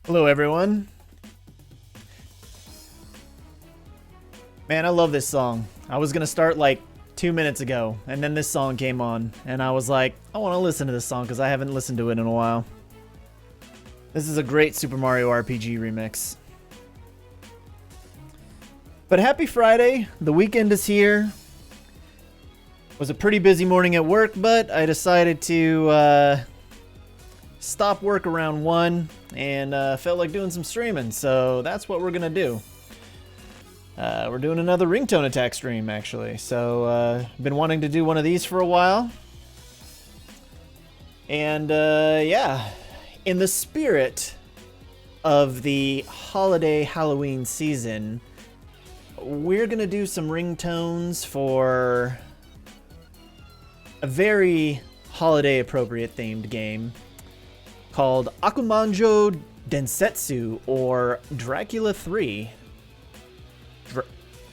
Hello, everyone. Man, I love this song. I was gonna start like 2 minutes ago, and then this song came on, and I was like, I want to listen to this song because I haven't listened to it in a while. This is a great Super Mario RPG remix. But happy Friday. The weekend is here. It was a pretty busy morning at work, but I decided to stop work around 1 and felt like doing some streaming, so that's what we're gonna do. We're doing another RingtoneAttack stream, actually. So, been wanting to do one of these for a while. And, yeah. In the spirit of the holiday Halloween season, we're gonna do some ringtones for a very holiday-appropriate themed game called Akumajou Densetsu, or Dracula 3.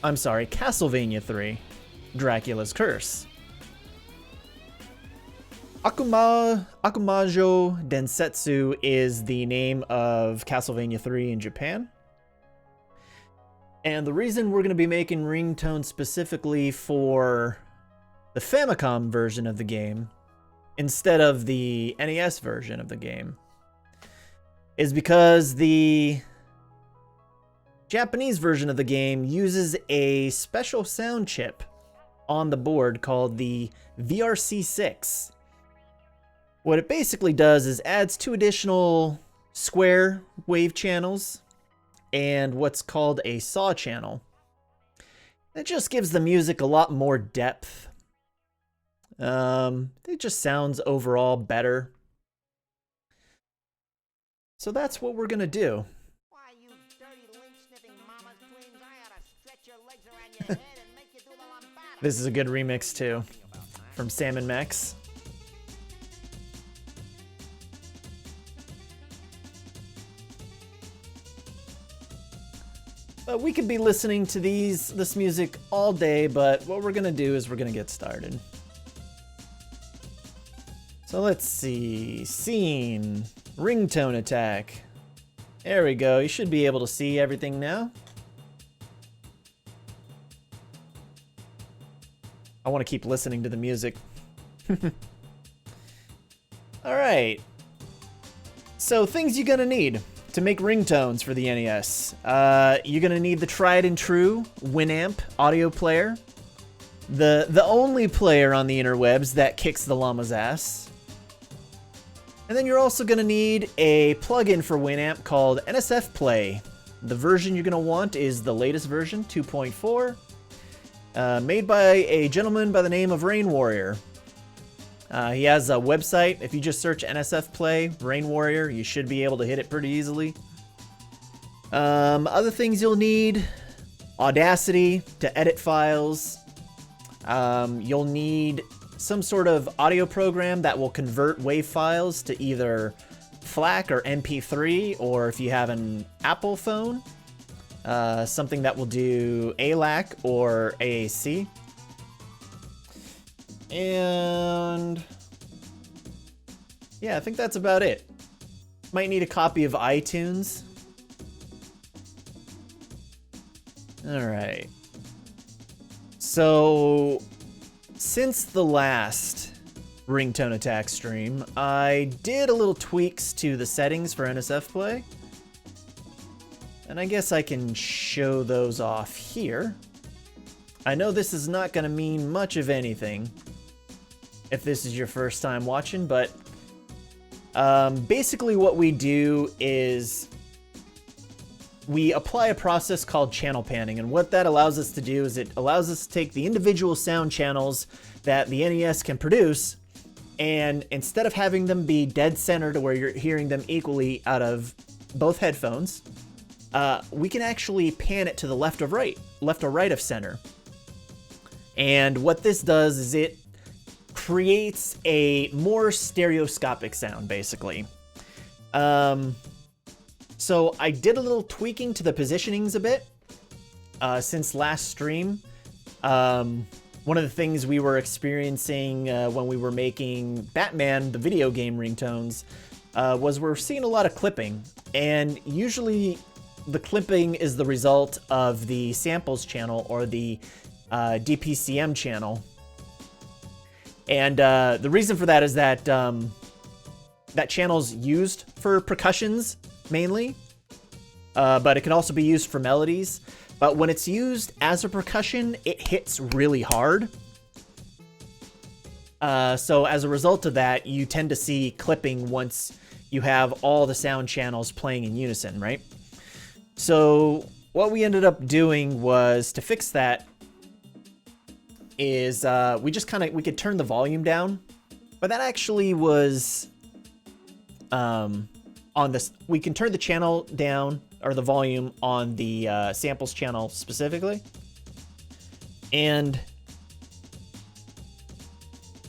I'm sorry, Castlevania 3, Dracula's Curse. Akumajou Densetsu is the name of Castlevania 3 in Japan. And the reason we're going to be making ringtones specifically for the Famicom version of the game, instead of the NES version of the game, is because the Japanese version of the game uses a special sound chip on the board called the VRC6. What it basically does is adds 2 additional square wave channels and what's called a saw channel. It just gives the music a lot more depth. It just sounds overall better. So that's what we're gonna do. This is a good remix too, from Sam and Max. We could be listening to this music all day, but what we're gonna do is we're gonna get started. So let's see, scene, RingtoneAttack. There we go, you should be able to see everything now. I want to keep listening to the music. Alright. So, things you're gonna need to make ringtones for the NES. You're gonna need the tried and true Winamp audio player. The only player on the interwebs that kicks the llama's ass. And then you're also gonna need a plugin for Winamp called NSF Play. The version you're gonna want is the latest version, 2.4. Made by a gentleman by the name of Rain Warrior. He has a website. If you just search NSF Play, Rain Warrior, you should be able to hit it pretty easily. Other things you'll need: Audacity to edit files. You'll need some sort of audio program that will convert WAV files to either FLAC or MP3, or if you have an Apple phone, something that will do ALAC or AAC. And yeah, I think that's about it. Might need a copy of iTunes. Alright. So, since the last RingtoneAttack stream, I did a little tweaks to the settings for NSF Play. And I guess I can show those off here. I know this is not going to mean much of anything if this is your first time watching, but basically what we do is we apply a process called channel panning, and what that allows us to do is it allows us to take the individual sound channels that the NES can produce, and instead of having them be dead center to where you're hearing them equally out of both headphones, we can actually pan it to the left or right of center. And what this does is it creates a more stereoscopic sound, basically. So I did a little tweaking to the positionings a bit since last stream. One of the things we were experiencing when we were making Batman, the video game ringtones, was we're seeing a lot of clipping, and usually the clipping is the result of the samples channel or the DPCM channel. And the reason for that is that that channel's used for percussions mainly, but it can also be used for melodies. But when it's used as a percussion, it hits really hard. So as a result of that, you tend to see clipping once you have all the sound channels playing in unison, right? So what we ended up doing was, to fix that, is we could turn the volume down, but that actually was on this. We can turn the channel down, or the volume on the samples channel specifically, and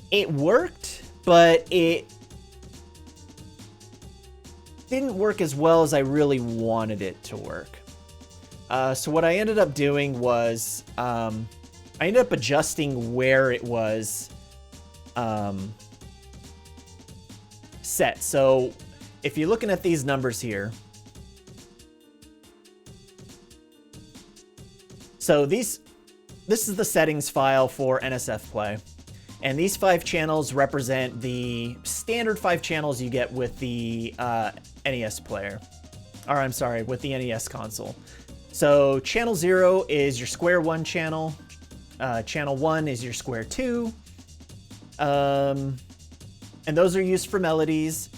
it worked, but it didn't work as well as I really wanted it to work. So what I ended up doing was I ended up adjusting where it was set. So if you're looking at these numbers here, so this is the settings file for NSF Play. And these 5 channels represent the standard 5 channels you get with the NES player. Or I'm sorry, with the NES console. So channel 0 is your square 1 channel. Channel 1 is your square 2. And those are used for melodies.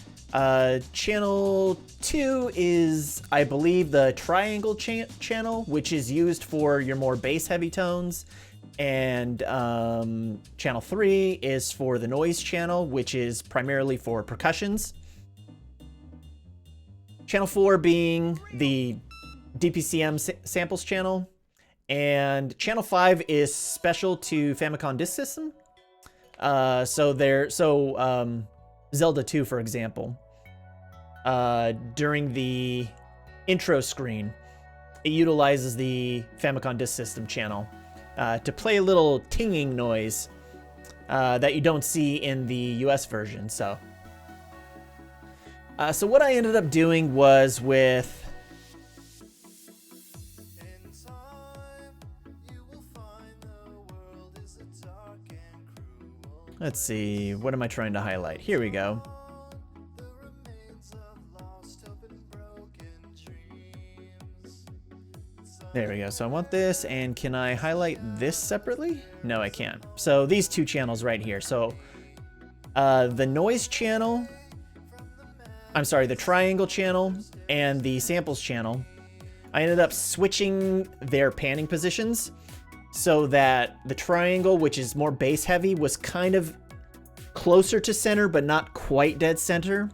Channel 2 is, I believe, the triangle channel, which is used for your more bass heavy tones. And channel 3 is for the noise channel, which is primarily for percussions. Channel 4 being the DPCM samples channel. And channel 5 is special to Famicom Disk System. Zelda 2, for example, during the intro screen, it utilizes the Famicom Disk System channel to play a little tinging noise that you don't see in the US version. So what I ended up doing was with let's see, what am I trying to highlight? Here we go. There we go. So I want this, and can I highlight this separately? No, I can't. So these 2 channels right here. So the noise channel, I'm sorry, the triangle channel and the samples channel, I ended up switching their panning positions so that the triangle, which is more bass heavy, was kind of closer to center, but not quite dead center.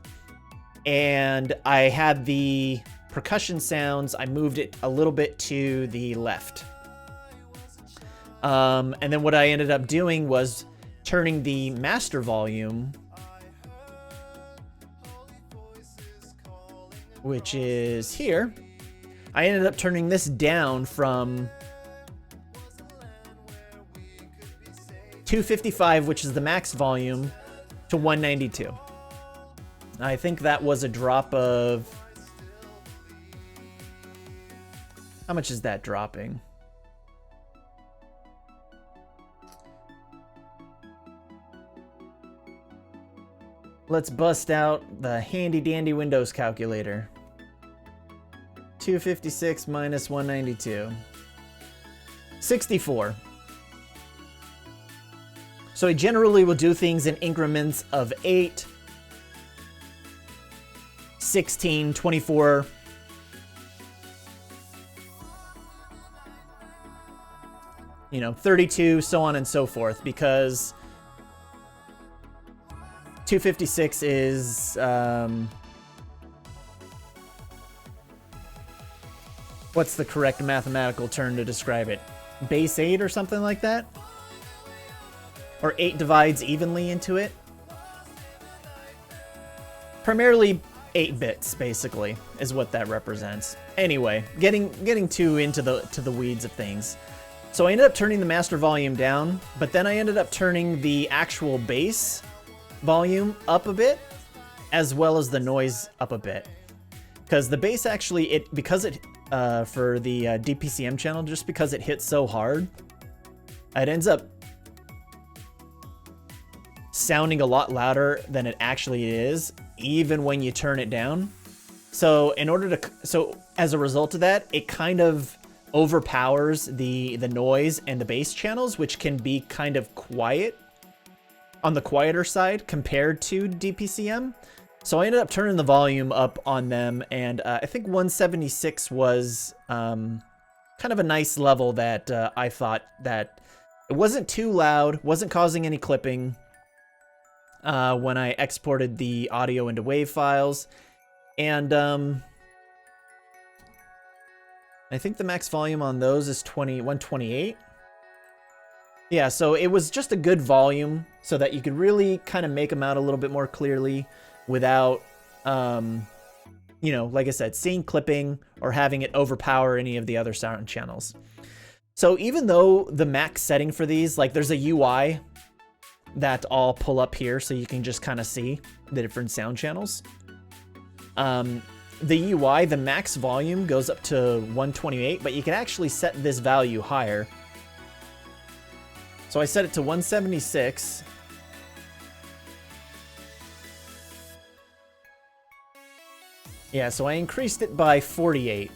And I had the percussion sounds, I moved it a little bit to the left. And then what I ended up doing was turning the master volume, which is here. I ended up turning this down from 255, which is the max volume, to 192. I think that was a drop of... How much is that dropping? Let's bust out the handy dandy Windows calculator. 256 minus 192. 64. So I generally will do things in increments of 8, 16, 24. You know, 32, so on and so forth, because 256 is, what's the correct mathematical term to describe it? Base 8 or something like that? Or 8 divides evenly into it? Primarily 8 bits, basically, is what that represents. Anyway, getting too into the weeds of things. So I ended up turning the master volume down, but then I ended up turning the actual bass volume up a bit. as well as the noise up a bit. Because the bass actually, for the DPCM channel, just because it hits so hard, it ends up sounding a lot louder than it actually is, even when you turn it down. So as a result of that, it kind of overpowers the noise and the bass channels, which can be kind of quiet, on the quieter side compared to DPCM. So I ended up turning the volume up on them, and I think 176 was kind of a nice level that I thought that it wasn't too loud, wasn't causing any clipping when I exported the audio into WAV files. And I think the max volume on those is 128. Yeah, so it was just a good volume so that you could really kind of make them out a little bit more clearly without, you know, like I said, seeing clipping or having it overpower any of the other sound channels. So even though the max setting for these, like there's a UI that I'll pull up here so you can just kind of see the different sound channels. The UI, the max volume goes up to 128, but you can actually set this value higher. So I set it to 176. Yeah, so I increased it by 48.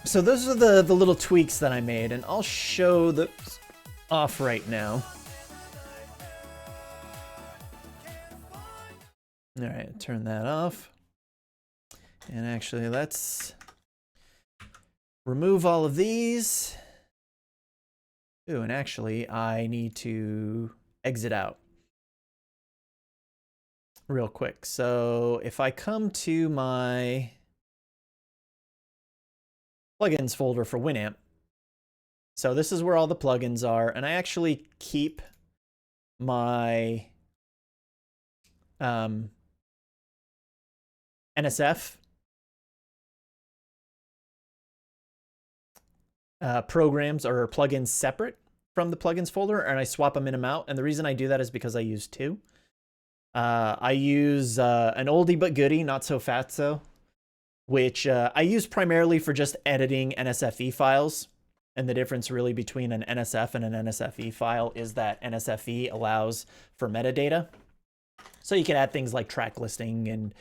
So those are the little tweaks that I made, and I'll show the off right now. All right, turn that off. And actually, let's remove all of these. Ooh, and actually, I need to exit out real quick. So if I come to my plugins folder for Winamp, so this is where all the plugins are, and I actually keep my NSF programs or plugins separate from the plugins folder, and I swap them in and out. And the reason I do that is because I use two. I use an oldie but goodie, not so fatso, which I use primarily for just editing NSFE files. And the difference really between an NSF and an NSFE file is that NSFE allows for metadata. So you can add things like track listing and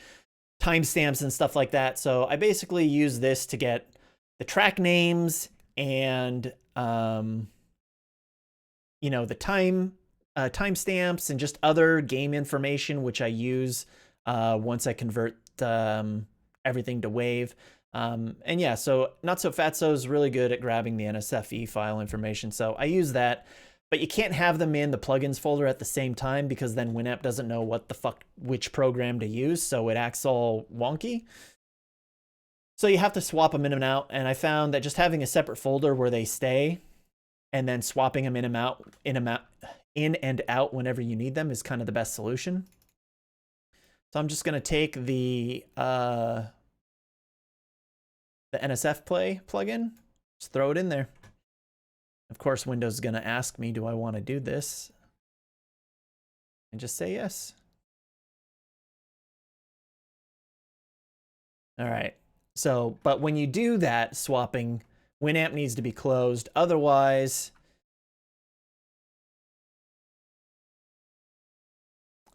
timestamps and stuff like that. So I basically use this to get the track names and, you know, the timestamps and just other game information, which I use once I convert everything to WAV. And yeah, so Not So Fatso is really good at grabbing the NSFE file information. So I use that, but you can't have them in the plugins folder at the same time because then Winamp doesn't know what the fuck, which program to use. So it acts all wonky. So you have to swap them in and out. And I found that just having a separate folder where they stay and then swapping them in and out whenever you need them is kind of the best solution. So I'm just going to take the NSF Play plugin, just throw it in there. Of course, Windows is going to ask me, do I want to do this? And just say yes. All right. So, but when you do that swapping, Winamp needs to be closed. Otherwise,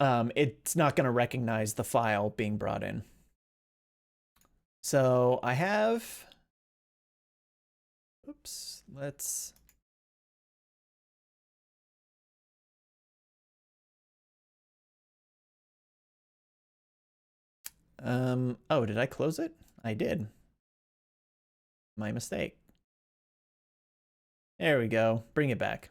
it's not going to recognize the file being brought in. So I have, oops, let's, oh, did I close it? I did. My mistake. There we go. Bring it back.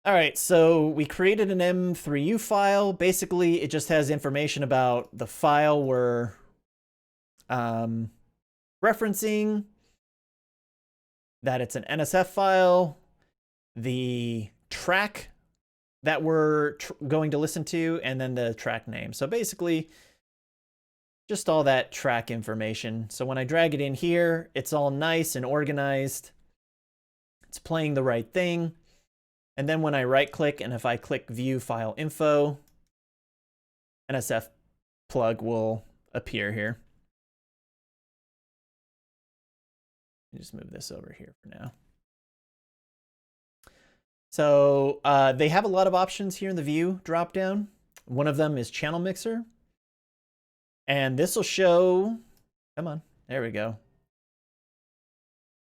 All right, so we created an M3U file. Basically, it just has information about the file we're referencing, that it's an NSF file, the track that we're going to listen to, and then the track name. So basically, just all that track information. So when I drag it in here, it's all nice and organized. It's playing the right thing. And then when I right click and if I click view file info, NSF plug will appear here. Just move this over here for now. So they have a lot of options here in the view dropdown. One of them is channel mixer. And this will show, come on, there we go.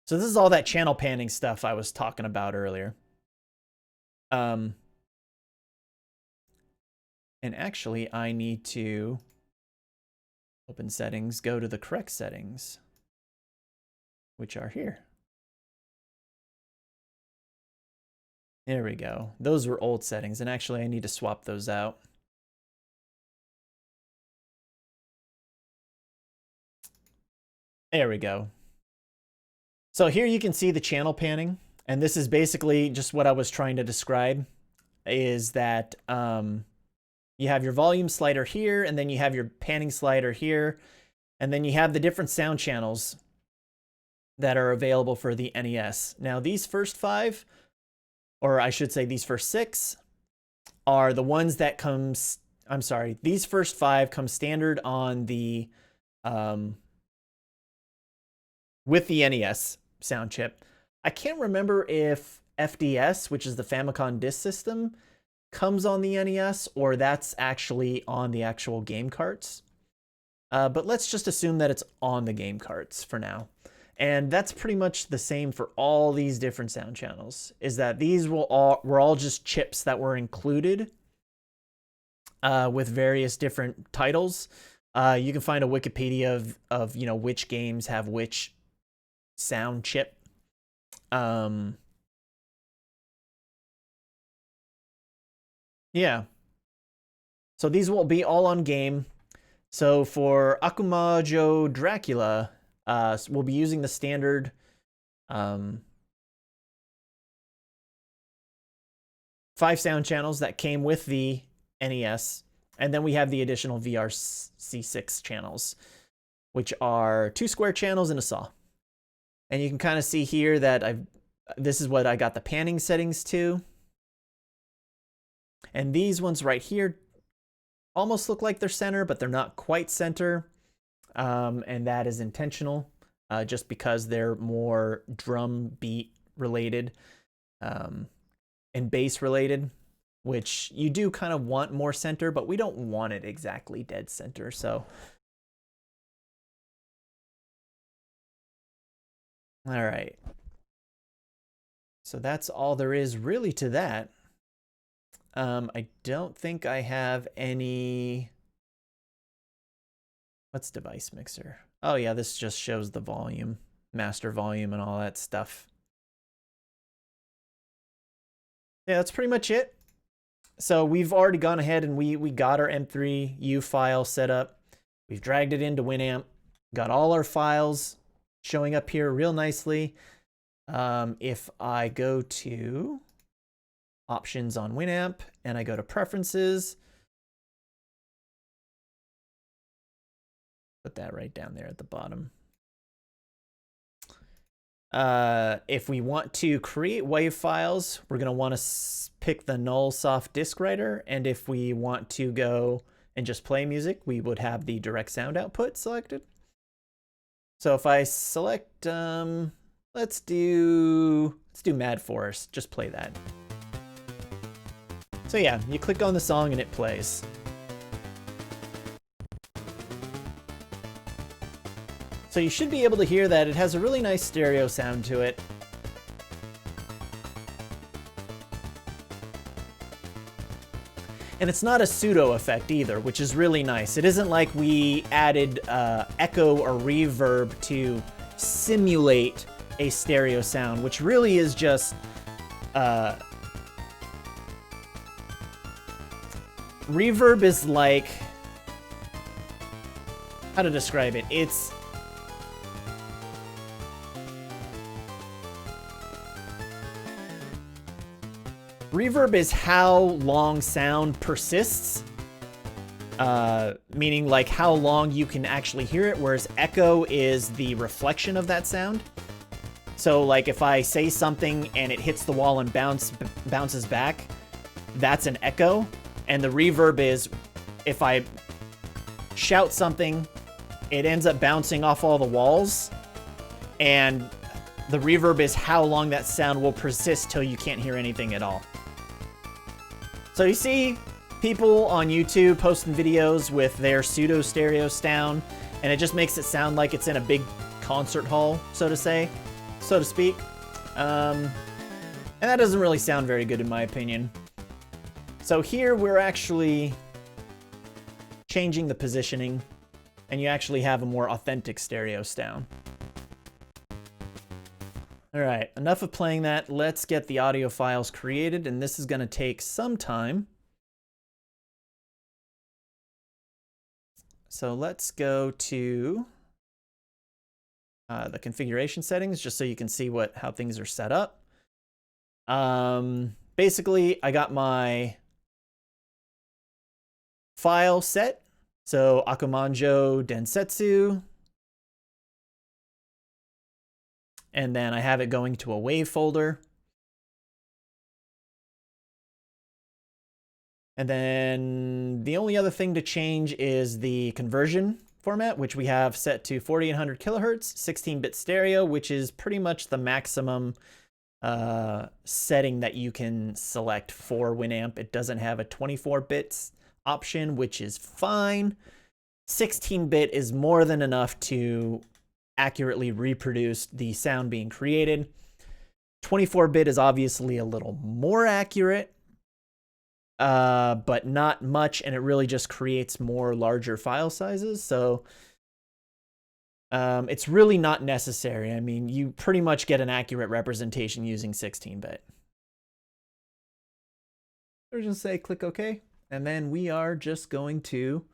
So this is all that channel panning stuff I was talking about earlier. And actually I need to open settings, go to the correct settings, which are here. There we go. Those were old settings, and actually I need to swap those out. There we go. So here you can see the channel panning, and this is basically just what I was trying to describe, is that you have your volume slider here, and then you have your panning slider here, and then you have the different sound channels that are available for the NES. Now these first 5, or I should say these first 6, are the ones that comes, I'm sorry, these first 5 come standard on the, with the NES sound chip. I can't remember if FDS, which is the Famicom Disk System, comes on the NES, or that's actually on the actual game carts. But let's just assume that it's on the game carts for now. And that's pretty much the same for all these different sound channels, is that these were all just chips that were included with various different titles. You can find a Wikipedia of you know, which games have which sound chip. Yeah. So these will be all on game. So for Akumajou Dracula, we'll be using the standard 5 sound channels that came with the NES, and then we have the additional VRC6 channels, which are 2 square channels and a saw. And you can kind of see here that this is what I got the panning settings to. And these ones right here almost look like they're center, but they're not quite center. And that is intentional, just because they're more drum beat related and bass related, which you do kind of want more center, but we don't want it exactly dead center. So, all right. So that's all there is really to that. I don't think I have any. What's device mixer? Oh yeah, this just shows the volume, master volume and all that stuff. Yeah, that's pretty much it. So we've already gone ahead and we got our M3U file set up. We've dragged it into Winamp, got all our files showing up here real nicely. If I go to options on Winamp and I go to preferences, put that right down there at the bottom. If we want to create WAV files, we're going to want to pick the null soft disk writer. And if we want to go and just play music, we would have the direct sound output selected. So if I select, let's do Mad Forest, just play that. So yeah, you click on the song and it plays. So you should be able to hear that it has a really nice stereo sound to it. And it's not a pseudo effect either, which is really nice. It isn't like we added echo or reverb to simulate a stereo sound, which really is just reverb is like, how to describe it? It's reverb is how long sound persists, meaning like how long you can actually hear it, whereas echo is the reflection of that sound. So like if I say something and it hits the wall and bounces back, that's an echo. And the reverb is if I shout something, it ends up bouncing off all the walls. And the reverb is how long that sound will persist till you can't hear anything at all. So you see people on YouTube posting videos with their pseudo stereo sound, and it just makes it sound like it's in a big concert hall, so to speak. And that doesn't really sound very good in my opinion. So here we're actually changing the positioning, and you actually have a more authentic stereo sound. All right, enough of playing that. Let's get the audio files created, and this is going to take some time. So let's go to the configuration settings just so you can see how things are set up. Basically, I got my file set. So Akumajou Densetsu. And then I have it going to a wave folder. And then the only other thing to change is the conversion format, which we have set to 4800 kilohertz, 16-bit stereo, which is pretty much the maximum setting that you can select for Winamp. It doesn't have a 24 bits option, which is fine. 16-bit is more than enough to accurately reproduce the sound being created. 24-bit is obviously a little more accurate, but not much, and it really just creates more larger file sizes. So it's really not necessary. I mean, you pretty much get an accurate representation using 16-bit. We're just say click OK, and then we are just going to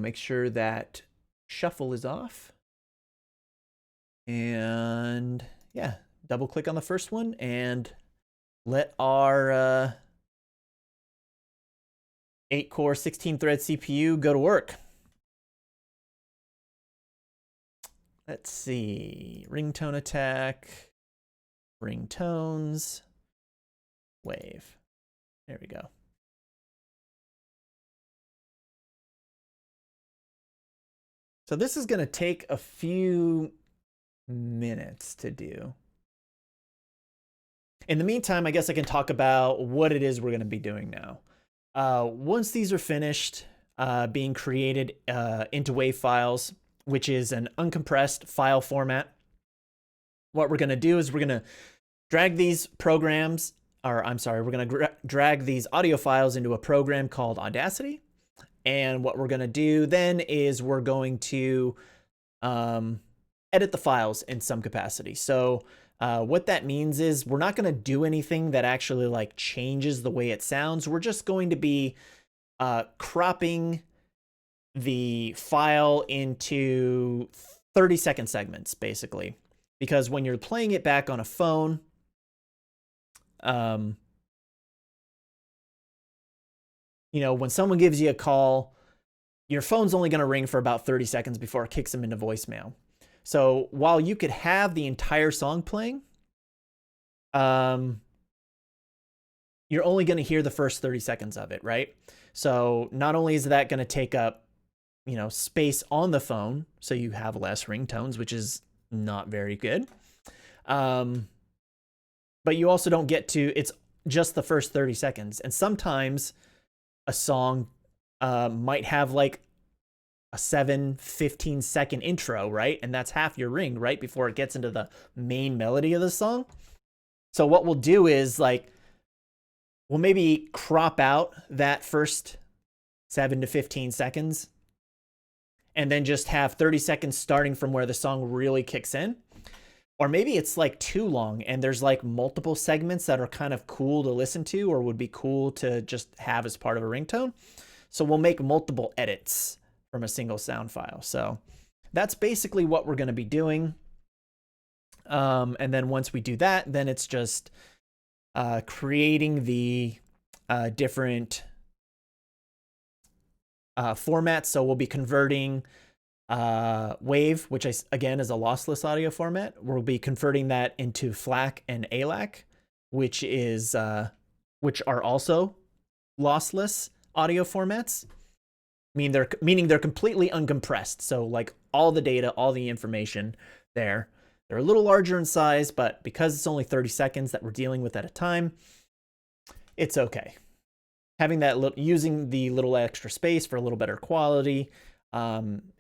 make sure that shuffle is off. And yeah, double click on the first one and let our 8-core 16-thread CPU go to work. Let's see, RingtoneAttack, ringtones, wave. There we go. So this is going to take a few minutes to do. In the meantime, I guess I can talk about what it is we're going to be doing now. Once these are finished being created into WAV files, which is an uncompressed file format, what we're going to do is we're going to drag these programs, or I'm sorry, we're going to drag these audio files into a program called Audacity. And what we're going to do then is we're going to edit the files in some capacity. So what that means is we're not going to do anything that actually like changes the way it sounds. We're just going to be cropping the file into 30-second segments, basically. Because when you're playing it back on a phone, you know, when someone gives you a call, your phone's only going to ring for about 30 seconds before it kicks them into voicemail. So while you could have the entire song playing, you're only going to hear the first 30 seconds of it, right? So not only is that going to take up, you know, space on the phone, so you have less ringtones, which is not very good. But you also don't get to, it's just the first 30 seconds. And sometimes a song might have like a 15-second intro, right? And that's half your ring, right? Before it gets into the main melody of the song. So what we'll do is like, we'll maybe crop out that first 7 to 15 seconds and then just have 30 seconds starting from where the song really kicks in. Or maybe it's like too long and there's like multiple segments that are kind of cool to listen to or would be cool to just have as part of a ringtone. So we'll make multiple edits from a single sound file. So that's basically what we're going to be doing. And then once we do that, then it's just creating the different formats. So we'll be converting Wave, which again is a lossless audio format. We'll be converting that into FLAC and ALAC, which are also lossless audio formats. Meaning they're completely uncompressed. So like all the data, all the information there. They're a little larger in size, but because it's only 30 seconds that we're dealing with at a time, it's okay. Having that using the little extra space for a little better quality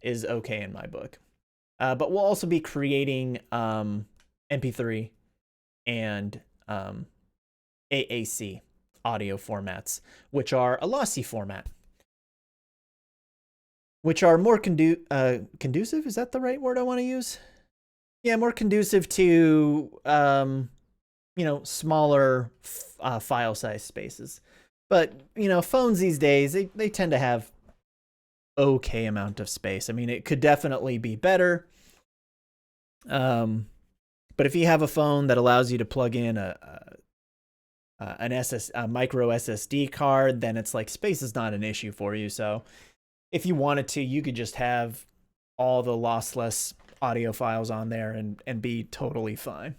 is okay in my book. But we'll also be creating MP3 and AAC audio formats, which are a lossy format, which are more conducive. Is that the right word I want to use? Yeah, more conducive to smaller file size spaces. But phones these days they tend to have okay amount of space. I mean, it could definitely be better. But if you have a phone that allows you to plug in a micro SSD card, then it's like space is not an issue for you. So if you wanted to, you could just have all the lossless audio files on there and be totally fine.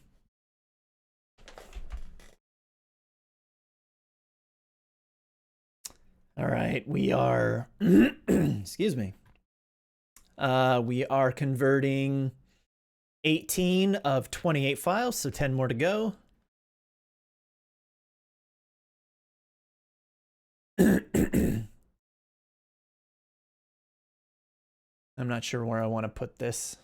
All right, we are, excuse me. We are converting 18 of 28 files, so 10 more to go. I'm not sure where I want to put this.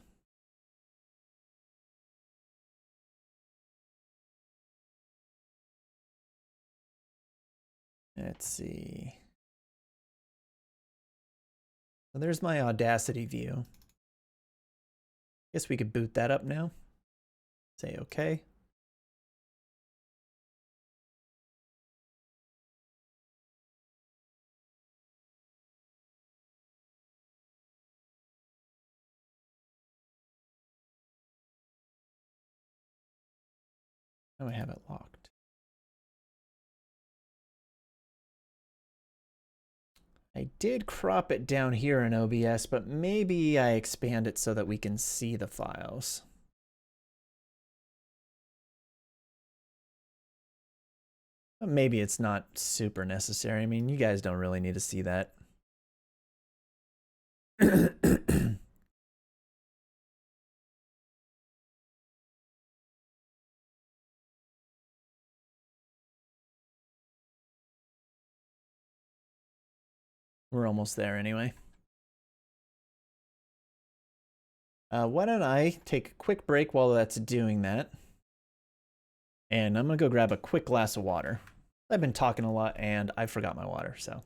Let's see. So there's my Audacity view. Guess we could boot that up now. Say okay. Oh, I have it locked. I did crop it down here in OBS, but maybe I expand it so that we can see the files. But maybe it's not super necessary. I mean, you guys don't really need to see that. We're almost there anyway. Why don't I take a quick break while that's doing that? And I'm going to go grab a quick glass of water. I've been talking a lot and I forgot my water, so.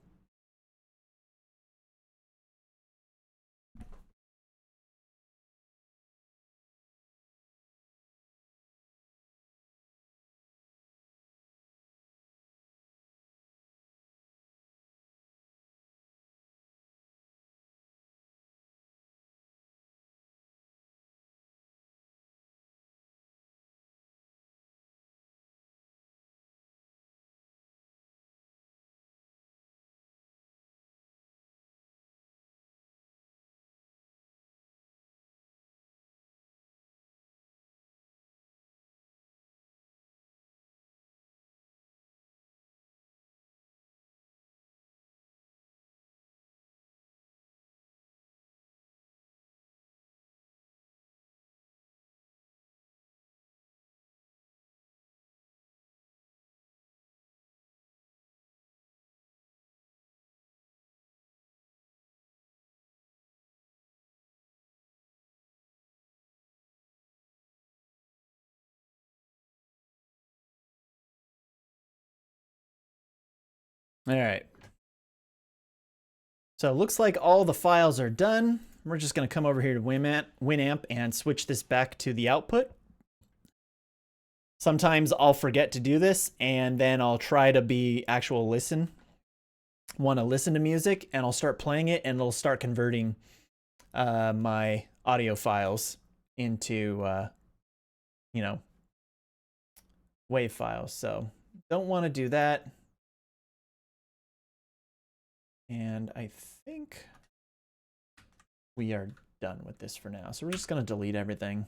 All right. So it looks like all the files are done. We're just going to come over here to Winamp and switch this back to the output. Sometimes I'll forget to do this and then I'll try to be want to listen to music, and I'll start playing it and it'll start converting my audio files into, WAV files. So don't want to do that. And I think we are done with this for now. So we're just going to delete everything.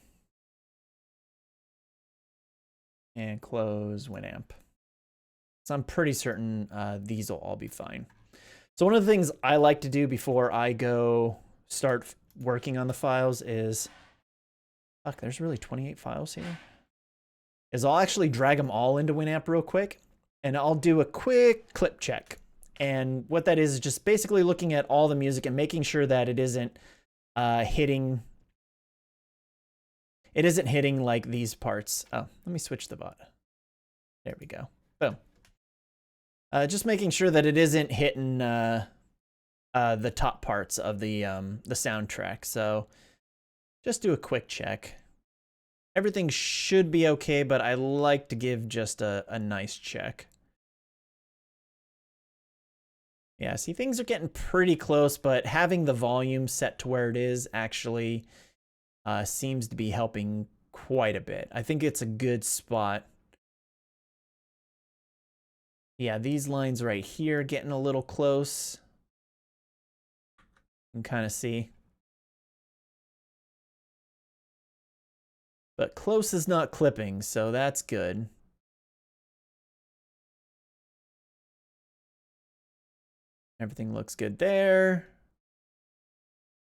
And close Winamp. So I'm pretty certain these will all be fine. So one of the things I like to do before I go start working on the files is, fuck, there's really 28 files here, is I'll actually drag them all into Winamp real quick, and I'll do a quick clip check. And what that is just basically looking at all the music and making sure that it isn't hitting like these parts. Oh, let me switch the bot. There we go. Boom. Just making sure that it isn't hitting the top parts of the soundtrack. So just do a quick check. Everything should be okay, but I like to give just a nice check. Yeah, see, things are getting pretty close, but having the volume set to where it is actually seems to be helping quite a bit. I think it's a good spot. Yeah, these lines right here getting a little close. You can kind of see. But close is not clipping, so that's good. Everything looks good there.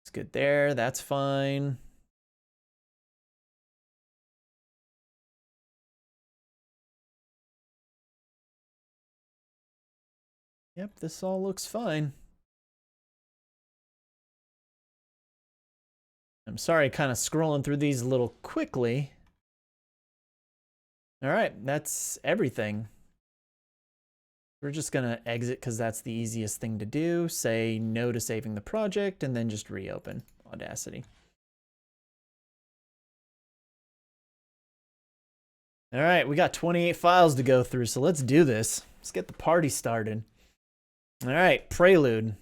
It's good there, that's fine. Yep, this all looks fine. I'm sorry, kind of scrolling through these a little quickly. All right, that's everything. We're just gonna exit because that's the easiest thing to do. Say no to saving the project and then just reopen Audacity. All right, we got 28 files to go through, so let's do this. Let's get the party started. All right, Prelude.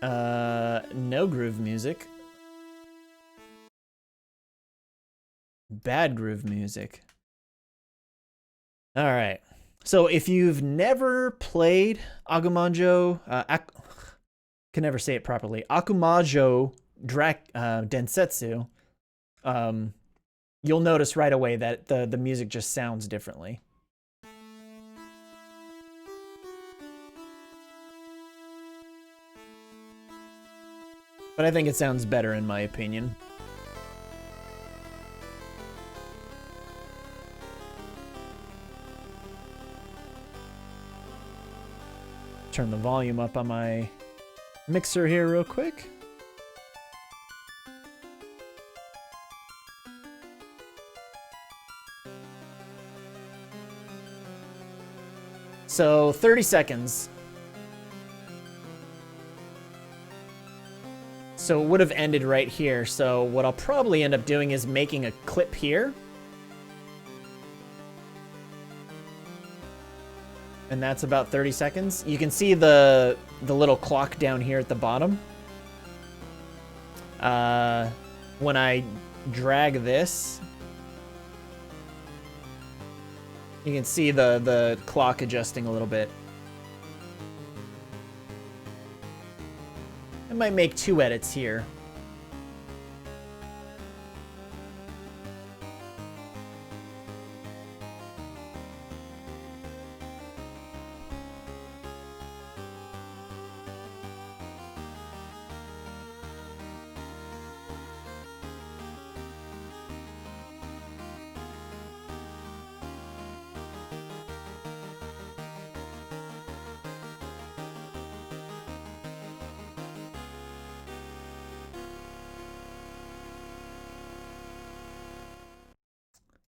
No groove music. Bad groove music. All right. So if you've never played Akumajou, can never say it properly, Akumajou Densetsu, you'll notice right away that the music just sounds differently. But I think it sounds better in my opinion. Turn the volume up on my mixer here real quick. So 30 seconds. So it would have ended right here. So what I'll probably end up doing is making a clip here. And that's about 30 seconds. You can see the little clock down here at the bottom. When I drag this, you can see the clock adjusting a little bit. I might make 2 edits here.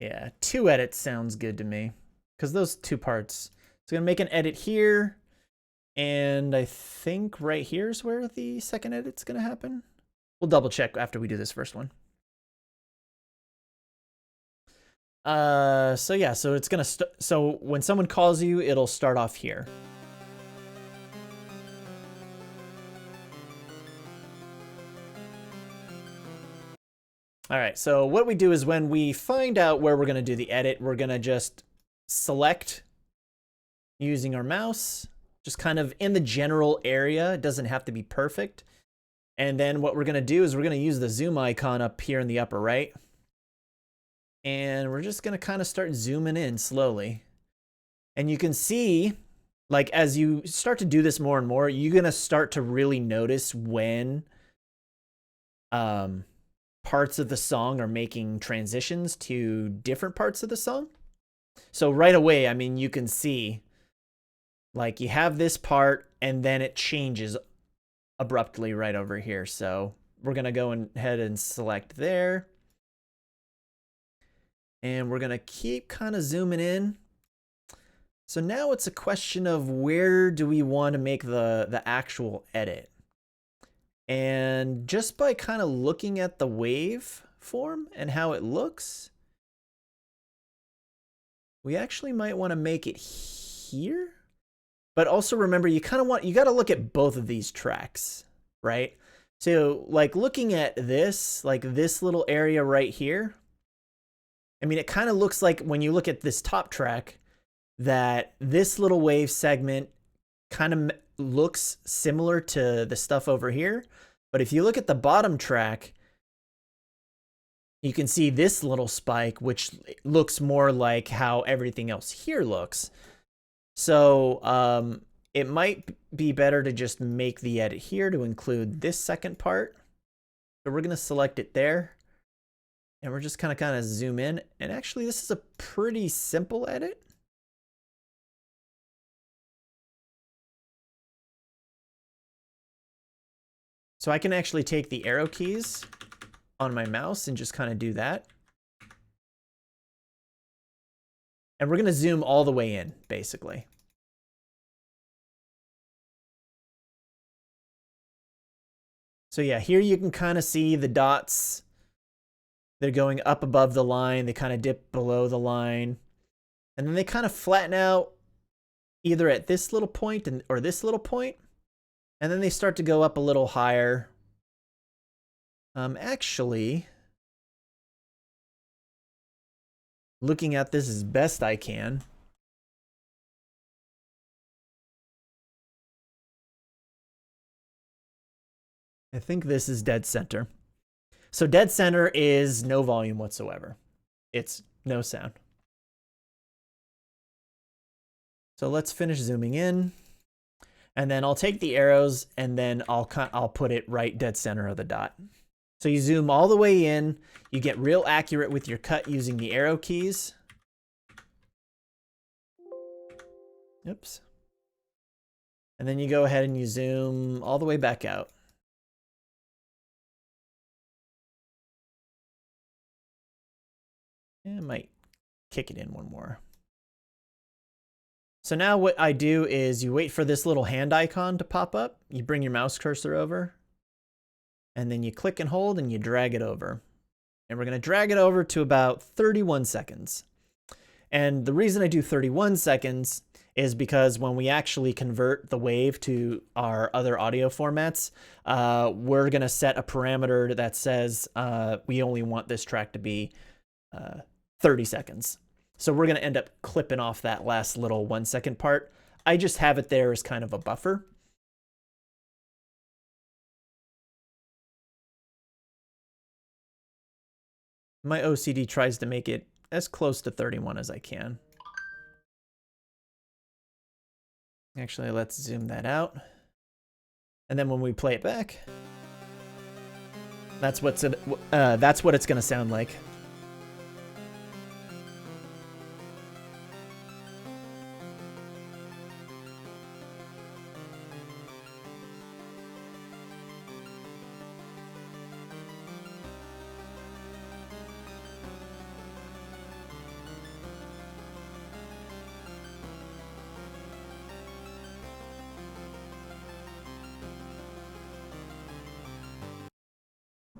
Yeah, 2 edits sounds good to me. Because those 2 parts. So I'm gonna make an edit here. And I think right here is where the second edit's gonna happen. We'll double check after we do this first one. So yeah, so it's gonna so when someone calls you, it'll start off here. All right, so what we do is when we find out where we're gonna do the edit, we're gonna just select using our mouse, just kind of in the general area. It doesn't have to be perfect. And then what we're going to do is we're going to use the zoom icon up here in the upper right. And we're just going to kind of start zooming in slowly. And you can see, like, as you start to do this more and more, you're going to start to really notice when parts of the song are making transitions to different parts of the song. So right away, I mean, you can see, like, you have this part and then it changes abruptly right over here. So we're going to go ahead and select there. And we're going to keep kind of zooming in. So now it's a question of where do we want to make the actual edit? And just by kind of looking at the wave form and how it looks, we actually might want to make it here. But also remember, you got to look at both of these tracks, right? So like looking at this, like this little area right here, I mean, it kind of looks like when you look at this top track that this little wave segment kind of looks similar to the stuff over here. But if you look at the bottom track, you can see this little spike, which looks more like how everything else here looks. So it might be better to just make the edit here to include this second part. So we're going to select it there. And we're just kind of zoom in. And actually, this is a pretty simple edit. So I can actually take the arrow keys on my mouse and just kind of do that. And we're going to zoom all the way in, basically. So yeah, here you can kind of see the dots. They're going up above the line. They kind of dip below the line. And then they kind of flatten out either at this little point or this little point. And then they start to go up a little higher. Actually, looking at this as best I can, I think this is dead center. So dead center is no volume whatsoever. It's no sound. So let's finish zooming in. And then I'll take the arrows and then I'll put it right dead center of the dot. So you zoom all the way in, you get real accurate with your cut using the arrow keys. Oops. And then you go ahead and you zoom all the way back out. And I might kick it in one more. So now what I do is you wait for this little hand icon to pop up. You bring your mouse cursor over. And then you click and hold and you drag it over. And we're going to drag it over to about 31 seconds. And the reason I do 31 seconds is because when we actually convert the wave to our other audio formats, we're going to set a parameter that says we only want this track to be 30 seconds. So we're going to end up clipping off that last little 1 second part. I just have it there as kind of a buffer. My OCD tries to make it as close to 31 as I can. Actually, let's zoom that out. And then when we play it back, that's what it's going to sound like.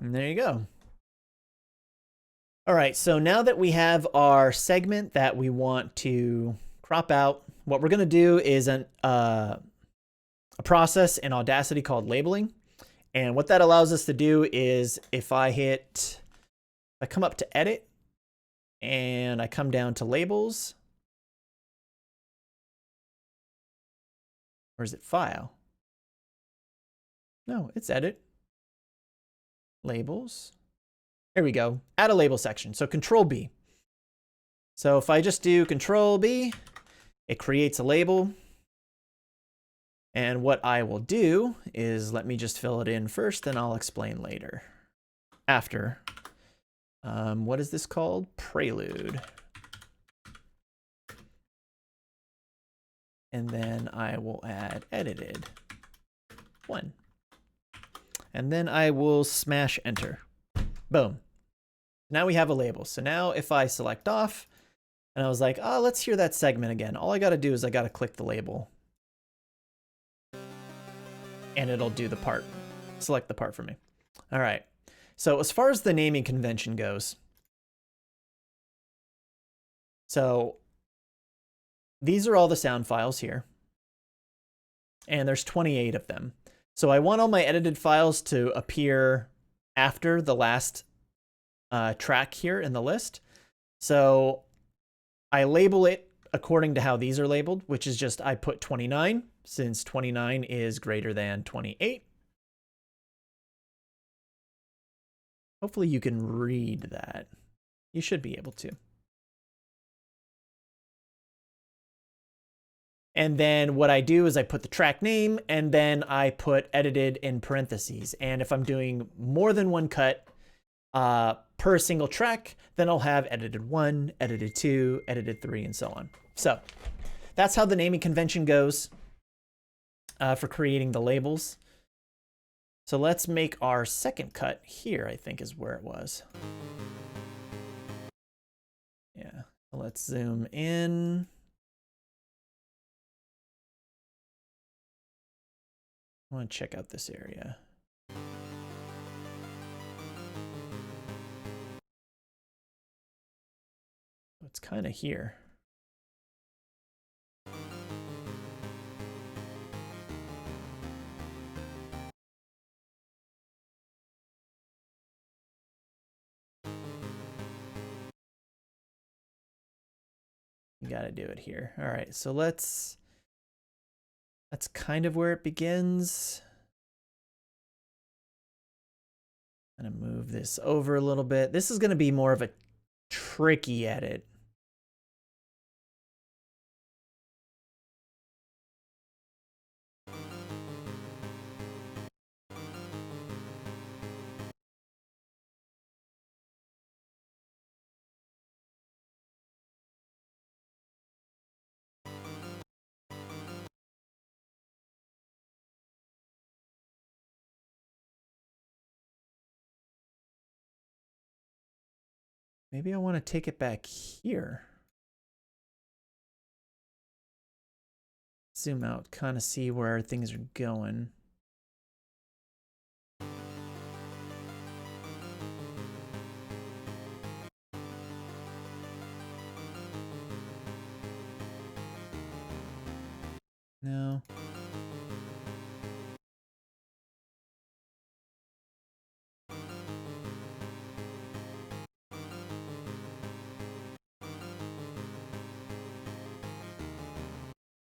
And there you go. All right, so now that we have our segment that we want to crop out, what we're going to do is a process in Audacity called labeling. And what that allows us to do is if I come up to edit and I come down to labels, Or is it file? No, it's edit. Labels. Here we go. Add a label section. So Control B. So if I just do Control B, it creates a label. And what I will do is let me just fill it in first, then I'll explain later. After. What is this called? Prelude. And then I will add edited 1. And then I will smash enter. Boom. Now we have a label. So now if I select off and I was like, oh, let's hear that segment again. All I got to do is I got to click the label. And it'll do the part. Select the part for me. All right. So as far as the naming convention goes, so these are all the sound files here. And there's 28 of them. So I want all my edited files to appear after the last track here in the list. So I label it according to how these are labeled, which is just I put 29 since 29 is greater than 28. Hopefully you can read that. You should be able to. And then what I do is I put the track name and then I put edited in parentheses. And if I'm doing more than one cut per single track, then I'll have edited 1, edited 2, edited 3, and so on. So that's how the naming convention goes for creating the labels. So let's make our second cut here, I think is where it was. Yeah, let's zoom in. I want to check out this area. It's kind of here. You got to do it here. All right, so that's kind of where it begins. I'm gonna move this over a little bit. This is gonna be more of a tricky edit. Maybe I want to take it back here. Zoom out, kind of see where things are going. No.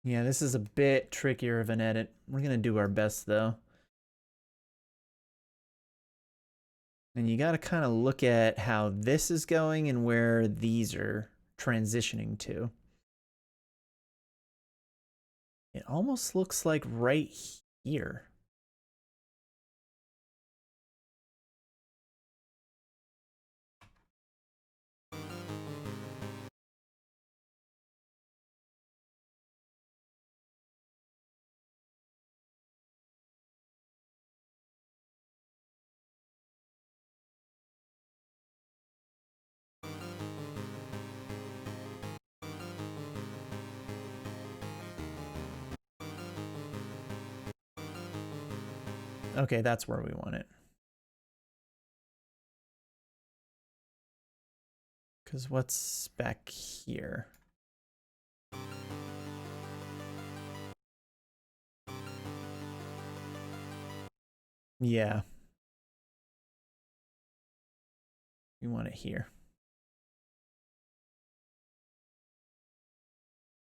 Yeah, this is a bit trickier of an edit. We're gonna do our best though. And you gotta kind of look at how this is going and where these are transitioning to. It almost looks like right here. Okay, that's where we want it. Because what's back here? Yeah. We want it here.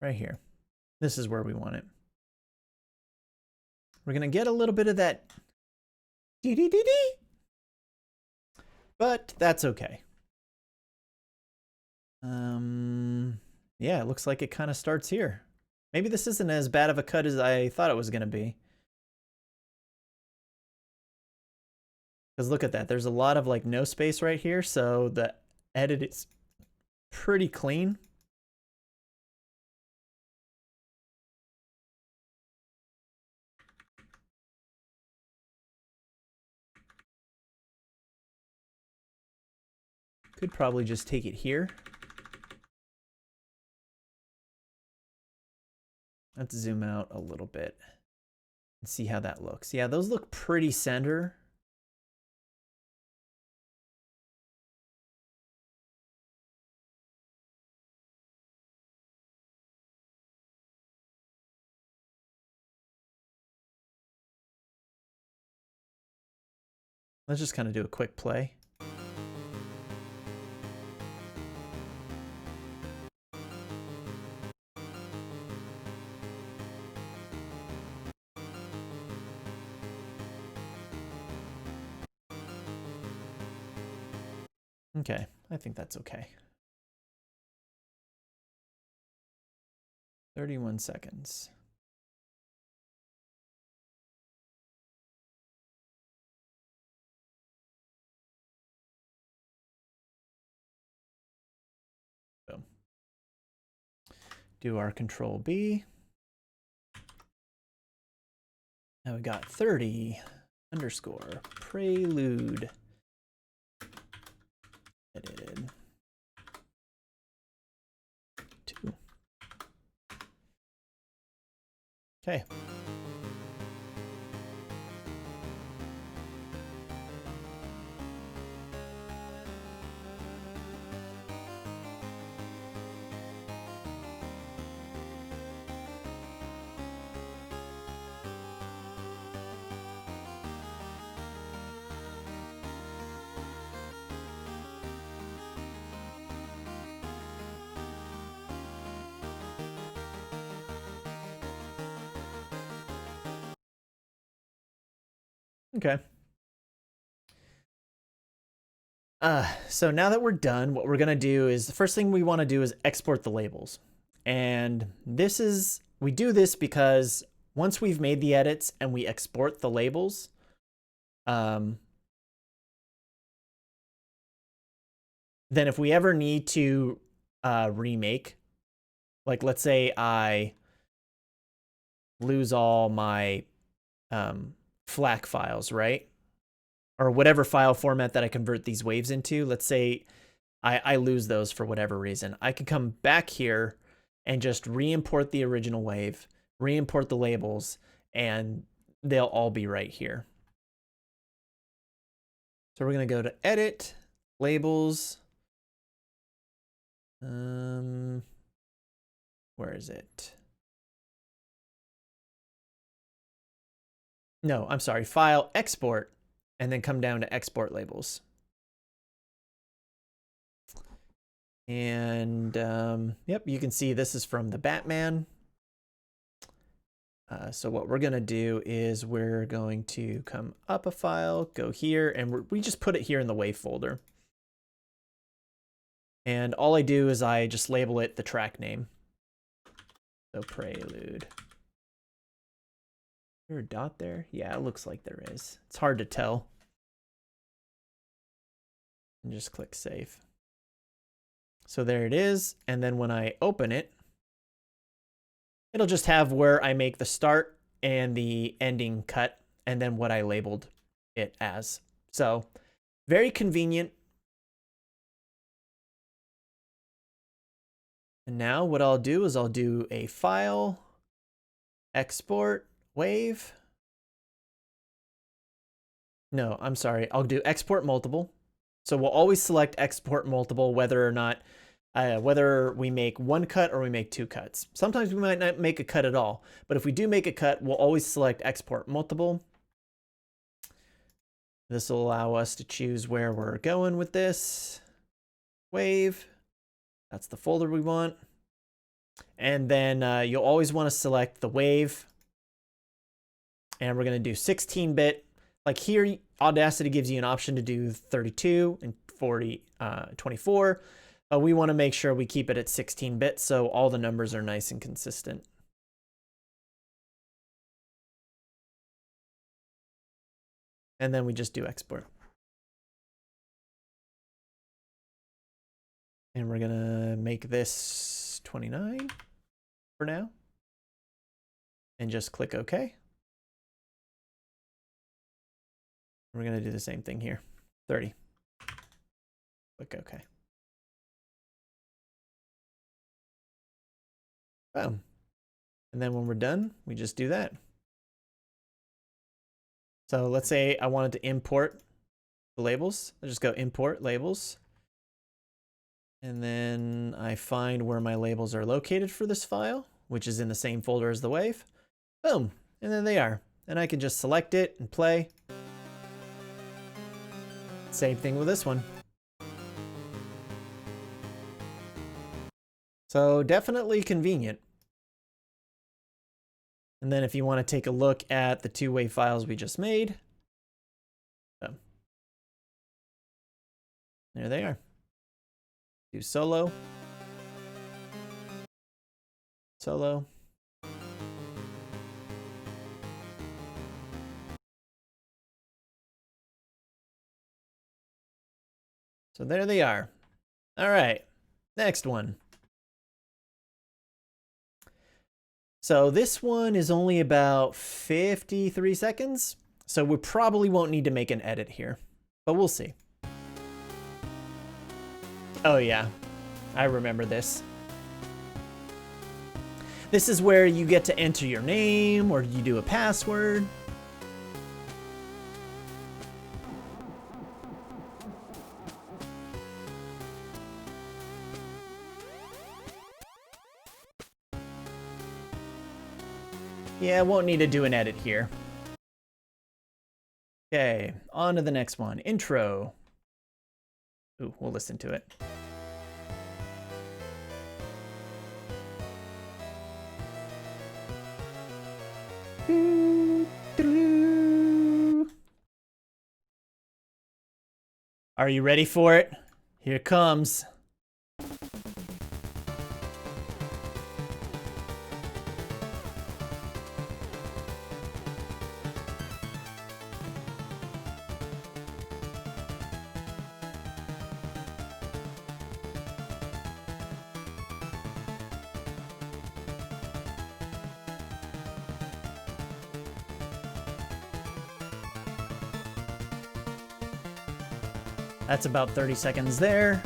Right here. This is where we want it. We're going to get a little bit of that dee-dee-dee-dee, but that's okay. Yeah, it looks like it kind of starts here. Maybe this isn't as bad of a cut as I thought it was going to be. Because look at that. There's a lot of like no space right here, so the edit is pretty clean. Could probably just take it here. Let's zoom out a little bit and see how that looks. Yeah, those look pretty center. Let's just kind of do a quick play. Okay, I think that's okay. 31 seconds. So, do our Control B. Now we got 30 underscore prelude. Edited. 2. Okay. Okay. So now that we're done, what we're gonna do is the first thing we want to do is export the labels. And we do this because once we've made the edits and we export the labels, then if we ever need to remake, like let's say I lose all my FLAC files, right? Or whatever file format that I convert these waves into. Let's say I lose those for whatever reason. I can come back here and just re-import the original wave, re-import the labels, and they'll all be right here. So we're going to go to Edit, Labels. Where is it? No, I'm sorry, File, Export, and then come down to Export Labels. And yep, you can see this is from the Batman. So what we're going to do is we're going to come up a file, go here, and we just put it here in the wave folder. And all I do is I just label it the track name. So prelude. Is there a dot there? Yeah, it looks like there is. It's hard to tell. And just click save. So there it is. And then when I open it, it'll just have where I make the start and the ending cut, and then what I labeled it as. So very convenient. And now what I'll do is I'll do a file, export, wave. No, I'm sorry. I'll do export multiple. So we'll always select export multiple, whether or not whether we make one cut or we make two cuts. Sometimes we might not make a cut at all, but if we do make a cut, we'll always select export multiple. This will allow us to choose where we're going with this wave. That's the folder we want. And then you'll always want to select the wave And we're going to do 16-bit. Like here, Audacity gives you an option to do 32 and 24. But we want to make sure we keep it at 16-bit so all the numbers are nice and consistent. And then we just do export. And we're gonna make this 29 for now. And just click OK. We're gonna do the same thing here, 30. Click OK. Boom. And then when we're done, we just do that. So let's say I wanted to import the labels. I'll just go import labels. And then I find where my labels are located for this file, which is in the same folder as the wave. Boom. And then they are. And I can just select it and play. Same thing with this one. So definitely convenient. And then if you want to take a look at the two wave files we just made, there they are. Do solo, solo. So there they are. All right, next one. So this one is only about 53 seconds. So we probably won't need to make an edit here, but we'll see. Oh yeah, I remember this. This is where you get to enter your name or you do a password. Yeah, won't need to do an edit here. Okay, on to the next one. Intro. Ooh, we'll listen to it. Are you ready for it? Here it comes. That's about 30 seconds there.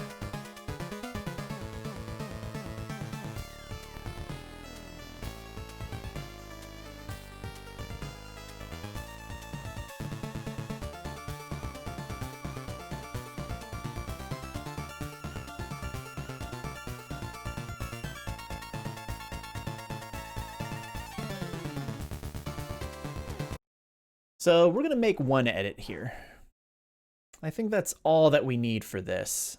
So we're gonna make one edit here. I think that's all that we need for this.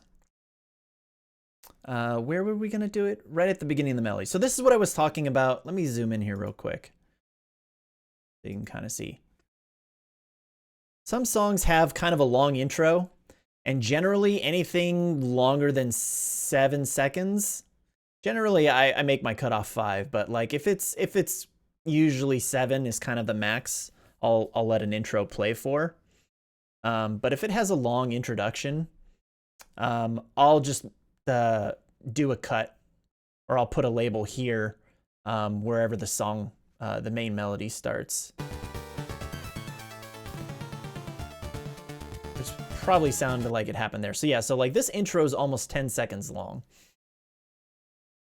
Where were we going to do it? Right at the beginning of the melody. So this is what I was talking about. Let me zoom in here real quick so you can kind of see. Some songs have kind of a long intro, and generally anything longer than 7 seconds, generally I make my cutoff 5, but like if it's usually 7 is kind of the max, I'll let an intro play for. But if it has a long introduction, I'll just do a cut, or I'll put a label here wherever the song, the main melody starts. Which probably sounded like it happened there. So yeah, so like this intro is almost 10 seconds long,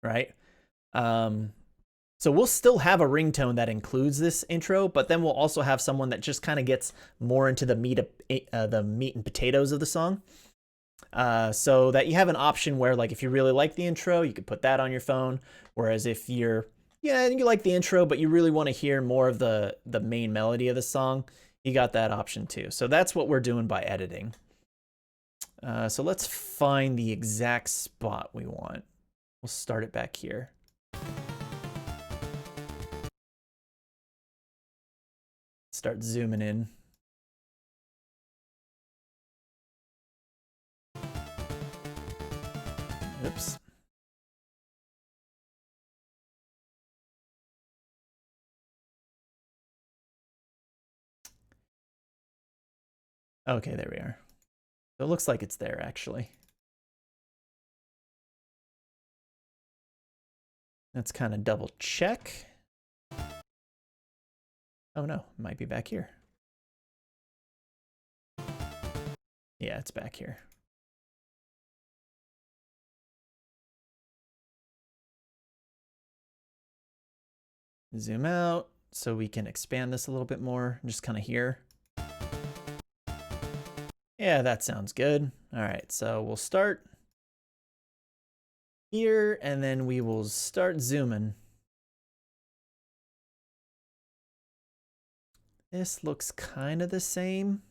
right? So we'll still have a ringtone that includes this intro, but then we'll also have someone that just kind of gets more into the meat and potatoes of the song. So that you have an option where, like, if you really like the intro, you could put that on your phone. Whereas if you like the intro, but you really want to hear more of the main melody of the song, you got that option too. So that's what we're doing by editing. So let's find the exact spot we want. We'll start it back here. start zooming in. Oops. Okay, there we are. So it looks like it's there, actually. Let's kind of double check. Oh no, it might be back here. Yeah, it's back here. Zoom out so we can expand this a little bit more, just kind of here. Yeah, that sounds good. All right, so we'll start here and then we will start zooming. This looks kind of the same.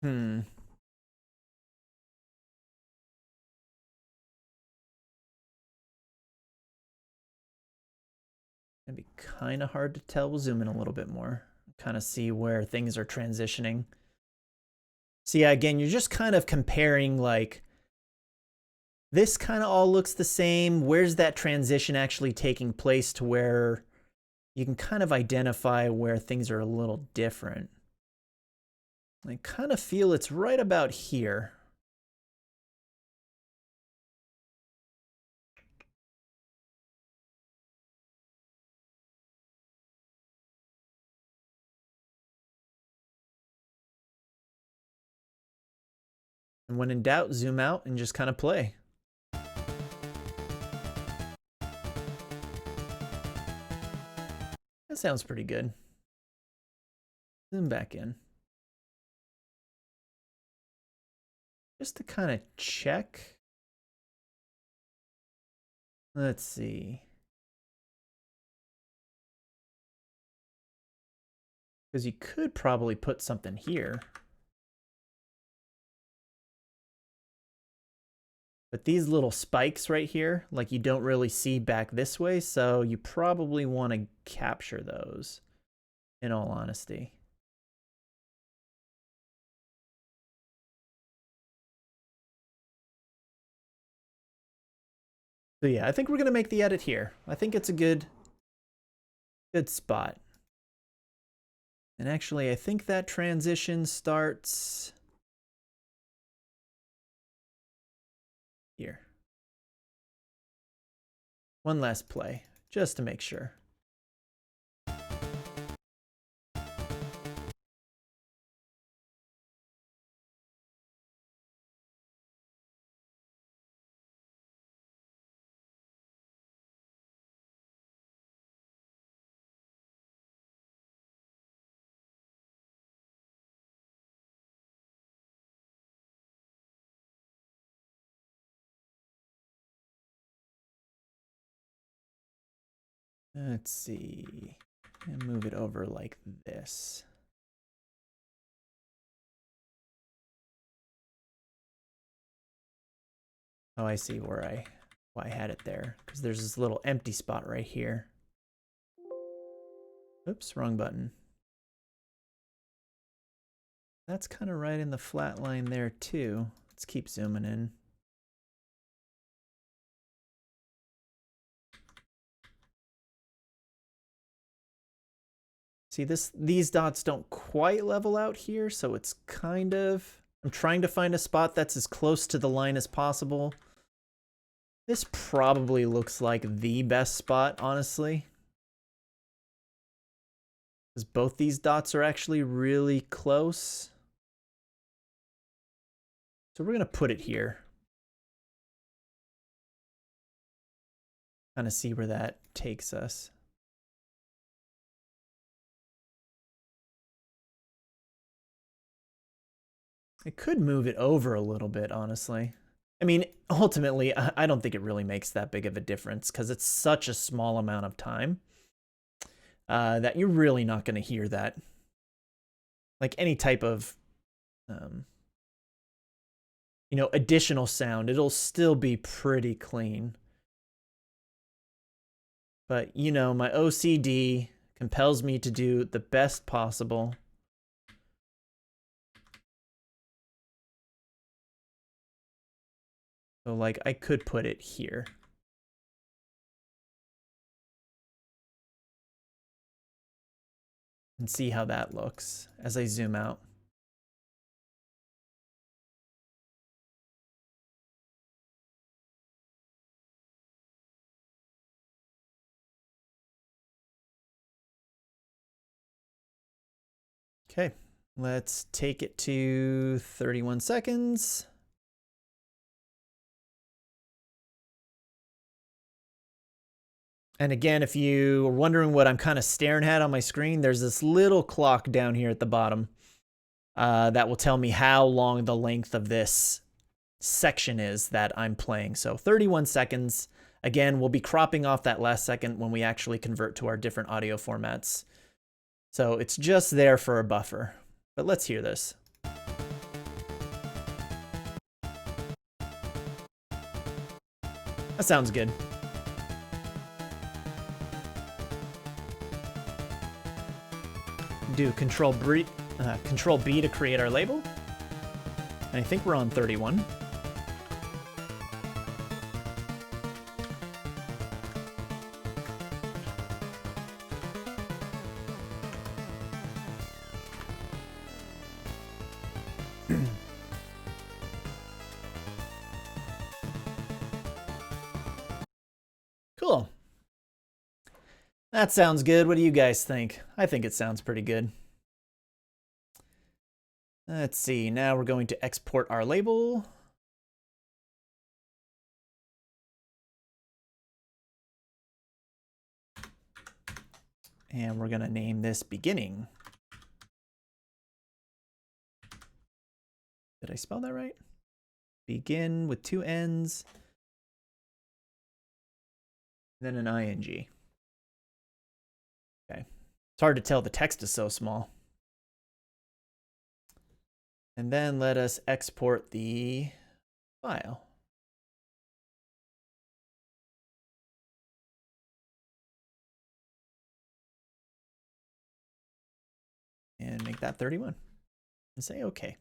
It'd be kind of hard to tell. We'll zoom in a little bit more, kind of see where things are transitioning. So yeah, again, you're just kind of comparing like, this kind of all looks the same. Where's that transition actually taking place to where you can kind of identify where things are a little different. I kind of feel it's right about here. And when in doubt, zoom out and just kind of play. That sounds pretty good. Zoom back in. Just to kind of check. Let's see. Because you could probably put something here. But these little spikes right here, like you don't really see back this way, so you probably want to capture those, in all honesty. So yeah, I think we're going to make the edit here. I think it's a good spot. And actually, I think that transition starts here. One last play, just to make sure. Let's see, and move it over like this. Oh, I see why I had it there, because there's this little empty spot right here. Oops, wrong button. That's kind of right in the flat line there too. Let's keep zooming in. See, these dots don't quite level out here, so it's kind of... I'm trying to find a spot that's as close to the line as possible. This probably looks like the best spot, honestly. Because both these dots are actually really close. So we're going to put it here. Kind of see where that takes us. I could move it over a little bit, honestly. I mean, ultimately, I don't think it really makes that big of a difference because it's such a small amount of time that you're really not going to hear that. Like any type of, you know, additional sound, it'll still be pretty clean. But, you know, my OCD compels me to do the best possible. So, like, I could put it here. And see how that looks as I zoom out. Okay, let's take it to 31 seconds. And again, if you are wondering what I'm kind of staring at on my screen, there's this little clock down here at the bottom that will tell me how long the length of this section is that I'm playing. So 31 seconds. Again, we'll be cropping off that last second when we actually convert to our different audio formats. So it's just there for a buffer. But let's hear this. That sounds good. Do Control B to create our label. And I think we're on 31. Cool. That sounds good. What do you guys think? I think it sounds pretty good. Let's see. Now we're going to export our label. And we're going to name this beginning. Did I spell that right? Begin with 2 N's. Then an ing. Okay. It's hard to tell, the text is so small. And then let us export the file. And make that 31. And say OK.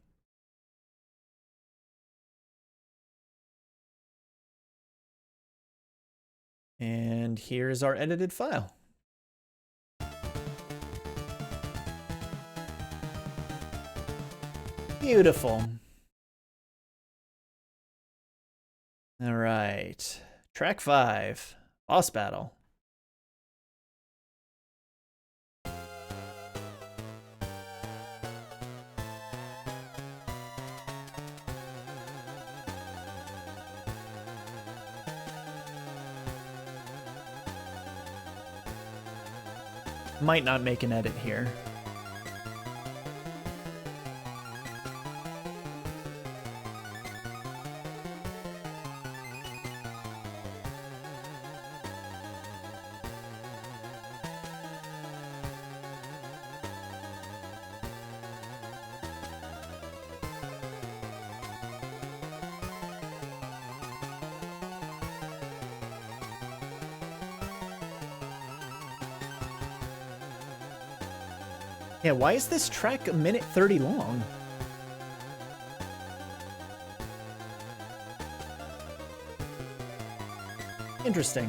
And here's our edited file. Beautiful. All right. Track 5, boss battle. Might not make an edit here. Yeah, why is this track 1:30 long? Interesting.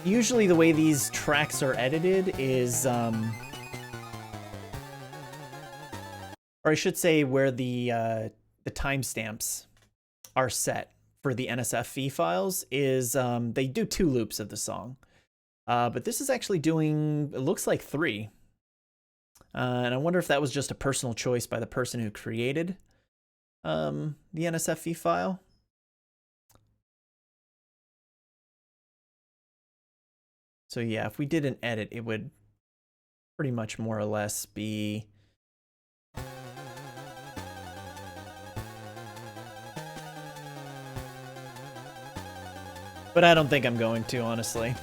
Usually the way these tracks are edited is, or I should say where the timestamps are set for the NSFV files is they do 2 loops of the song. But this is actually doing, it looks like 3. And I wonder if that was just a personal choice by the person who created the NSFV file. So yeah, if we did an edit, it would pretty much more or less be... But I don't think I'm going to, honestly.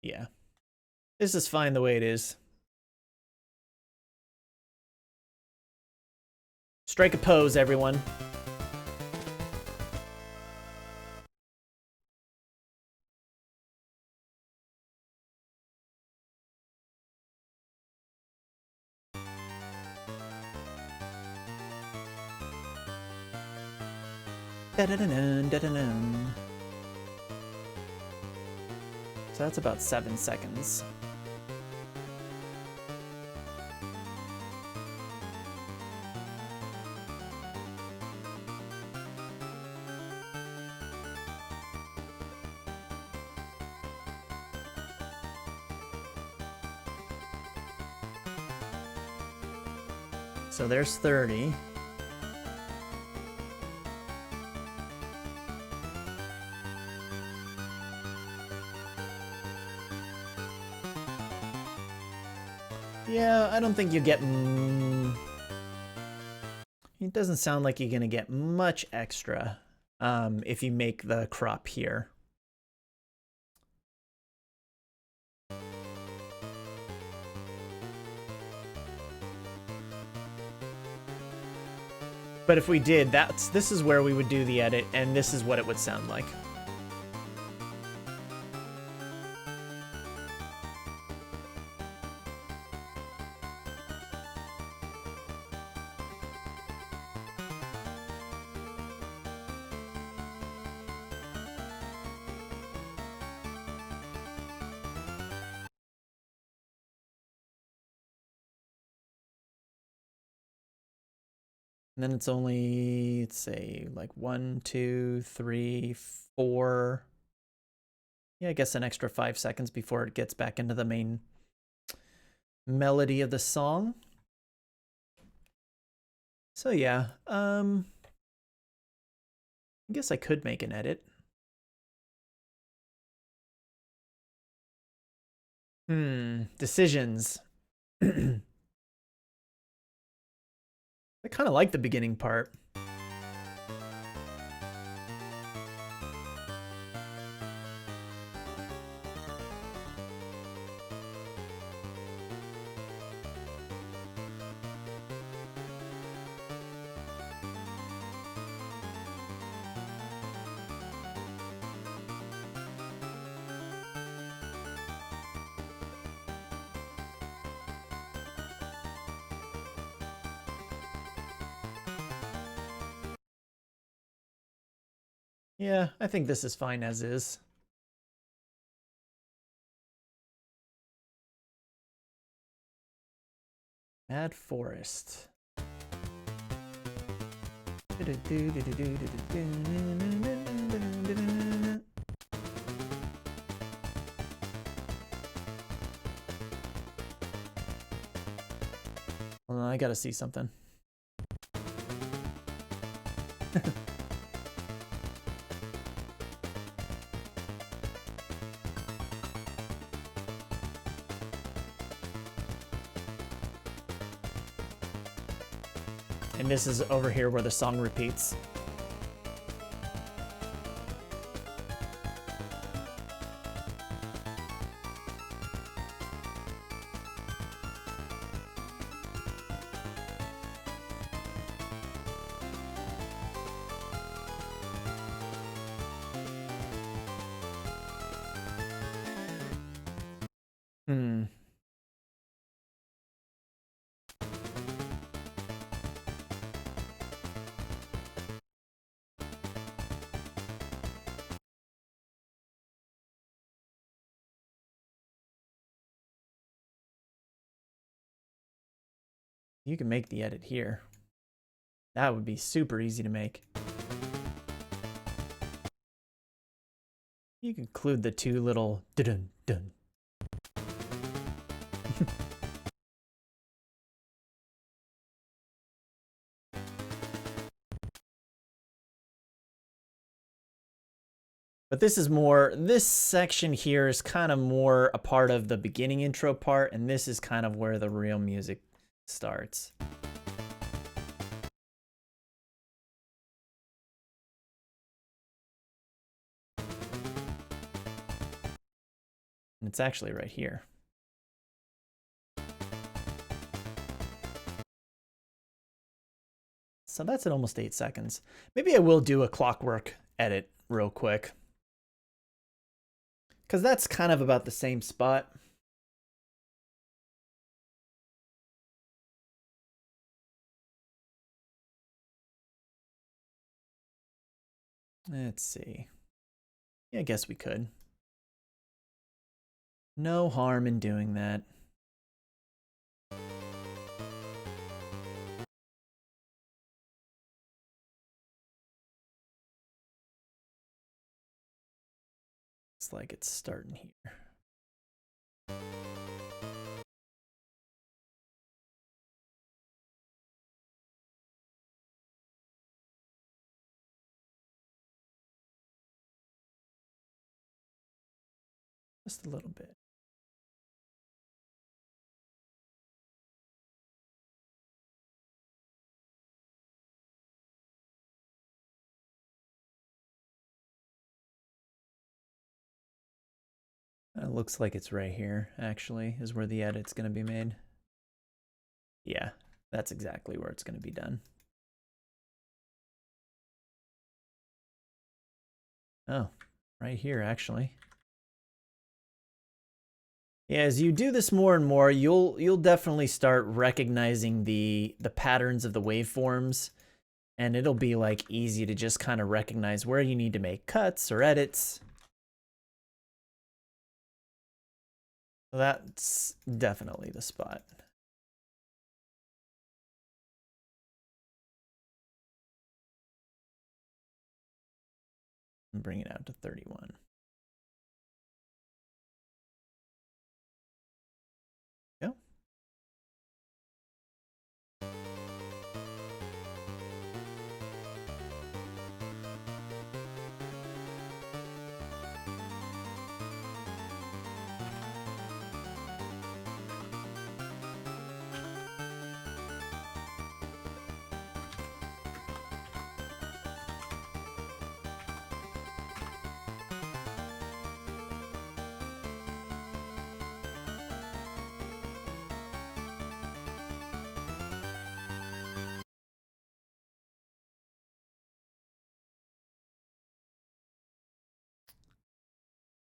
Yeah. This is fine the way it is. Strike a pose, everyone. Da-da-da-dun, da-da-dun. So that's about 7 seconds. So there's 30. Yeah, I don't think you get... It doesn't sound like you're going to get much extra if you make the crop here. But if we did, this is where we would do the edit, and this is what it would sound like. And then it's only, let's say, like 1, 2, 3, 4. Yeah, I guess an extra 5 seconds before it gets back into the main melody of the song. So yeah, I guess I could make an edit. Decisions. I kind of like the beginning part. Yeah, I think this is fine as is. Add forest. Hold on, I gotta see something. And this is over here where the song repeats. You can make the edit here. That would be super easy to make. You can include the two little dun dun. But this is more, this section here is kind of more a part of the beginning intro part, and this is kind of where the real music starts. And it's actually right here. So that's at almost 8 seconds. Maybe I will do a clockwork edit real quick, because that's kind of about the same spot. Let's see. Yeah, I guess we could. No harm in doing that. It's like it's starting here. Just a little bit. It looks like it's right here, actually, is where the edit's going to be made. Yeah, that's exactly where it's going to be done. Oh, right here, actually. Yeah, as you do this more and more, you'll definitely start recognizing the patterns of the waveforms, and it'll be like easy to just kind of recognize where you need to make cuts or edits. So that's definitely the spot. And bring it out to 31. Go.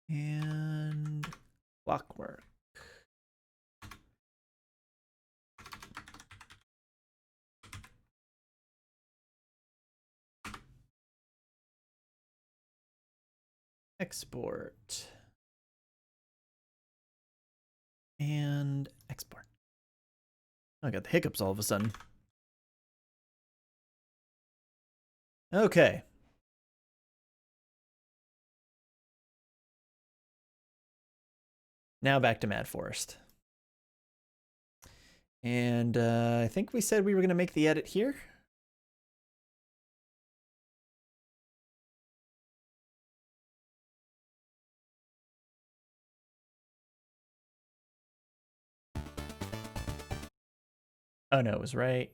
And clockwork. Export. And export. I got the hiccups all of a sudden. Okay. Now back to Mad Forest. And I think we said we were going to make the edit here. Oh no, it was right.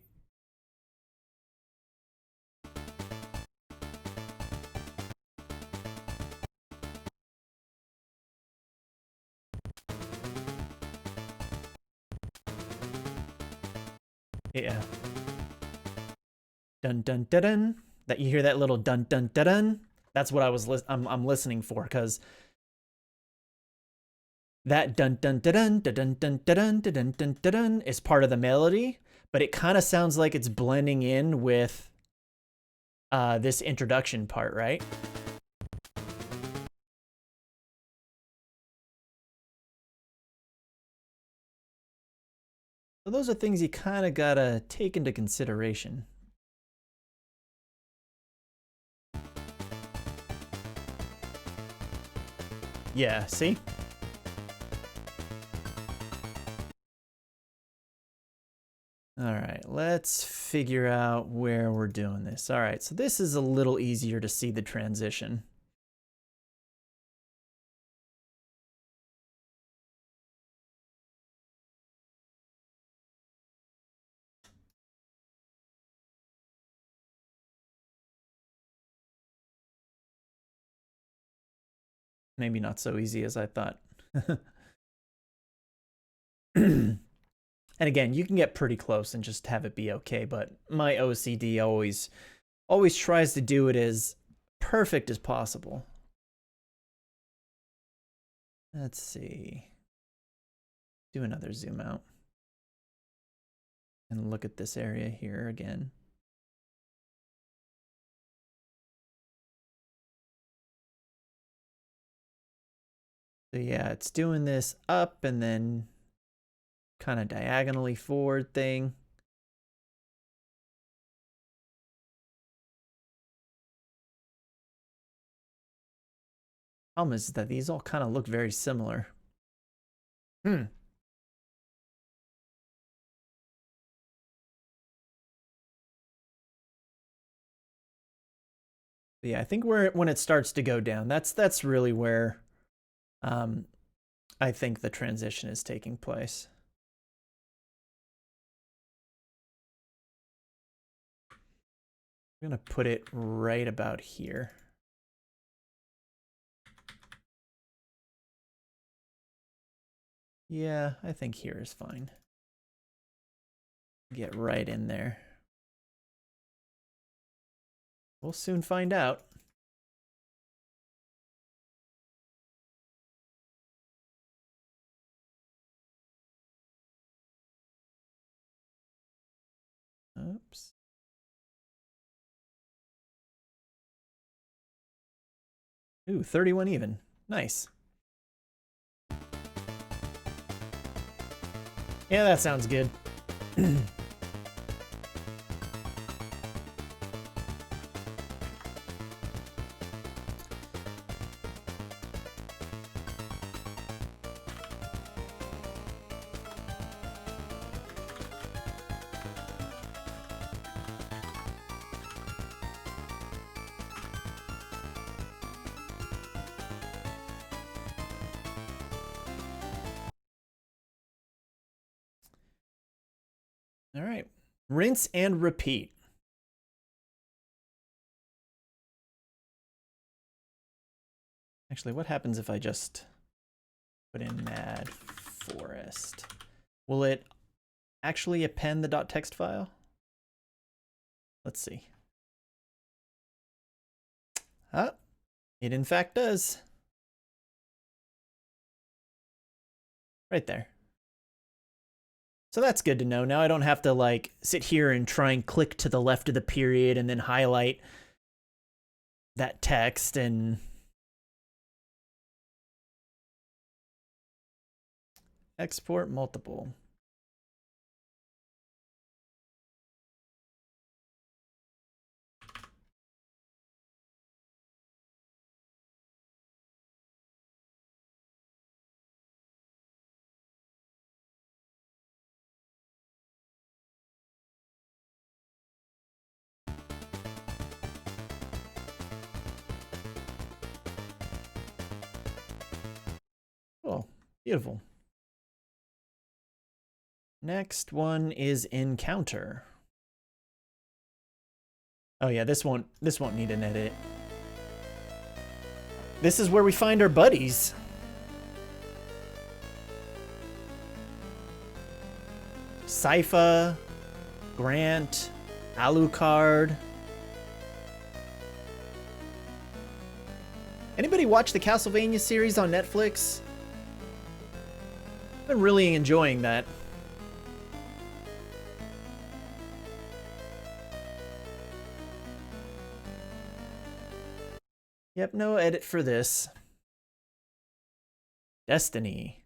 Yeah. Dun dun dun dun. That you hear that little dun dun dun dun. That's what I was I'm listening for, because that dun dun dun dun dun dun dun dun dun dun dun dun is part of the melody, but it kind of sounds like it's blending in with this introduction part, right? So those are things you kind of gotta take into consideration. Yeah, see? All right, let's figure out where we're doing this. All right, so this is a little easier to see the transition. Maybe not so easy as I thought. And again, you can get pretty close and just have it be okay, but my OCD always tries to do it as perfect as possible. Let's see. Do another zoom out. And look at this area here again. So yeah, it's doing this up and then kind of diagonally forward thing. Problem is that these all kind of look very similar. Yeah, I think when it starts to go down, that's really where I think the transition is taking place. I'm gonna put it right about here. Yeah, I think here is fine. Get right in there. We'll soon find out. Oops. Ooh, 31 even. Nice. Yeah, that sounds good. All right, rinse and repeat. Actually, what happens if I just put in mad forest? Will it actually append the .txt file? Let's see. Ah, it in fact does. Right there. So that's good to know. Now I don't have to like sit here and try and click to the left of the period and then highlight that text and export multiple. Oh, beautiful. Next one is encounter. Oh yeah, this won't need an edit. This is where we find our buddies. Sypha, Grant, Alucard. Anybody watch the Castlevania series on Netflix? I've been really enjoying that. Yep, no edit for this. Destiny.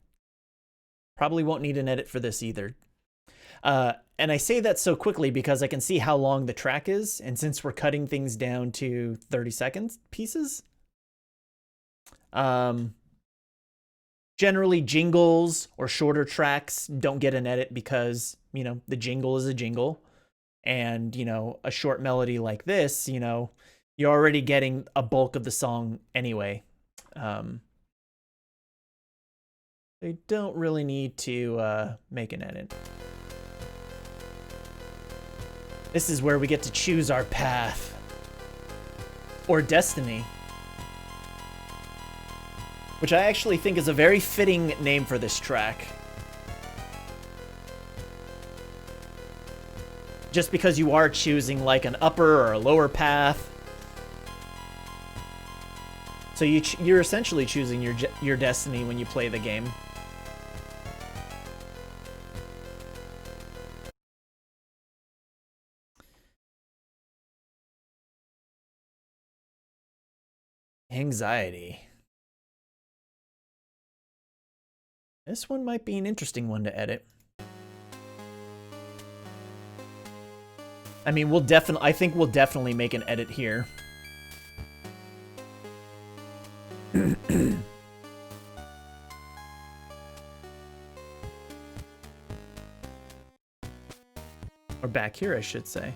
Probably won't need an edit for this either. And I say that so quickly because I can see how long the track is, and since we're cutting things down to 30-second pieces, generally jingles or shorter tracks don't get an edit because, you know, the jingle is a jingle, and, you know, a short melody like this, you know, you're already getting a bulk of the song anyway. They don't really need to make an edit. This is where we get to choose our path. Or destiny. Which I actually think is a very fitting name for this track. just because you are choosing like an upper or a lower path. So you're essentially choosing your destiny when you play the game. Anxiety. This one might be an interesting one to edit. I mean, I think we'll definitely make an edit here. Or back here, I should say.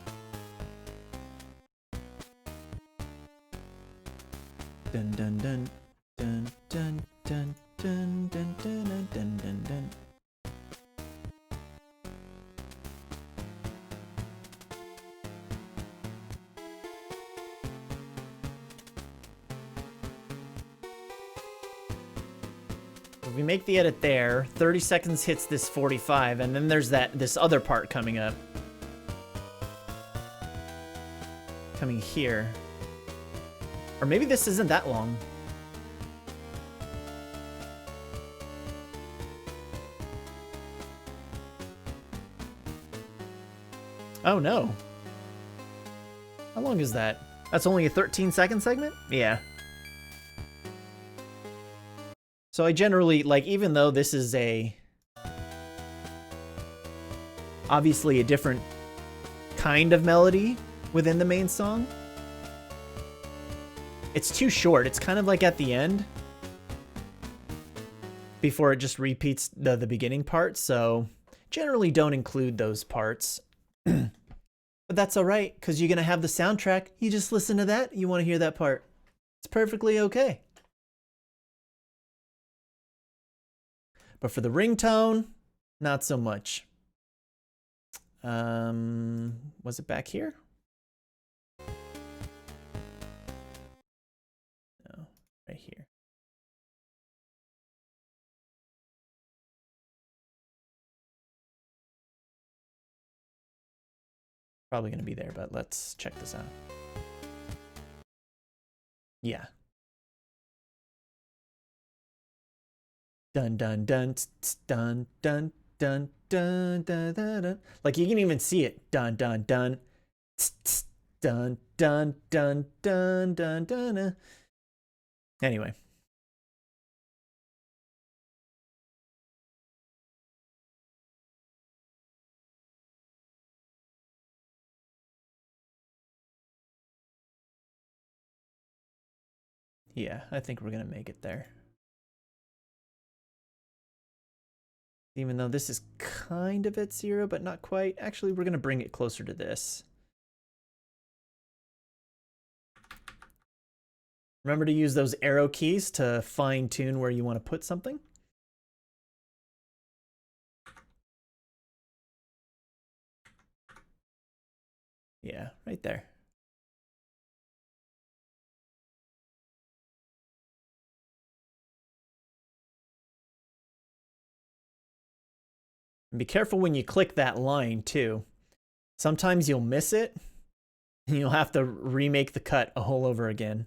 Dun dun dun dun dun dun dun dun dun dun dun dun. If we make the edit there, 30 seconds hits this 45, and then there's this other part coming up. Coming here. Or maybe this isn't that long. Oh no. How long is that? That's only a 13-second segment? Yeah. So I generally, like, even though this is obviously a different kind of melody within the main song, it's too short. It's kind of like at the end before it just repeats the beginning part. So generally don't include those parts. But that's all right, because you're going to have the soundtrack. You just listen to that. You want to hear that part. It's perfectly okay. But for the ringtone, not so much. Was it back here? No, right here. Probably going to be there, but let's check this out. Yeah. Dun dun dun dun dun dun dun dun dun. Like you can even see it. Dun dun dun dun dun dun dun dun dun. Anyway. Yeah, I think we're gonna make it there. Even though this is kind of at 0, but not quite. Actually, we're gonna bring it closer to this. Remember to use those arrow keys to fine tune where you want to put something. Yeah, right there. And be careful when you click that line too. Sometimes you'll miss it and you'll have to remake the cut all over again.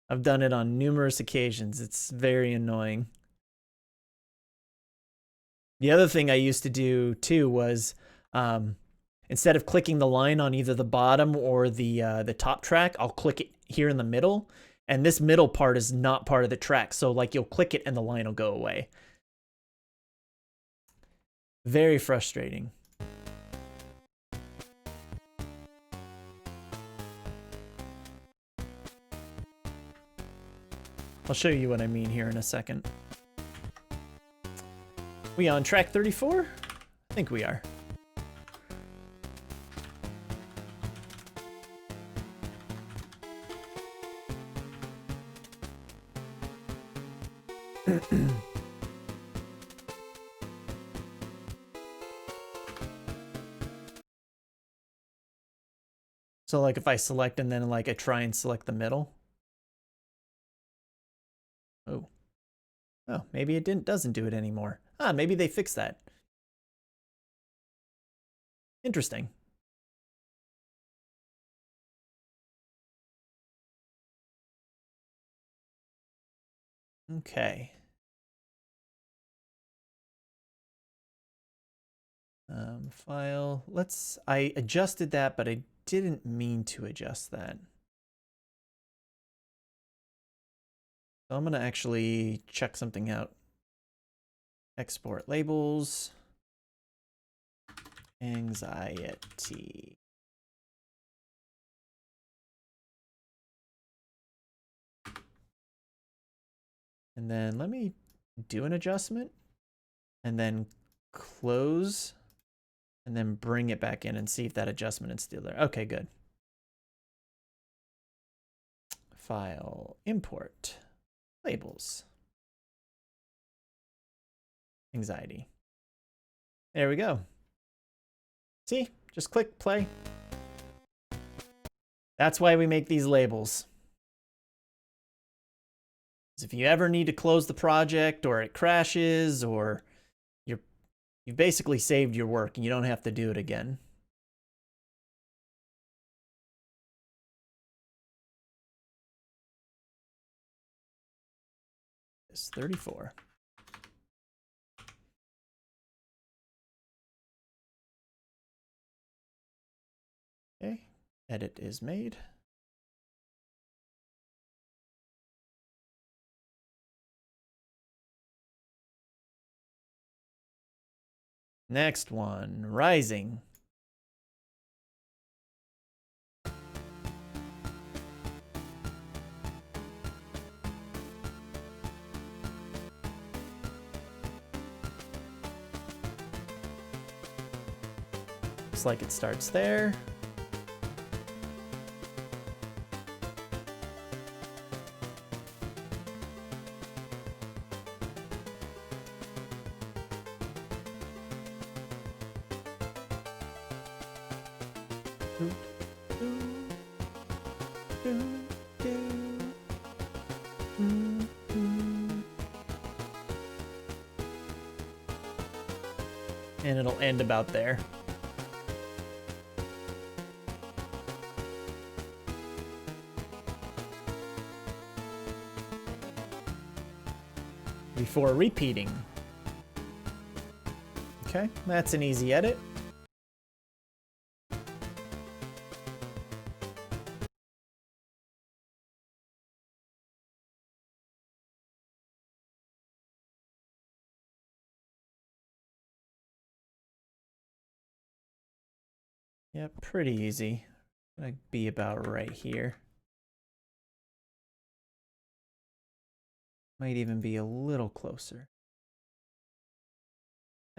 I've done it on numerous occasions. It's very annoying. The other thing I used to do too was instead of clicking the line on either the bottom or the top track, I'll click it here in the middle. And this middle part is not part of the track. So like you'll click it and the line will go away. Very frustrating. I'll show you what I mean here in a second. We on track 34? I think we are. So like if I select and then like I try and select the middle. Oh, maybe it doesn't do it anymore. Ah, maybe they fixed that. Interesting. Okay. File. I adjusted that, but I didn't mean to adjust that. So I'm gonna actually check something out. Export labels. Anxiety. And then let me do an adjustment and then close and then bring it back in and see if that adjustment is still there. Okay, good. File, import, labels, anxiety. There we go. See, just click play. That's why we make these labels. If you ever need to close the project or it crashes or you've basically saved your work and you don't have to do it again. It's 34. Okay, edit is made. Next one, rising. Looks like it starts there. And it'll end about there. Before repeating. Okay, that's an easy edit. Yep, pretty easy. Gonna be about right here. Might even be a little closer.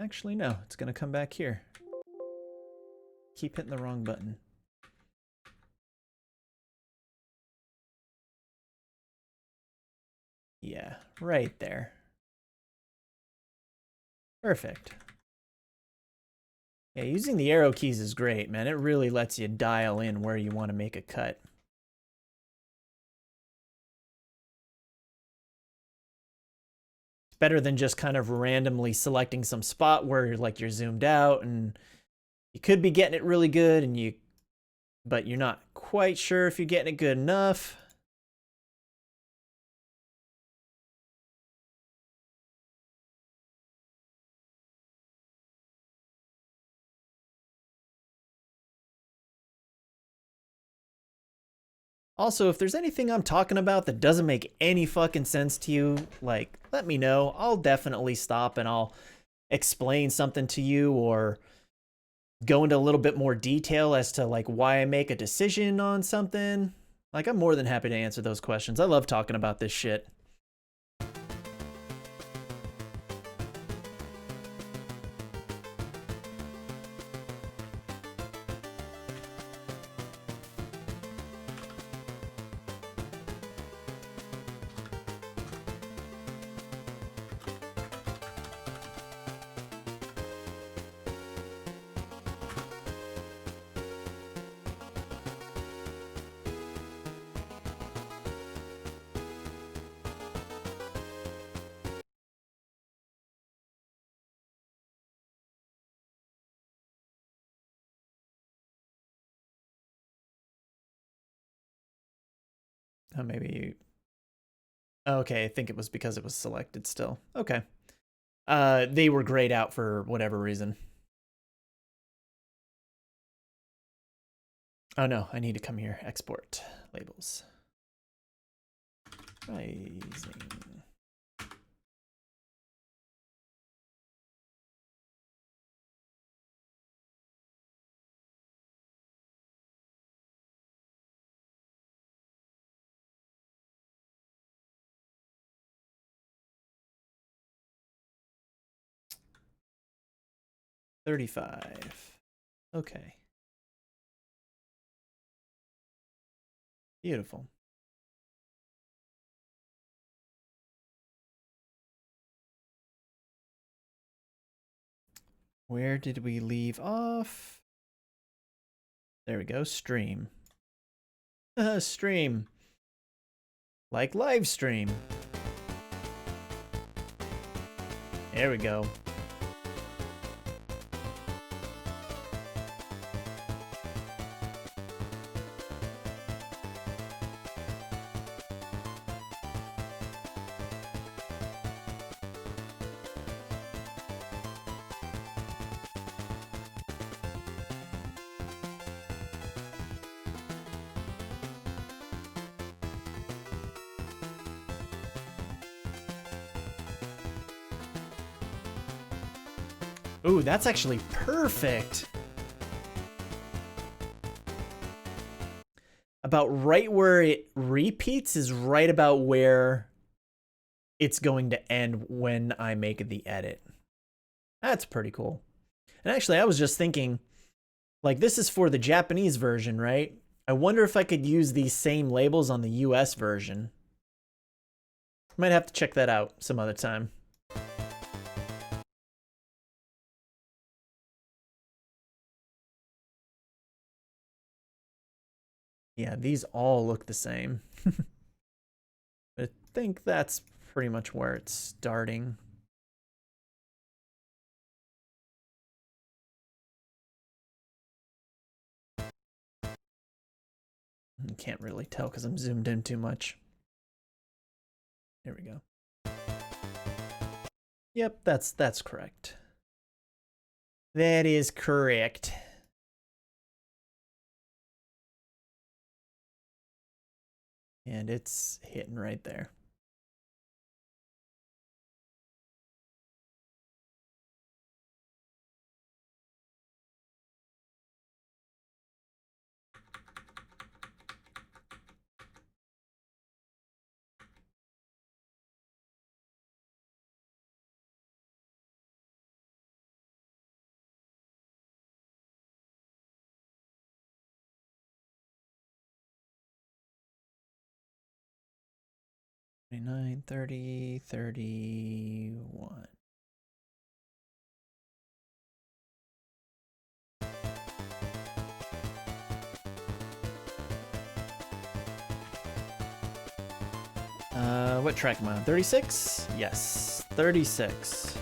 Actually, no, it's gonna come back here. Keep hitting the wrong button. Yeah, right there. Perfect. Yeah, using the arrow keys is great, man. It really lets you dial in where you want to make a cut. It's better than just kind of randomly selecting some spot where you're zoomed out and you could be getting it really good but you're not quite sure if you're getting it good enough. Also, if there's anything I'm talking about that doesn't make any fucking sense to you, like, let me know. I'll definitely stop and I'll explain something to you or go into a little bit more detail as to like why I make a decision on something. Like, I'm more than happy to answer those questions. I love talking about this shit. Maybe Okay, I think it was because it was selected still. Okay. They were grayed out for whatever reason. Oh no, I need to come here. Export labels. Rising. $35. Okay. Beautiful. Where did we leave off? There we go. Stream. Stream. Like live stream. There we go. Ooh, that's actually perfect. About right where it repeats is right about where it's going to end when I make the edit. That's pretty cool. And actually, I was just thinking, like, this is for the Japanese version, right? I wonder if I could use these same labels on the US version. Might have to check that out some other time. Yeah, these all look the same. I think that's pretty much where it's starting. I can't really tell because I'm zoomed in too much. There we go. Yep, that's correct. That is correct. And it's hitting right there. 29, 30, 31. What track am I on? 36? Yes, 36.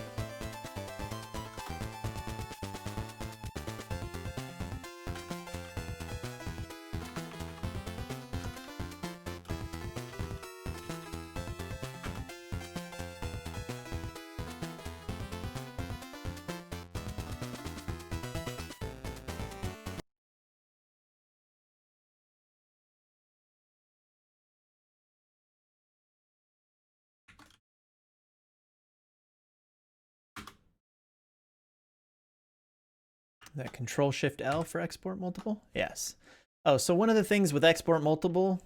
That Control-Shift-L for export multiple? Yes. Oh, so one of the things with export multiple,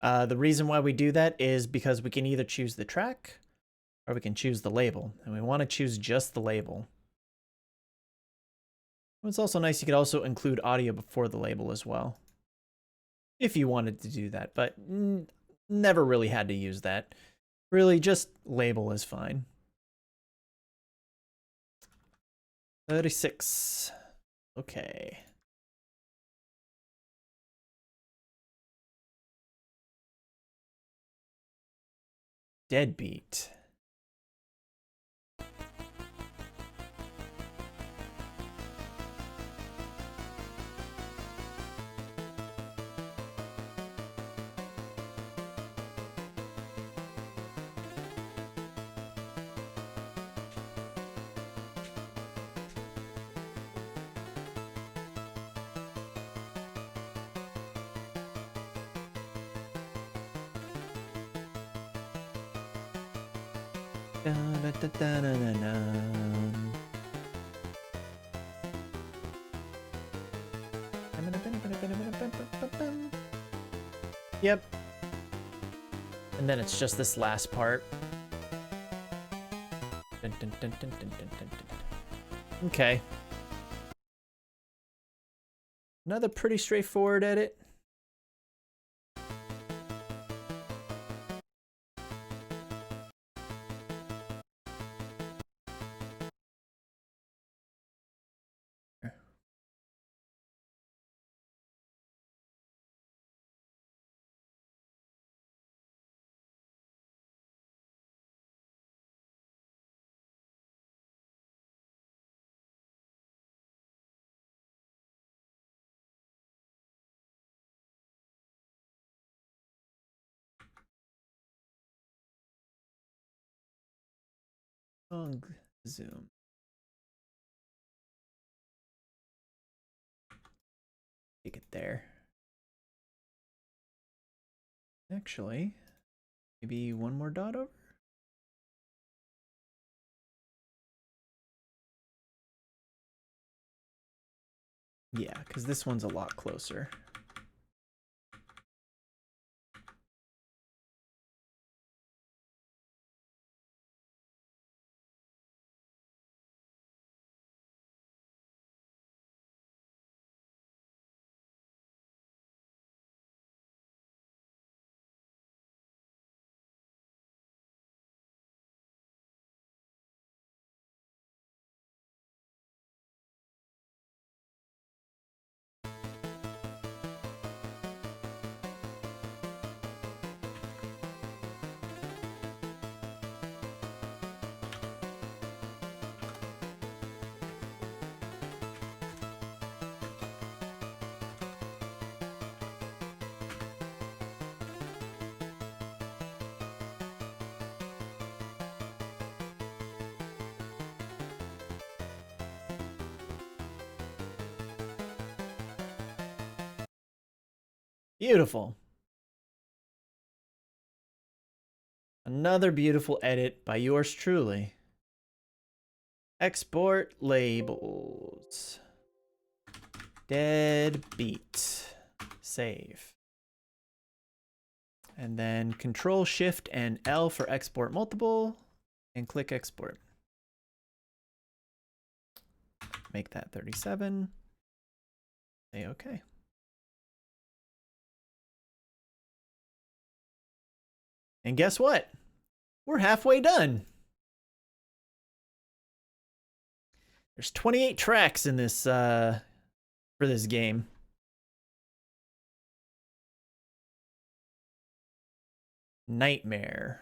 the reason why we do that is because we can either choose the track or we can choose the label. And we want to choose just the label. It's also nice you could also include audio before the label as well, if you wanted to do that, but never really had to use that. Really, just label is fine. 36. Okay. Deadbeat. Yep. And then it's just this last part. Okay. Another pretty straightforward edit. Zoom. Take it there. Actually, maybe one more dot over? Yeah, because this one's a lot closer. Beautiful. Another beautiful edit by yours truly. Export labels. Deadbeat. Save. And then Control Shift and L for export multiple and click export. Make that 37. Say okay. And guess what? We're halfway done. There's 28 tracks in this for this game. Nightmare.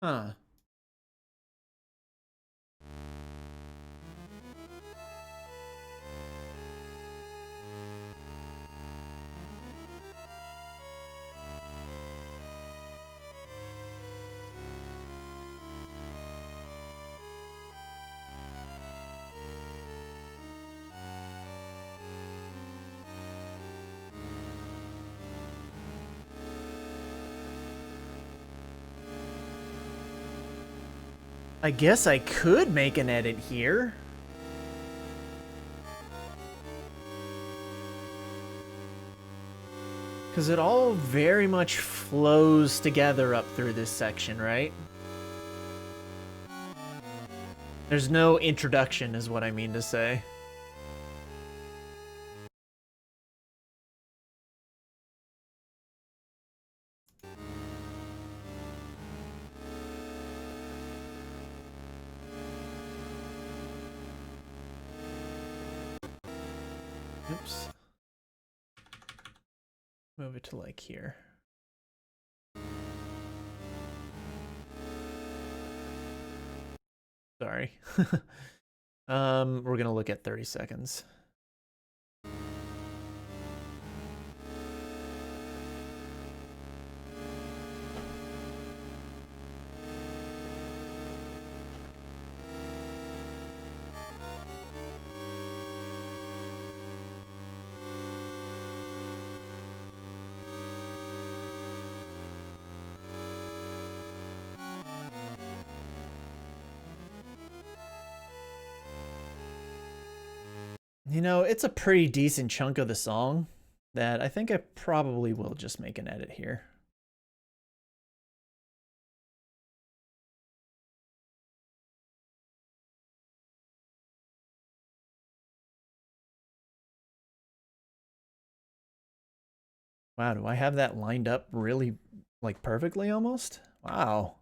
Huh. I guess I could make an edit here. Because it all very much flows together up through this section, right? There's no introduction, is what I mean to say. Oops. Move it to like here. Sorry. We're gonna look at 30 seconds. You know, it's a pretty decent chunk of the song that I think I probably will just make an edit here. Wow, do I have that lined up really, like, perfectly almost? Wow.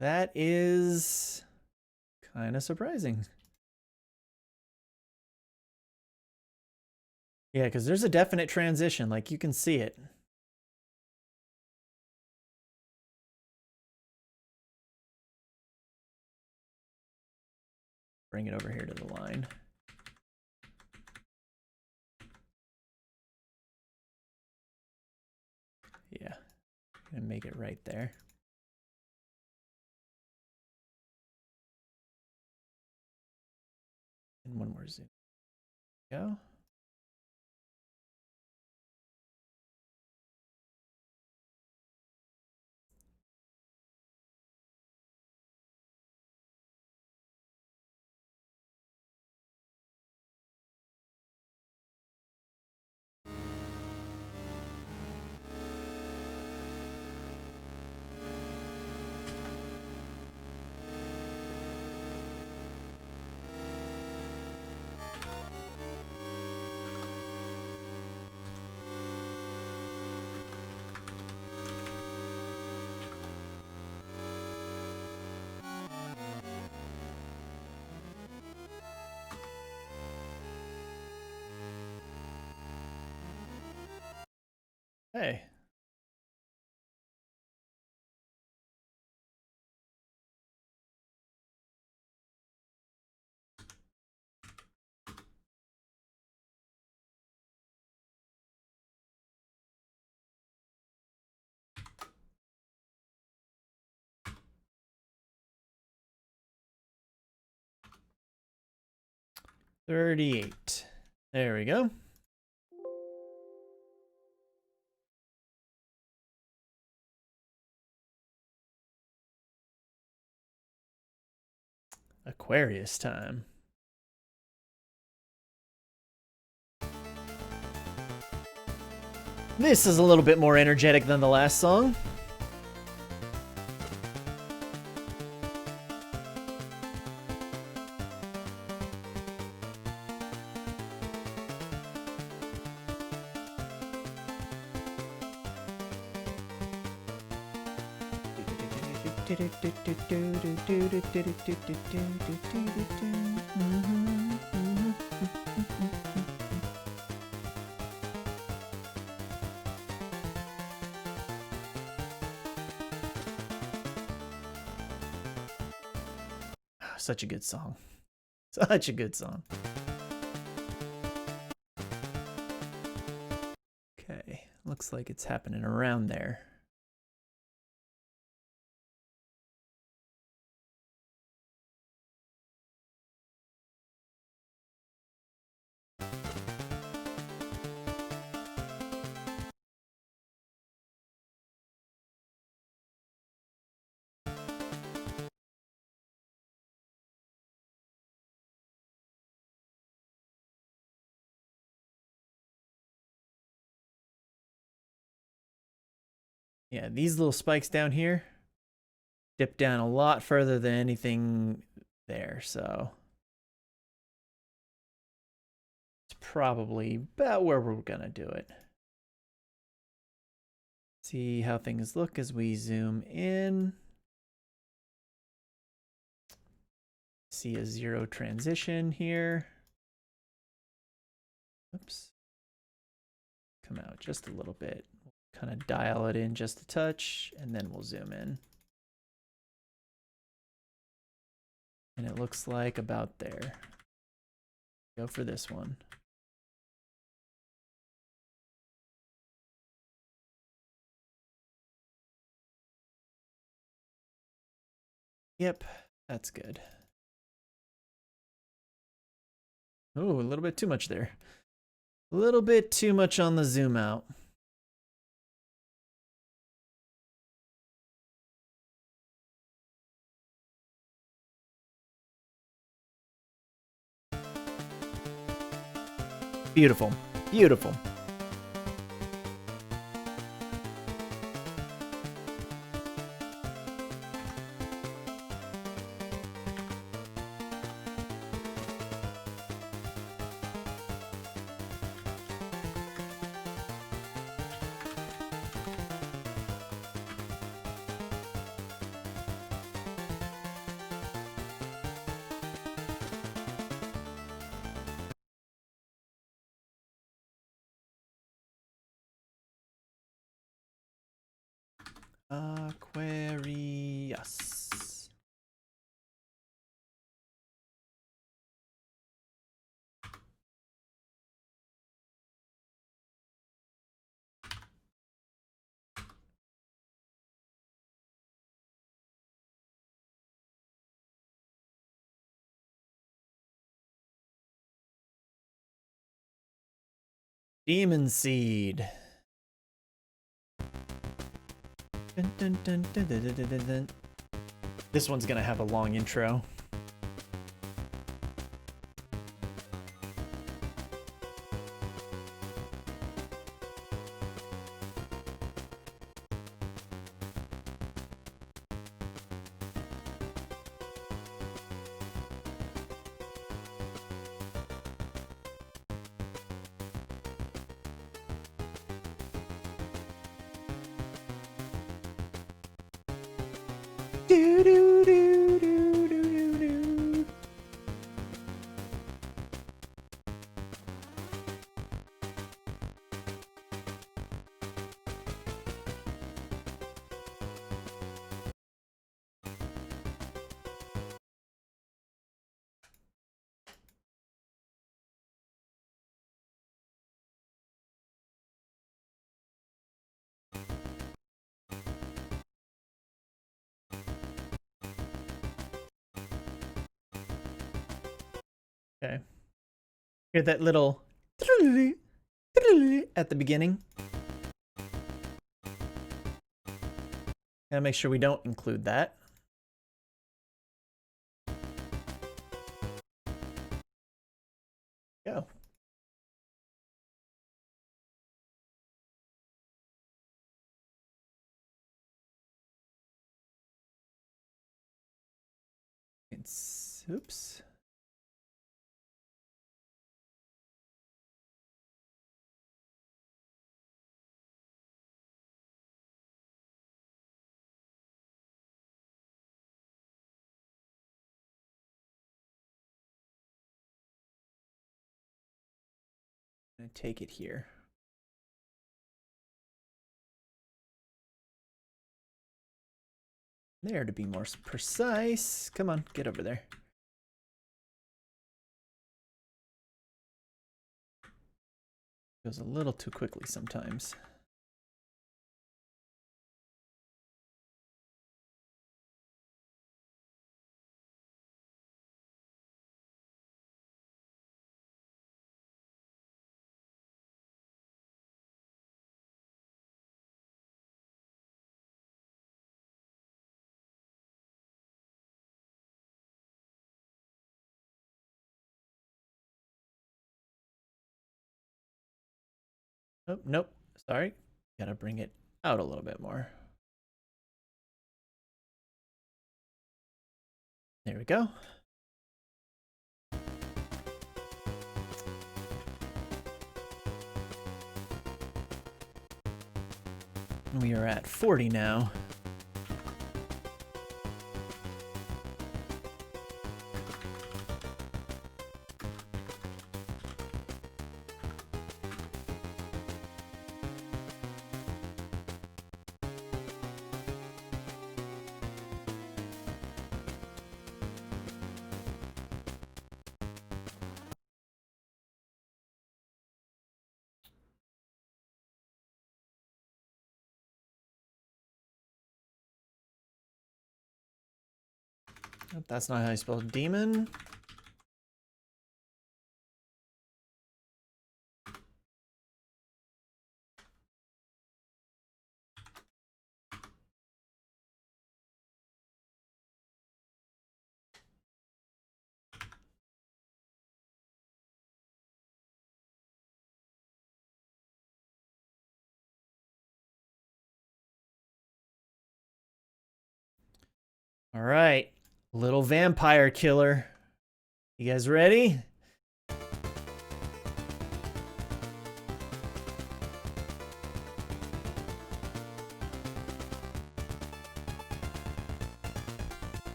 That is kind of surprising. Yeah, because there's a definite transition, like you can see it. Bring it over here to the line. Yeah, and make it right there. And one more zoom. Go. Hey. $38. There we go. Aquarius time. This is a little bit more energetic than the last song. Such a good song. Such a good song. Okay, looks like it's happening around there. Yeah, these little spikes down here dip down a lot further than anything there, so it's probably about where we're gonna do it. See how things look as we zoom in. See a zero transition here. Oops. Come out just a little bit. Kind of dial it in just a touch, and then we'll zoom in. And it looks like about there. Go for this one. Yep, that's good. Oh, a little bit too much there. A little bit too much on the zoom out. Beautiful, beautiful. Aquarius. Demon Seed. Dun, dun, dun, dun, dun, dun, dun, dun. This one's gonna have a long intro. Do, do, do, do, do, do, do. Okay. Hear that little at the beginning. Gotta make sure we don't include that. Go. Oops. I'm gonna take it here. There, to be more precise. Come on, get over there. Goes a little too quickly sometimes. Oh, nope. Sorry. Gotta bring it out a little bit more. There we go. We are at 40 now. That's not how you spell demon. All right, little vampire killer. You guys ready?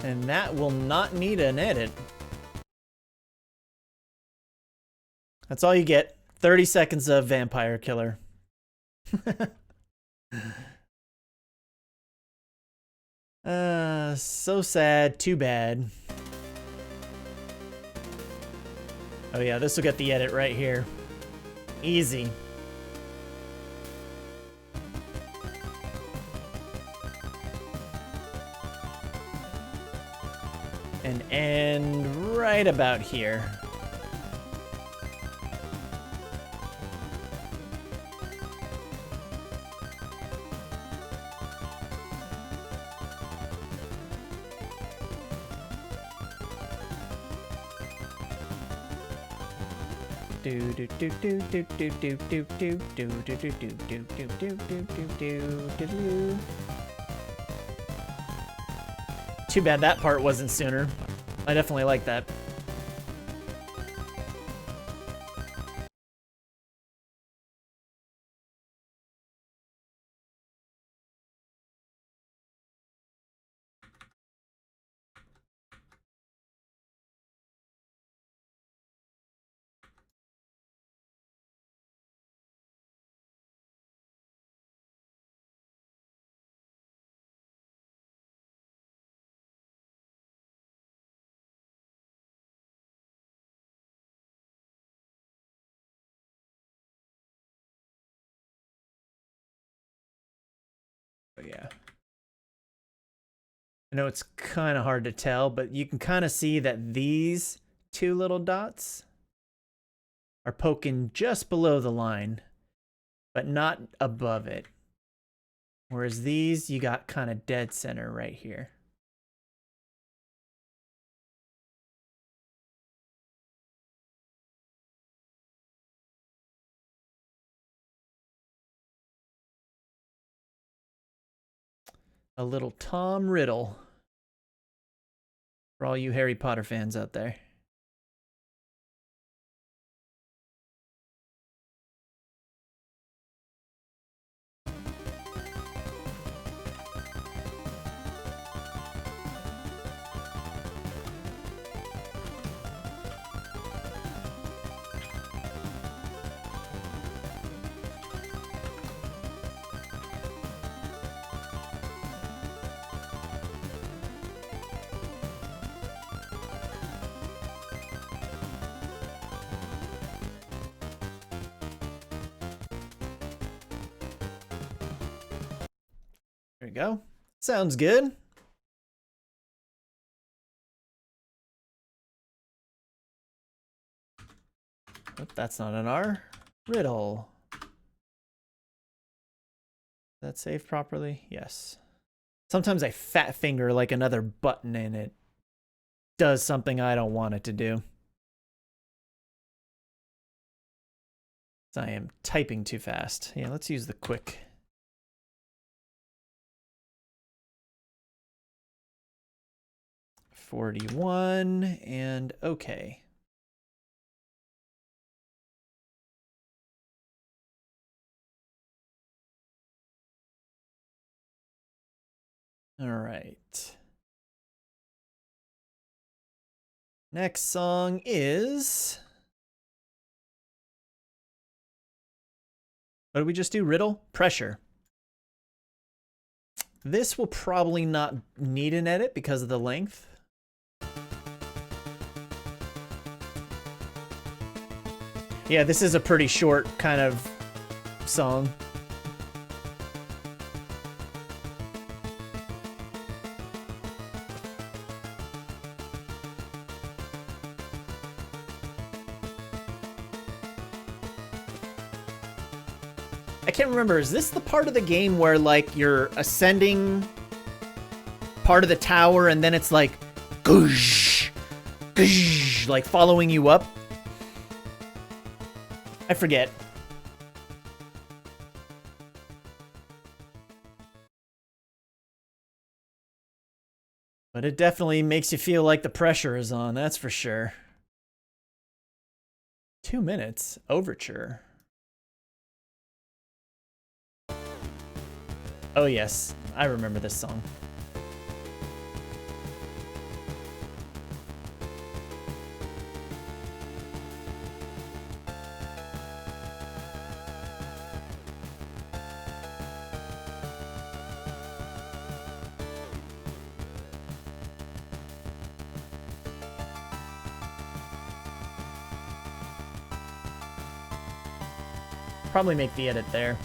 And that will not need an edit. That's all you get. 30 seconds of vampire killer. So sad, too bad. Oh yeah, this will get the edit right here. Easy. And end right about here. Too bad that part wasn't sooner. I definitely like that. Oh, yeah. I know it's kind of hard to tell, but you can kind of see that these two little dots are poking just below the line, but not above it. Whereas these, you got kind of dead center right here. A little Tom Riddle for all you Harry Potter fans out there. There we go. Sounds good. Oh, that's not an R. Riddle. That saved properly? Yes. Sometimes I fat finger like another button and it does something I don't want it to do. I am typing too fast. Yeah, let's use the quick. $41 and okay. All right. Next song is... What did we just do? Riddle? Pressure. This will probably not need an edit because of the length. Yeah, this is a pretty short kind of song. I can't remember, is this the part of the game where like you're ascending part of the tower and then it's like goosh, goosh, like following you up? I forget. But it definitely makes you feel like the pressure is on, that's for sure. 2 minutes. Overture. Oh yes, I remember this song. Probably make the edit there.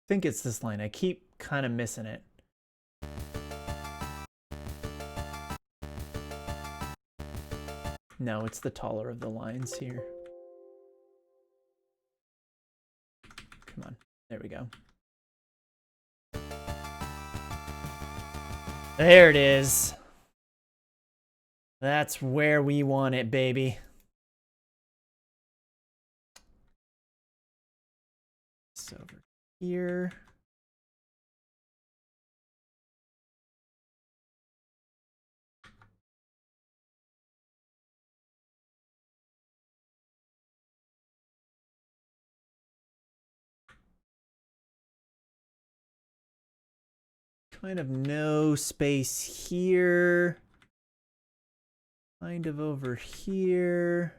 I think it's this line. I keep kind of missing it. No, it's the taller of the lines here. Come on. There we go. There it is. That's where we want it, baby. It's over here. Kind of no space here. Kind of over here.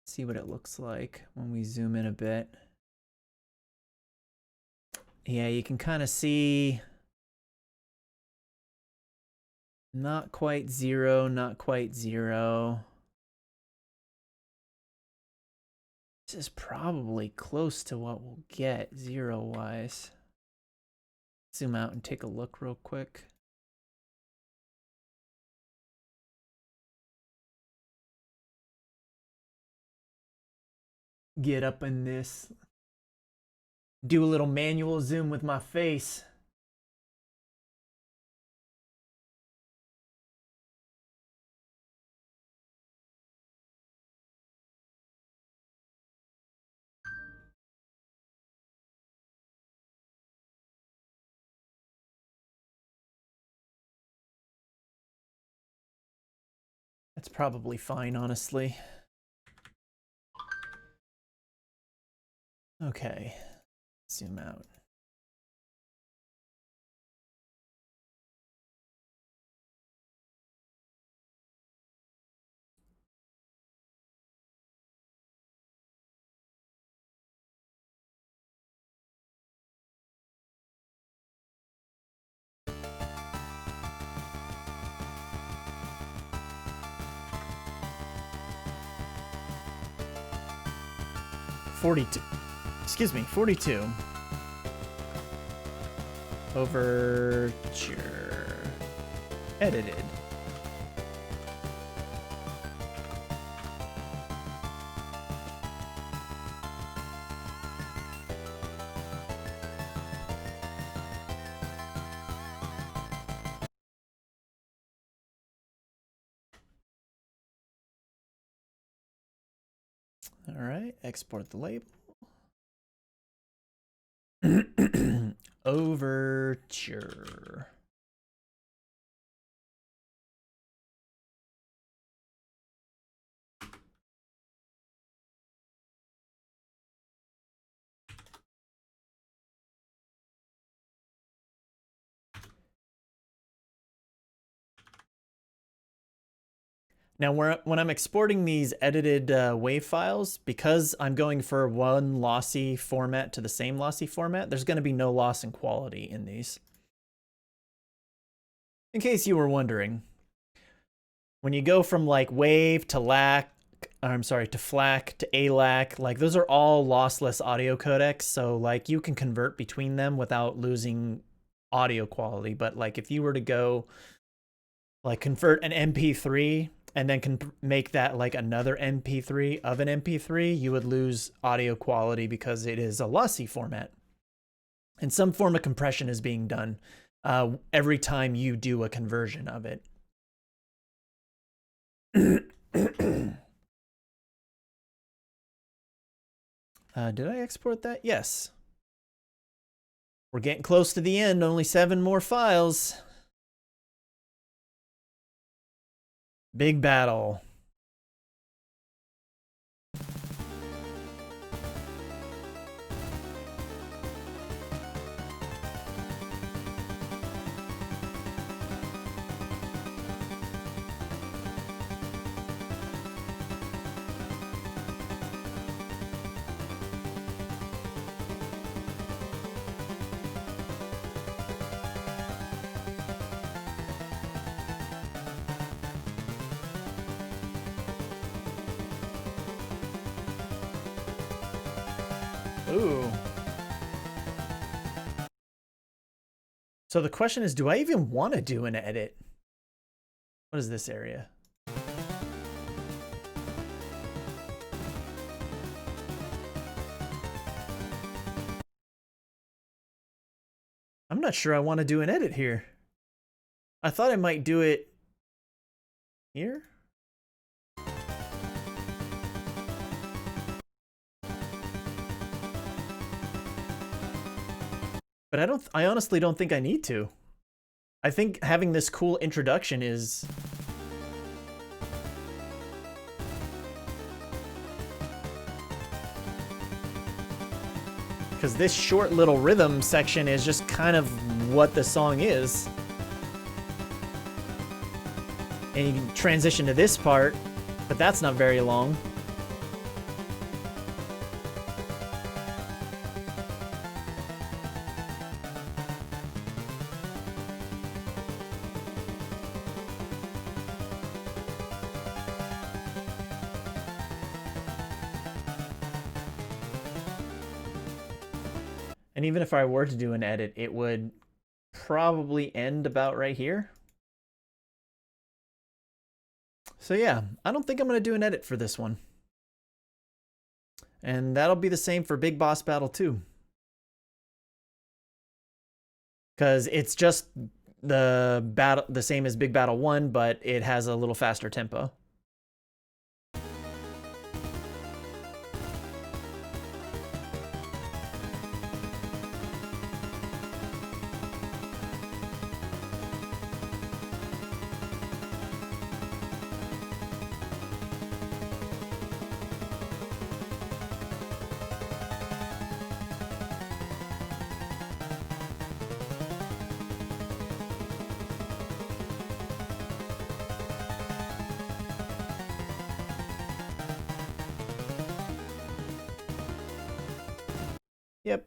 See what it looks like when we zoom in a bit. Yeah, you can kind of see not quite zero, not quite zero. This is probably close to what we'll get zero-wise. Zoom out and take a look real quick. Get up in this. Do a little manual zoom with my face. That's probably fine, honestly. Okay, zoom out. Excuse me, 42. Overture. Edited. All right, export the label. Overture. Now, when I'm exporting these edited WAV files, because I'm going for one lossy format to the same lossy format, there's going to be no loss in quality in these. In case you were wondering, when you go from like WAV to LAC, to FLAC to ALAC, like those are all lossless audio codecs, so like you can convert between them without losing audio quality. But like if you were to go like convert an MP3 and then can make that like another MP3 of an MP3, you would lose audio quality because it is a lossy format. And some form of compression is being done every time you do a conversion of it. Did I export that? Yes. We're getting close to the end, only 7 more files. Big battle. Ooh. So the question is, do I even want to do an edit? What is this area? I'm not sure I want to do an edit here. I thought I might do it here. But I honestly don't think I need to. I think having this cool introduction is... because this short little rhythm section is just kind of what the song is. And you can transition to this part, but that's not very long. And even if I were to do an edit, it would probably end about right here. So yeah, I don't think I'm going to do an edit for this one. And that'll be the same for Big Boss Battle 2. Because it's just the same as Big Battle 1, but it has a little faster tempo. Yep.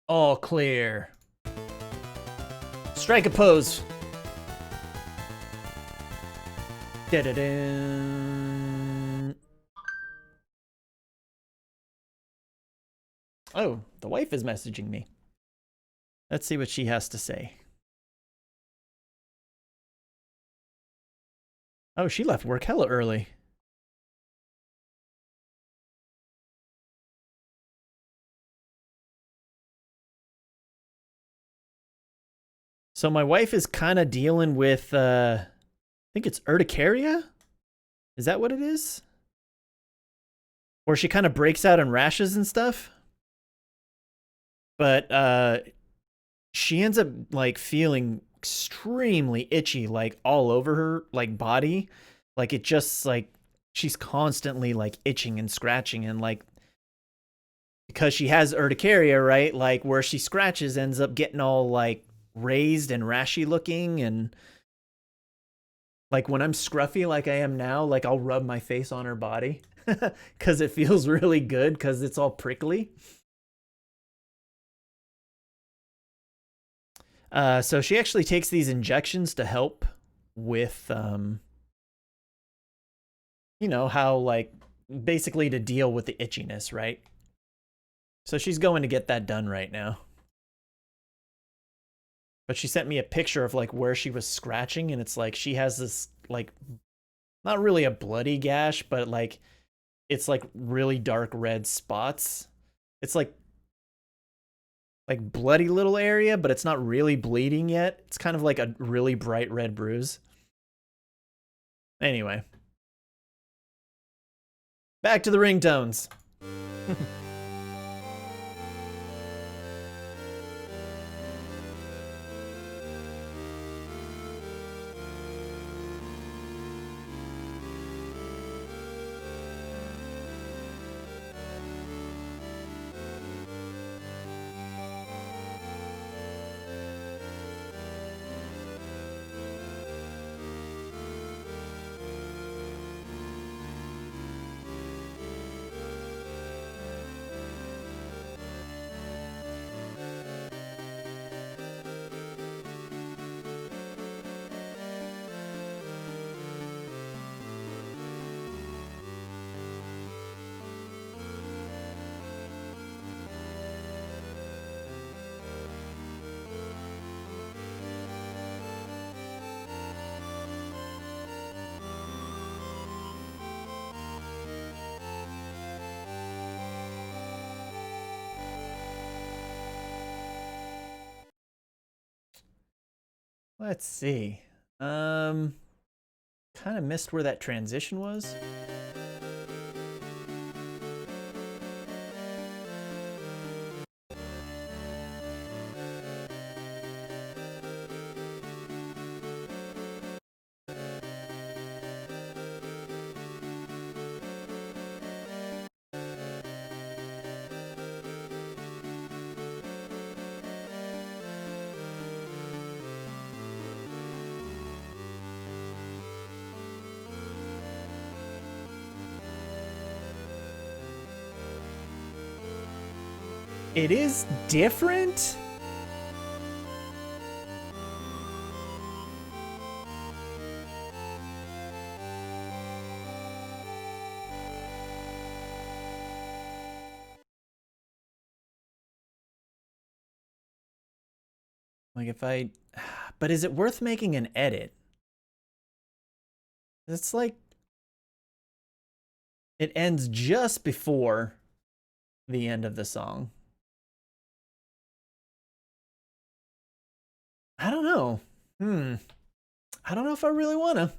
All clear. Strike a pose. Da-da-da. Oh, the wife is messaging me. Let's see what she has to say. Oh, she left work hella early. So my wife is kind of dealing with, I think it's urticaria? Is that what it is? Or she kind of breaks out in rashes and stuff? But she ends up like feeling extremely itchy, like all over her like body. Like it just like she's constantly like itching and scratching, and like because she has urticaria, right? Like where she scratches ends up getting all like raised and rashy looking, and like when I'm scruffy like I am now, like I'll rub my face on her body because it feels really good because it's all prickly. So she actually takes these injections to help with, you know, how like basically to deal with the itchiness, right? So she's going to get that done right now. But she sent me a picture of like where she was scratching, and it's like she has this like not really a bloody gash, but like it's like really dark red spots. It's like bloody little area, but it's not really bleeding yet. It's kind of like a really bright red bruise. Anyway, back to the ringtones. Let's see. Kind of missed where that transition was. It is different? Like if I, but is it worth making an edit? It's like, it ends just before the end of the song. I don't know. I don't know if I really want to.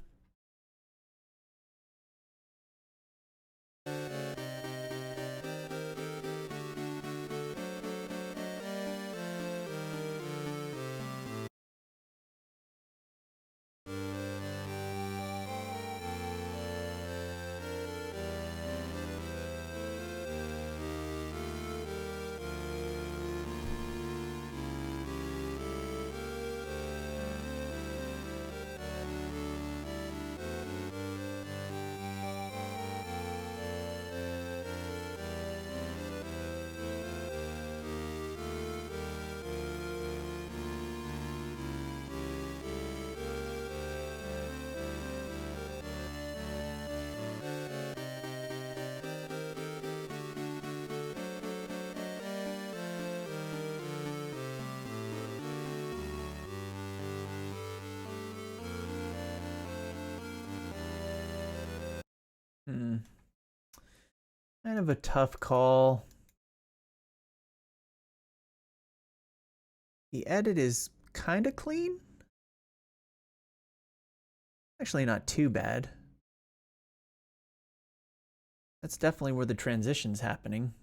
Kind of a tough call. The edit is kind of clean. Actually, not too bad. That's definitely where the transition's happening.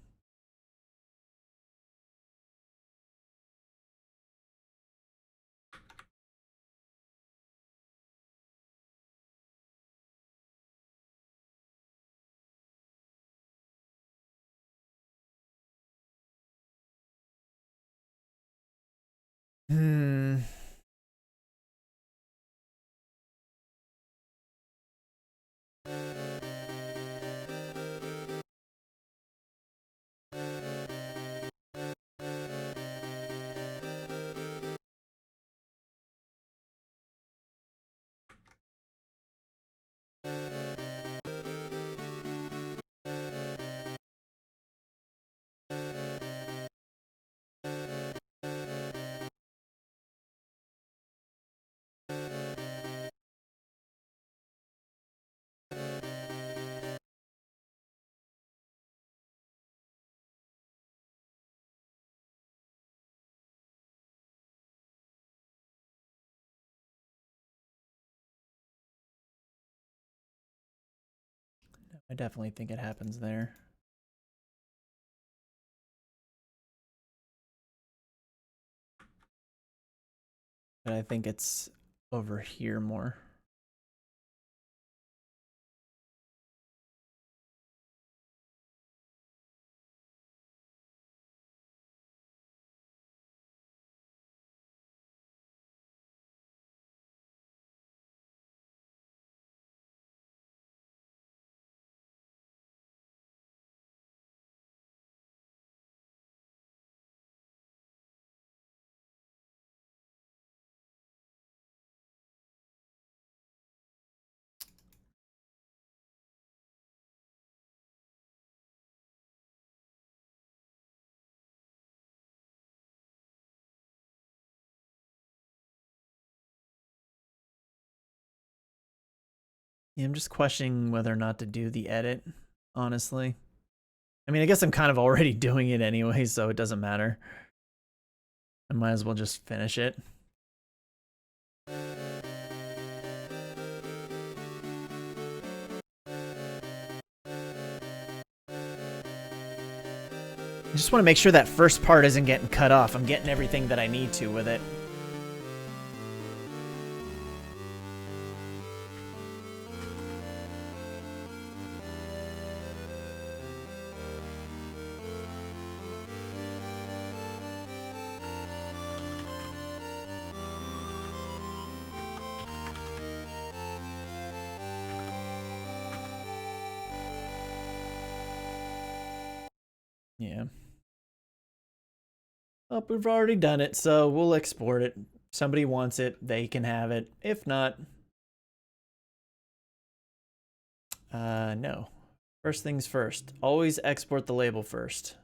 I definitely think it happens there. But I think it's over here more. Yeah, I'm just questioning whether or not to do the edit, honestly. I mean, I guess I'm kind of already doing it anyway, so it doesn't matter. I might as well just finish it. I just want to make sure that first part isn't getting cut off. I'm getting everything that I need to with it. Yeah. Oh, we've already done it, so we'll export it. If somebody wants it, they can have it. If not, no. First things first. Always export the label first.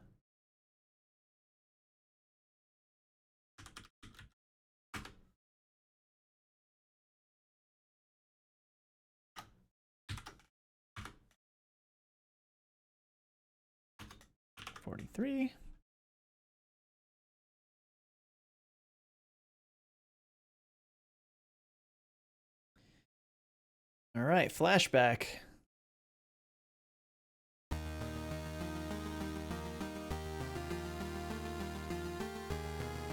$43. All right, flashback.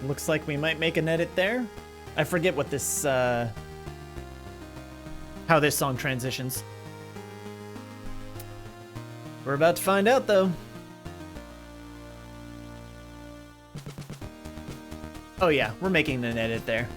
Looks like we might make an edit there. I forget what this, how this song transitions. We're about to find out, though. Oh yeah, we're making an edit there.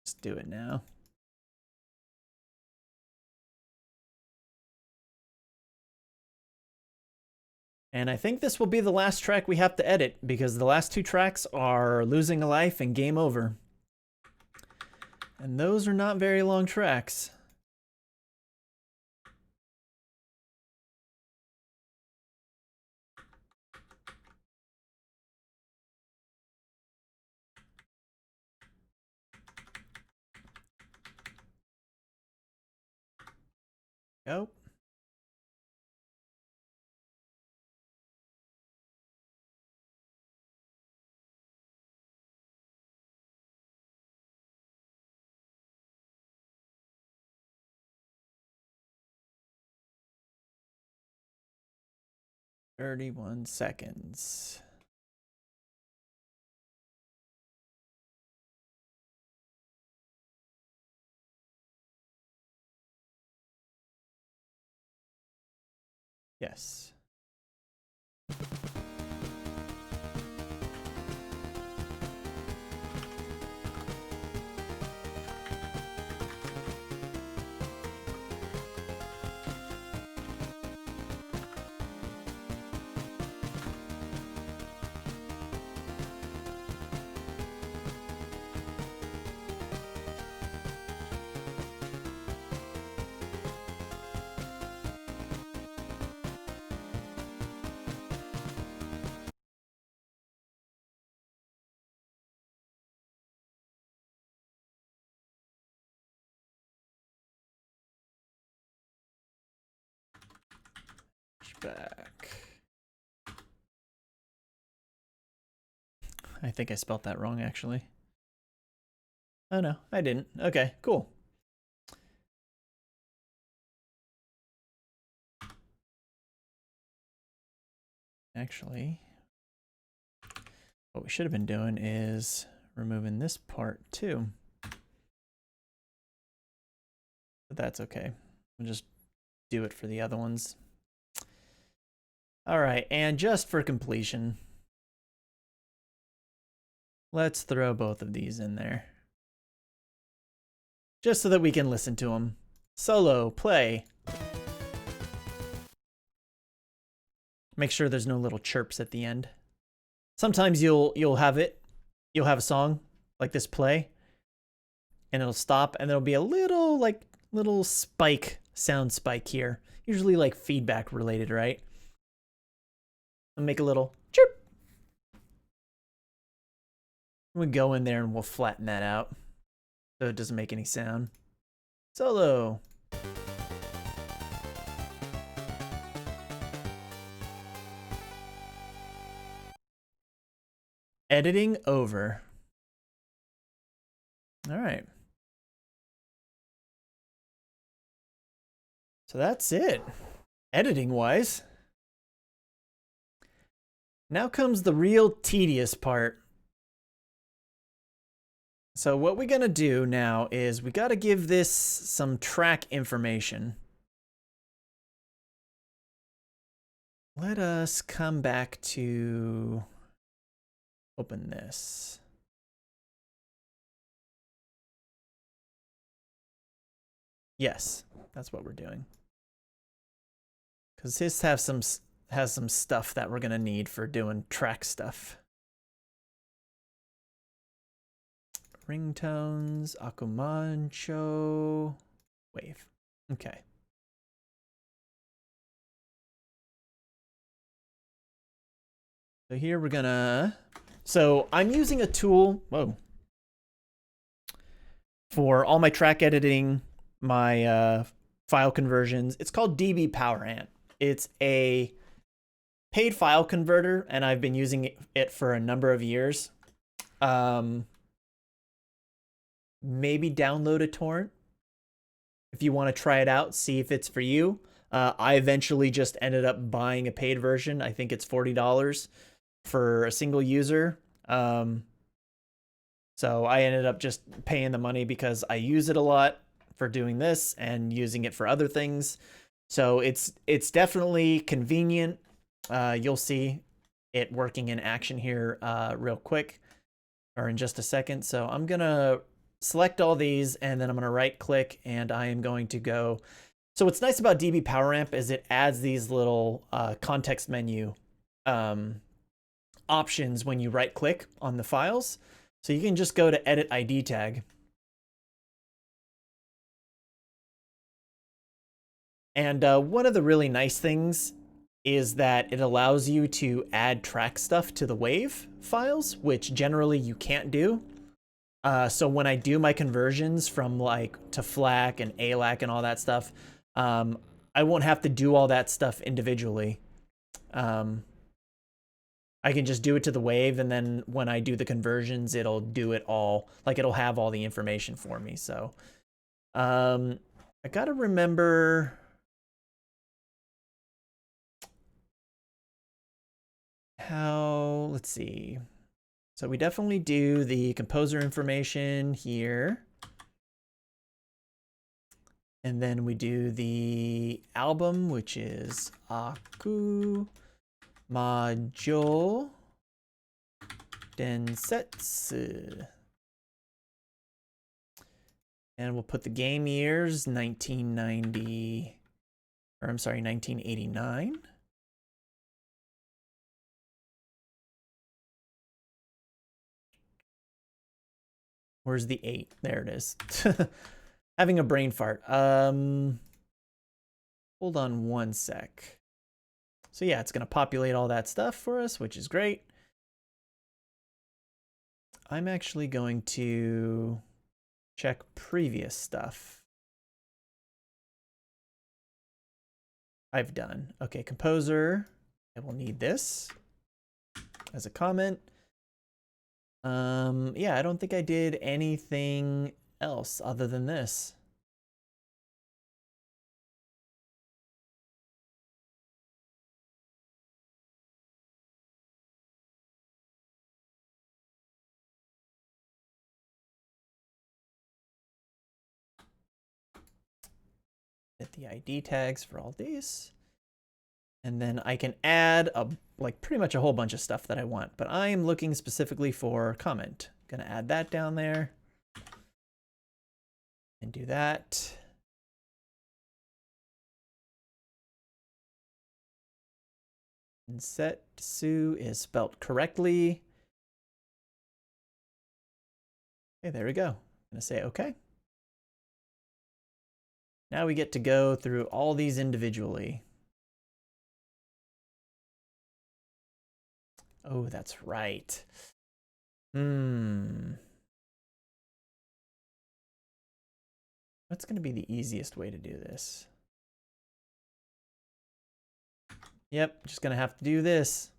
Let's do it now. And I think this will be the last track we have to edit because the last two tracks are Losing a Life and Game Over. And those are not very long tracks. Go. $31. Yes. Back. I think I spelled that wrong, actually. Oh, no, I didn't. Okay, cool. Actually, what we should have been doing is removing this part, too. But that's okay. We'll just do it for the other ones. All right, and just for completion, let's throw both of these in there. Just so that we can listen to them. Solo, play. Make sure there's no little chirps at the end. Sometimes you'll have a song like this play, and it'll stop, and there'll be a little spike, sound spike here. Usually like feedback related, right? I'll make a little chirp. We go in there and we'll flatten that out so it doesn't make any sound. Solo. Editing over. All right. So that's it, editing wise. Now comes the real tedious part. So what we're gonna do now is we gotta give this some track information. Let us come back to open this. Yes, that's what we're doing. Because this has some stuff that we're gonna need for doing track stuff. Ringtones, Akumajou, wave. Okay. So here we're gonna, so I'm using a tool, for all my track editing, my file conversions. It's called DB PowerAnt. It's a paid file converter, and I've been using it for a number of years. Maybe download a torrent if you want to try it out, see if it's for you. I eventually just ended up buying a paid version. I think it's $40 for a single user. So I ended up just paying the money because I use it a lot for doing this and using it for other things. So it's definitely convenient. You'll see it working in action here real quick, or in just a second. So I'm gonna select all these, and then I'm gonna right click, and I am going to go. So what's nice about DB PowerAmp is it adds these little context menu options when you right click on the files. So you can just go to edit ID tag. And one of the really nice things is that it allows you to add track stuff to the wave files, which generally you can't do. So when I do my conversions from like to FLAC and ALAC and all that stuff, I won't have to do all that stuff individually. I can just do it to the wave, and then when I do the conversions, it'll do it all. Like, it'll have all the information for me. So I gotta remember how, let's see. So we definitely do the composer information here. And then we do the album, which is Akumajou Densetsu. And we'll put the game years, 1989. Where's the 8? There it is. Having a brain fart. Hold on one sec. So yeah, it's gonna populate all that stuff for us, which is great. I'm actually going to check previous stuff I've done. Okay, composer. I will need this as a comment. Yeah, I don't think I did anything else other than this. Get the ID tags for all these. And then I can add pretty much a whole bunch of stuff that I want, but I am looking specifically for comment. Gonna add that down there and do that. Densetsu is spelt correctly. Okay, there we go. I'm gonna say okay. Now we get to go through all these individually. Oh, that's right. What's going to be the easiest way to do this? Yep, just going to have to do this.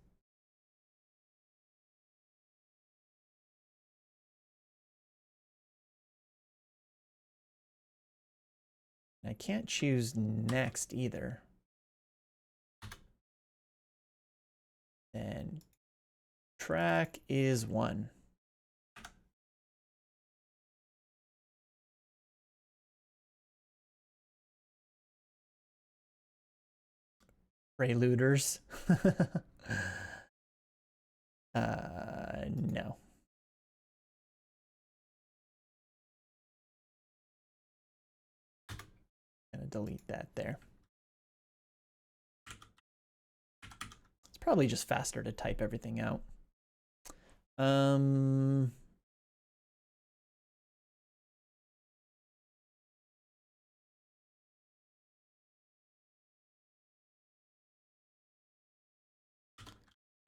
I can't choose next either. And track is 1. Preluders. No. Gonna delete that there. It's probably just faster to type everything out.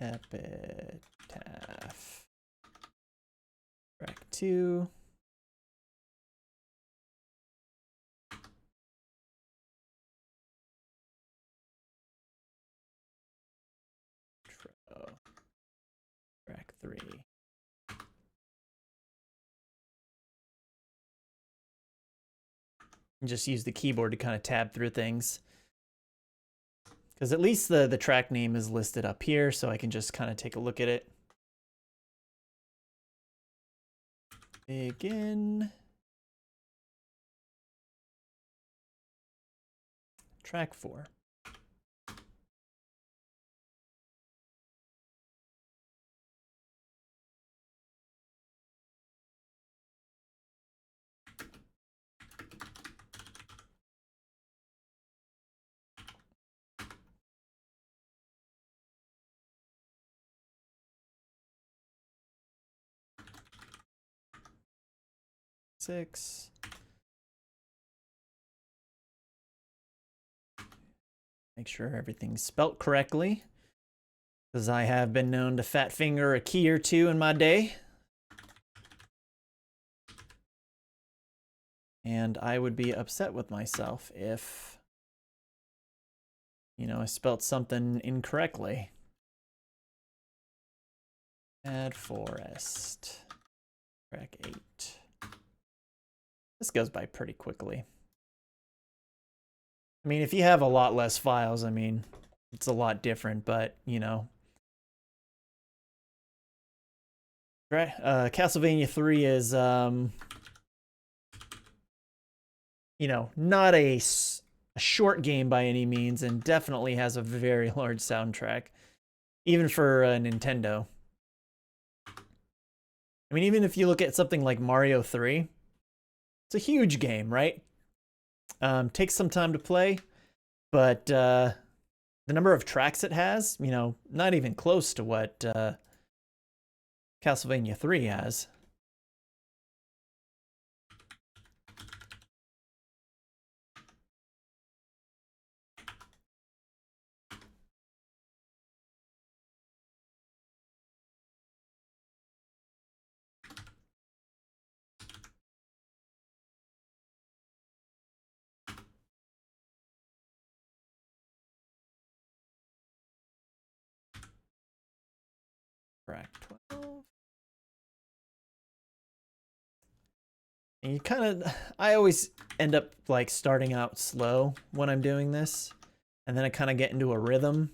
Epitaph. Track 2. Track 3. And just use the keyboard to kind of tab through things. Because at least the track name is listed up here, so I can just kind of take a look at it. Begin. Track 4. Six. Make sure everything's spelt correctly, because I have been known to fat finger a key or two in my day. And I would be upset with myself if You know, I spelt something incorrectly. Add forest. Track 8. This goes by pretty quickly. I mean, if you have a lot less files, I mean, it's a lot different, but, you know. Right, Castlevania 3 is, you know, not a short game by any means, and definitely has a very large soundtrack, even for Nintendo. I mean, even if you look at something like Mario 3, it's a huge game, right? Takes some time to play, but the number of tracks it has, you know, not even close to what Castlevania 3 has. Track 12. And you kind of, I always end up like starting out slow when I'm doing this, and then I kind of get into a rhythm,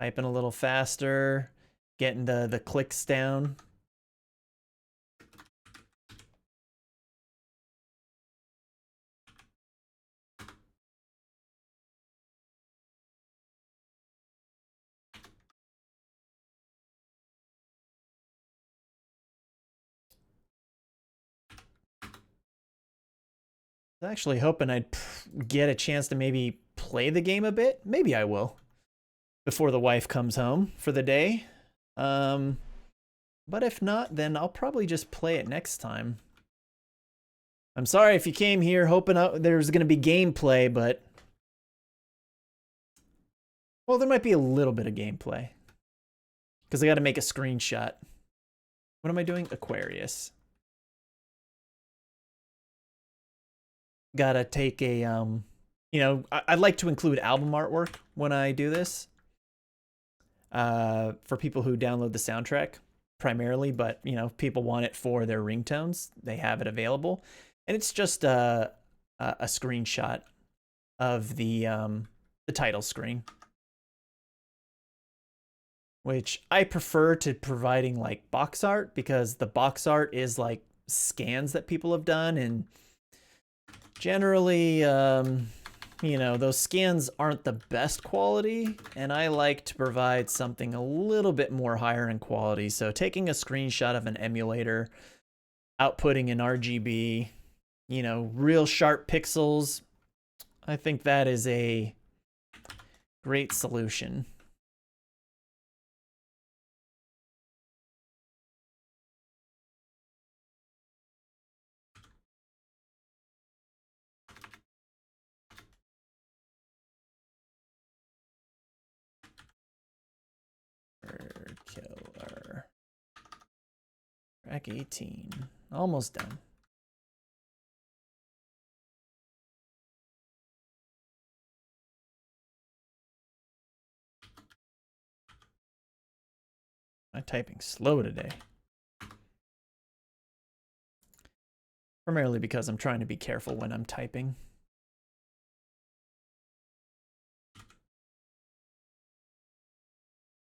typing a little faster, getting the clicks down. I was actually hoping I'd get a chance to maybe play the game a bit. Maybe I will before the wife comes home for the day. But if not, then I'll probably just play it next time. I'm sorry if you came here hoping there was going to be gameplay, but... Well, there might be a little bit of gameplay. Because I got to make a screenshot. What am I doing? Aquarius. Gotta take a, you know, I like to include album artwork when I do this. For people who download the soundtrack primarily, but, you know, if people want it for their ringtones, they have it available. And it's just a screenshot of the title screen, which I prefer to providing like box art, because the box art is like scans that people have done, and generally, you know, those scans aren't the best quality, and I like to provide something a little bit more higher in quality. So taking a screenshot of an emulator, outputting in RGB, you know, real sharp pixels, I think that is a great solution. Killer. Track 18. Almost done. My typing's slow today. Primarily because I'm trying to be careful when I'm typing.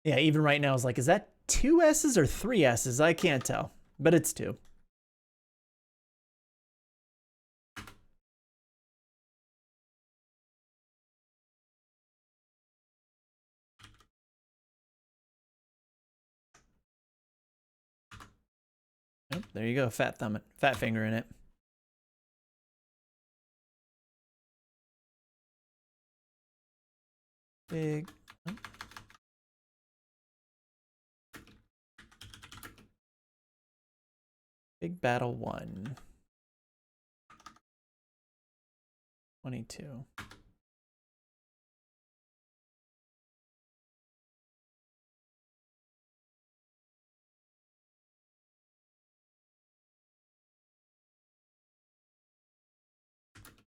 Yeah, even right now, I was like, is that 2 S's or 3 S's? I can't tell, but it's 2. Oh, there you go, fat finger in it. Big. Oh. Big Battle 1. 22.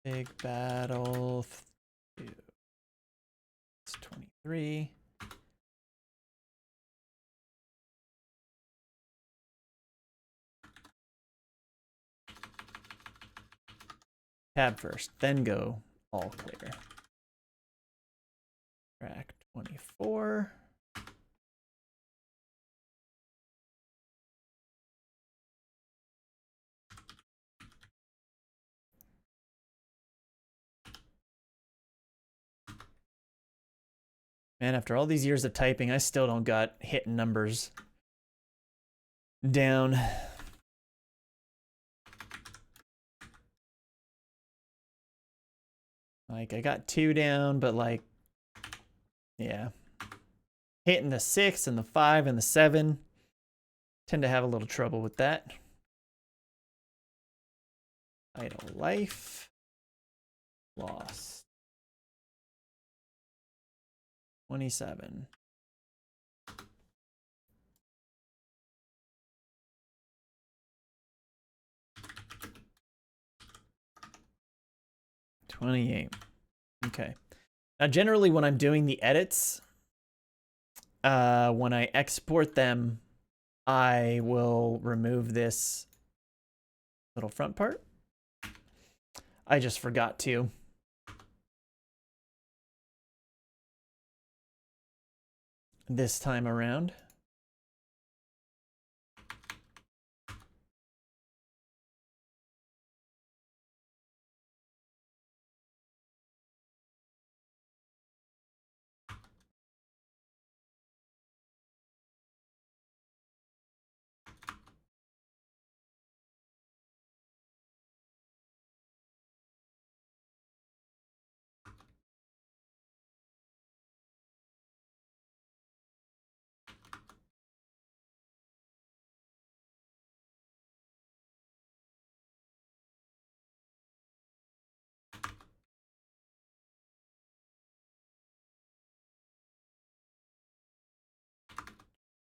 Big Battle 2. 3. Tab first, then go all clear. Track 24. Man, after all these years of typing, I still don't got hit numbers down. Like, I got 2 down, but like, yeah. Hitting the 6 and the 5 and the 7. Tend to have a little trouble with that. Idle life. Lost. 27. $28. Okay. Now, generally, when I'm doing the edits, when I export them, I will remove this little front part. I just forgot to. This time around.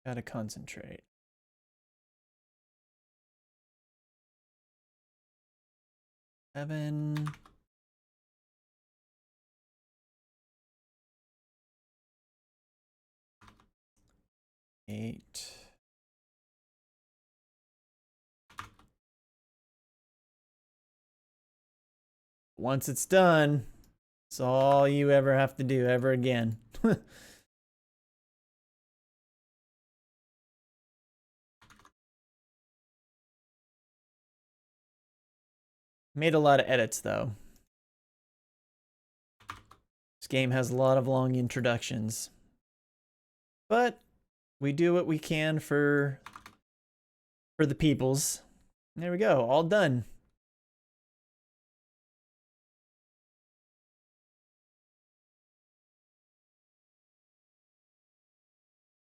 Gotta concentrate. Seven. Eight. Once it's done, it's all you ever have to do ever again. Made a lot of edits though. This game has a lot of long introductions. But we do what we can for the peoples. There we go, all done.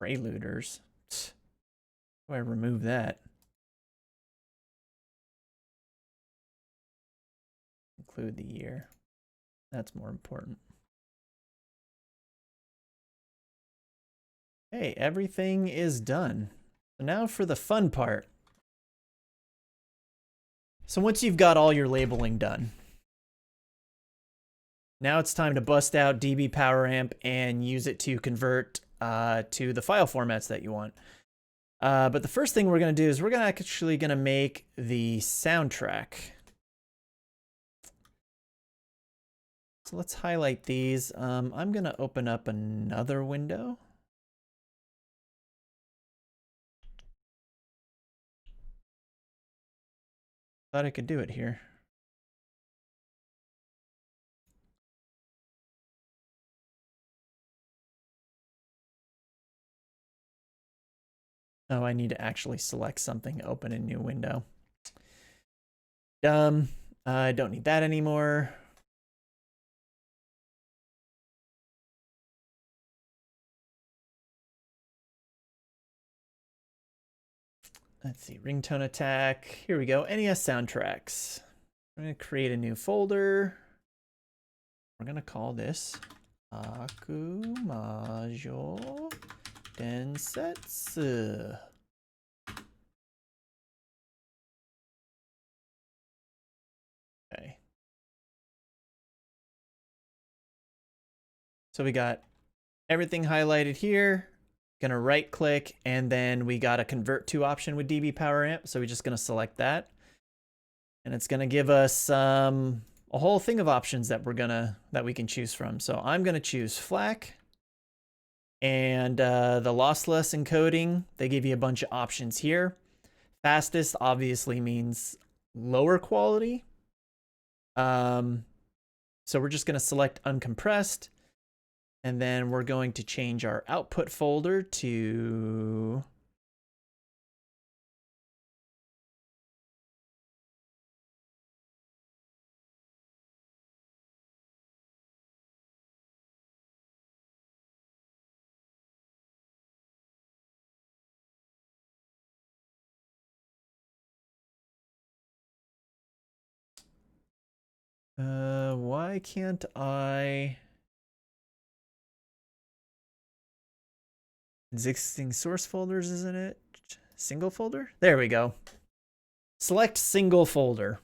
Preluders. How do I remove that? Include the year. That's more important. Hey, everything is done. So now for the fun part. So once you've got all your labeling done, now it's time to bust out DB Power Amp and use it to convert to the file formats that you want. But the first thing we're going to do is we're actually going to make the soundtrack. So let's highlight these. I'm going to open up another window. Thought I could do it here. Oh, I need to actually select something, open a new window. Dumb. I don't need that anymore. Let's see, RingtoneAttack. Here we go, NES soundtracks. I'm going to create a new folder. We're going to call this Akumajou Densetsu. Okay. So we got everything highlighted here. Gonna right click, and then we got a convert to option with dB power amp. So we're just gonna select that. And it's gonna give us a whole thing of options that we can choose from. So I'm gonna choose FLAC. And the lossless encoding, they give you a bunch of options here. Fastest obviously means lower quality. So we're just going to select uncompressed. And then we're going to change our output folder to why can't I? Existing source folders, isn't it? Single folder? There we go. Select single folder.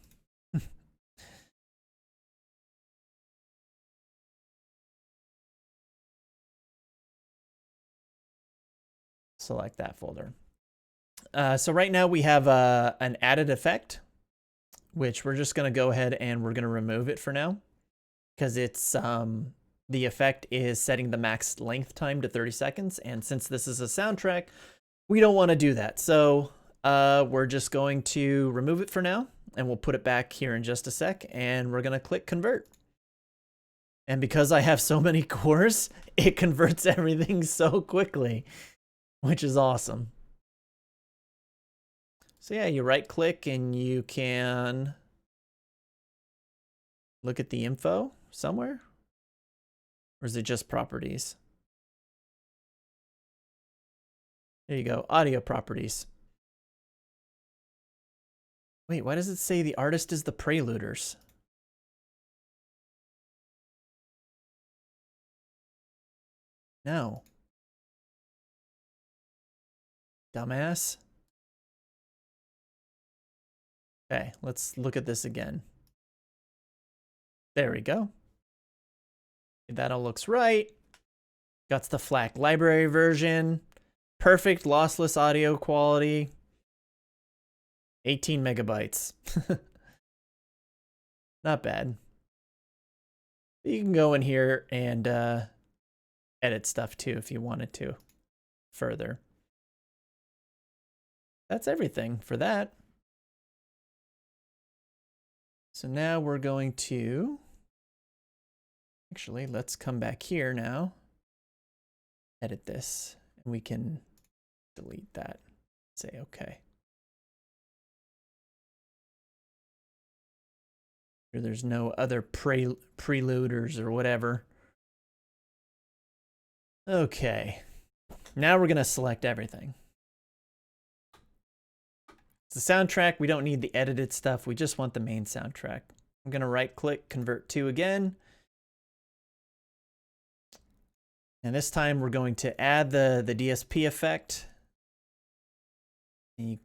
Select that folder. So right now we have an added effect, which we're just going to go ahead and we're going to remove it for now, because it's the effect is setting the max length time to 30 seconds. And since this is a soundtrack, we don't want to do that. So we're just going to remove it for now, and we'll put it back here in just a sec, and we're going to click convert. And because I have so many cores, it converts everything so quickly, which is awesome. So yeah, you right click and you can look at the info somewhere. Or is it just properties? There you go, audio properties. Wait, why does it say the artist is the Preluders? No. Dumbass. Okay, let's look at this again. There we go. That all looks right. Got the FLAC library version. Perfect lossless audio quality. 18 megabytes. Not bad. You can go in here and edit stuff too if you wanted to further. That's everything for that. So now we're going to, actually, let's come back here now, edit this, and we can delete that, say okay. Sure, there's no other preluders or whatever. Okay, now we're gonna select everything. It's the soundtrack. We don't need the edited stuff. We just want the main soundtrack. I'm gonna right click, convert to again. And this time we're going to add the DSP effect. And you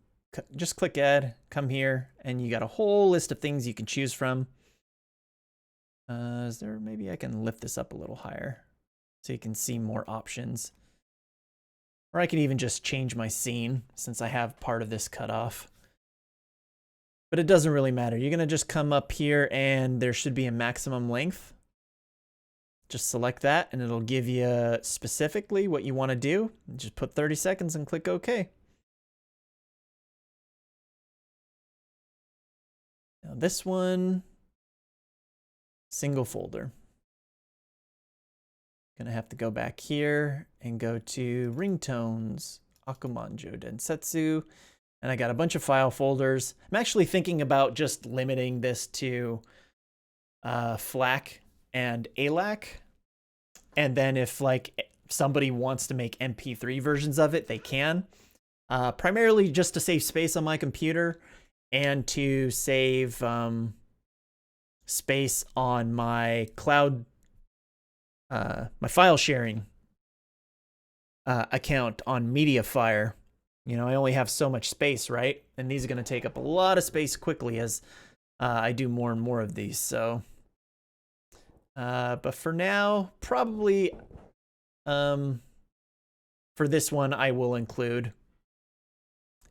just click add, come here, and you got a whole list of things you can choose from. Is there, maybe I can lift this up a little higher so you can see more options. Or I can even just change my scene since I have part of this cut off. But it doesn't really matter. You're gonna just come up here and there should be a maximum length. Just select that and it'll give you specifically what you want to do. Just put 30 seconds and click OK. Now this one, single folder. Gonna have to go back here and go to ringtones, Akumajou Densetsu, and I got a bunch of file folders. I'm actually thinking about just limiting this to FLAC and ALAC, and then if like somebody wants to make MP3 versions of it, they can. Primarily just to save space on my computer and to save space on my cloud, my file sharing account on MediaFire. You know, I only have so much space, right? And these are going to take up a lot of space quickly as I do more and more of these. So, but for now, probably For this one, I will include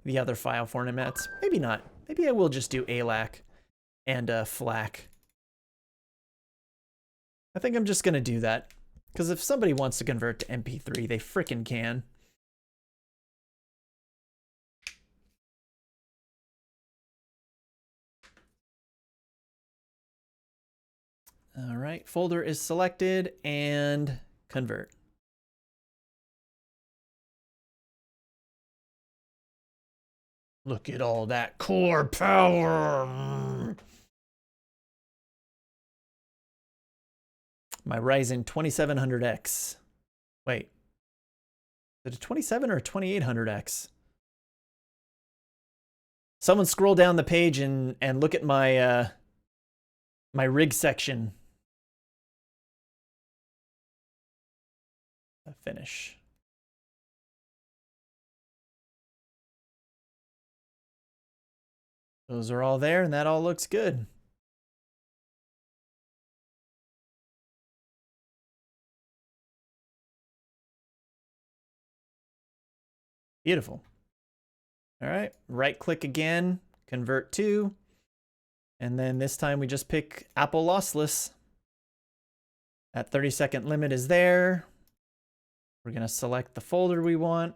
the other file formats. Maybe not. Maybe I will just do ALAC and FLAC. I think I'm just going to do that. Because if somebody wants to convert to MP3, they frickin' can. All right, folder is selected and convert. Look at all that core power. My Ryzen 2700X. Wait. Is it a 27 or a 2800X? Someone scroll down the page and look at my my rig section. Finish. Those are all there, and that all looks good. Beautiful. All right, right click again, convert to, and then this time we just pick Apple lossless. That 30-second limit is there. We're gonna select the folder we want,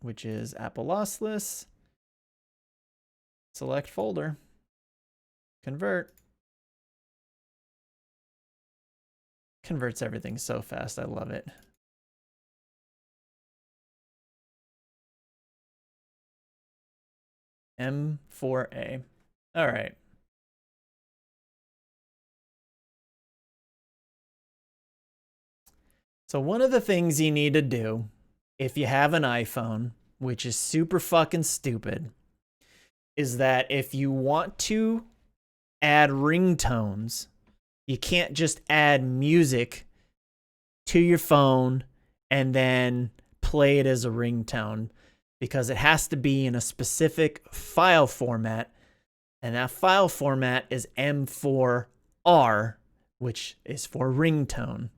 which is Apple lossless. Select folder, convert. Converts everything so fast, I love it. M4A. All right. So one of the things you need to do if you have an iPhone, which is super fucking stupid, is that if you want to add ringtones, you can't just add music to your phone and then play it as a ringtone, because it has to be in a specific file format, and that file format is M4R, which is for ringtone.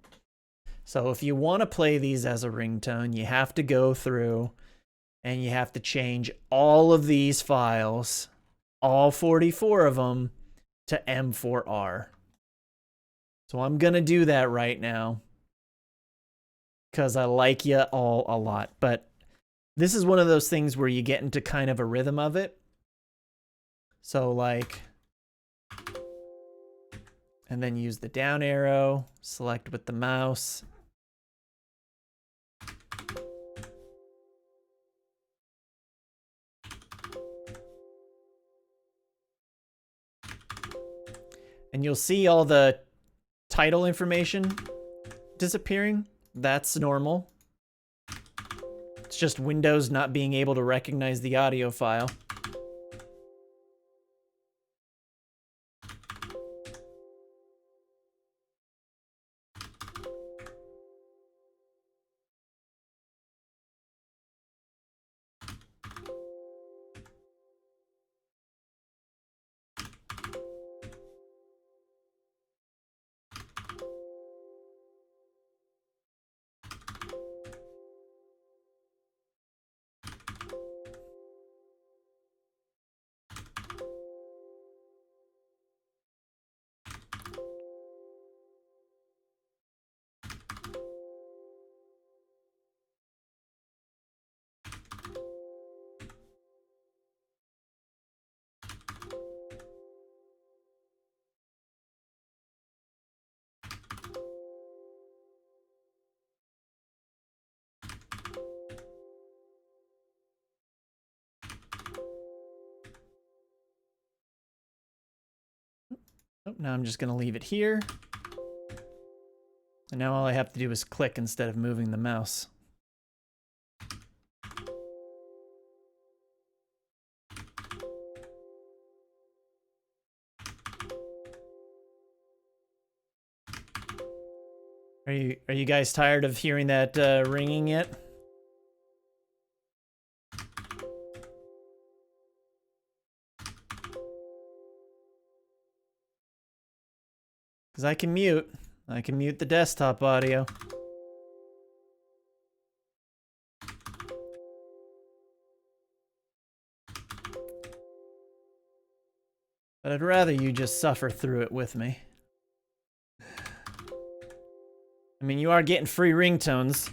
So if you want to play these as a ringtone, you have to go through and you have to change all of these files, all 44 of them, to M4R. So I'm going to do that right now because I like you all a lot. But this is one of those things where you get into kind of a rhythm of it. So like, and then use the down arrow, select with the mouse. And you'll see all the title information disappearing. That's normal. It's just Windows not being able to recognize the audio file. Oh, now I'm just going to leave it here. And now all I have to do is click instead of moving the mouse. Are you guys tired of hearing that ringing yet? Because I can mute the desktop audio. But I'd rather you just suffer through it with me. I mean, you are getting free ringtones.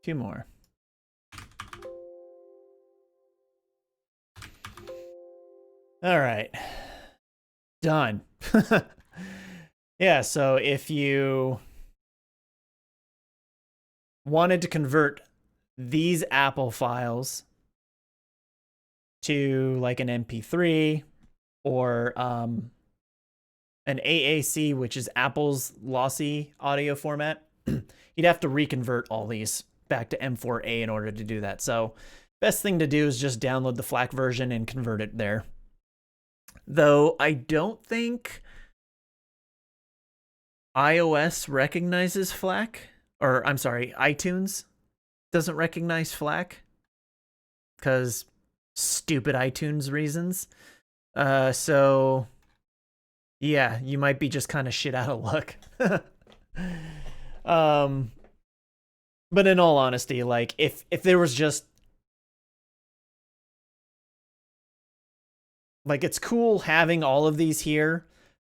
Two more. All right. Done. Yeah, so if you wanted to convert these Apple files to like an MP3 or an AAC, which is Apple's lossy audio format, you'd have to reconvert all these back to M4A in order to do that. So best thing to do is just download the FLAC version and convert it there. Though I don't think iOS recognizes FLAC, or I'm sorry, iTunes doesn't recognize FLAC because stupid iTunes reasons. So yeah, you might be just kind of shit out of luck. But in all honesty, like if there was just like, it's cool having all of these here,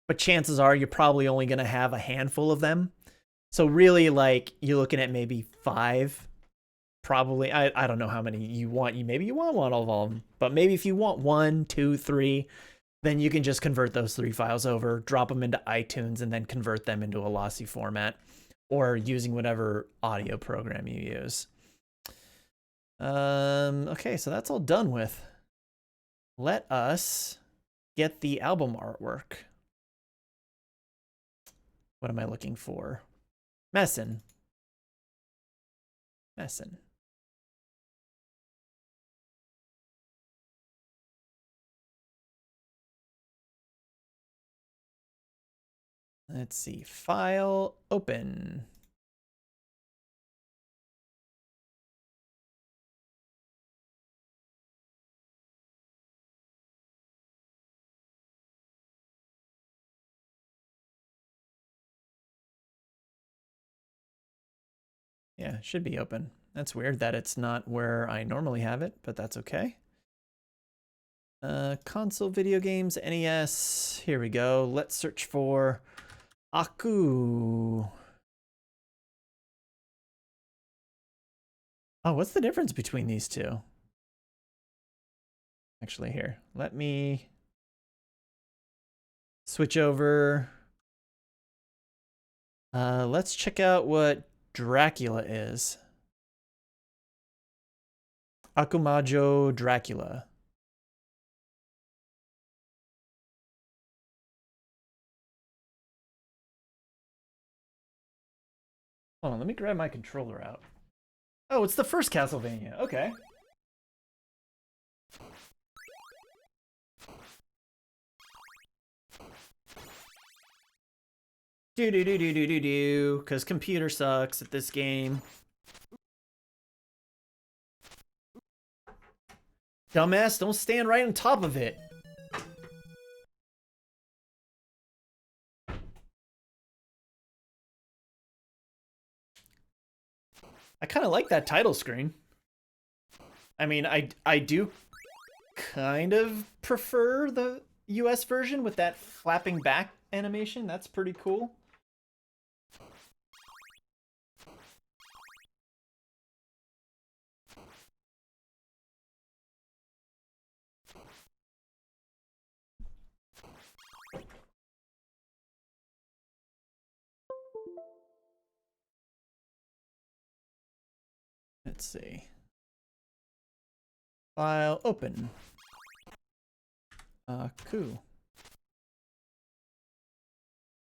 but chances are you're probably only going to have a handful of them. So really, like, you're looking at maybe 5, probably. I don't know how many you want. Maybe you want one of all of them, but maybe if you want 1, 2, 3, then you can just convert those 3 files over, drop them into iTunes, and then convert them into a lossy format, or using whatever audio program you use. Okay, so that's all done with. Let us get the album artwork. What am I looking for? Messin. Messin. Let's see. File, open. Yeah, should be open. That's weird that it's not where I normally have it, but that's okay. Console video games, NES. Here we go. Let's search for Aku. Oh, what's the difference between these two? Actually, here, let me switch over. Let's check out what Dracula is. Akumajou Dracula. Hold on, let me grab my controller out. Oh, it's the first Castlevania. Okay. Do, because computer sucks at this game. Dumbass, don't stand right on top of it. I kind of like that title screen. I mean, I do kind of prefer the US version with that flapping back animation. That's pretty cool. Let's see. File open. Cool.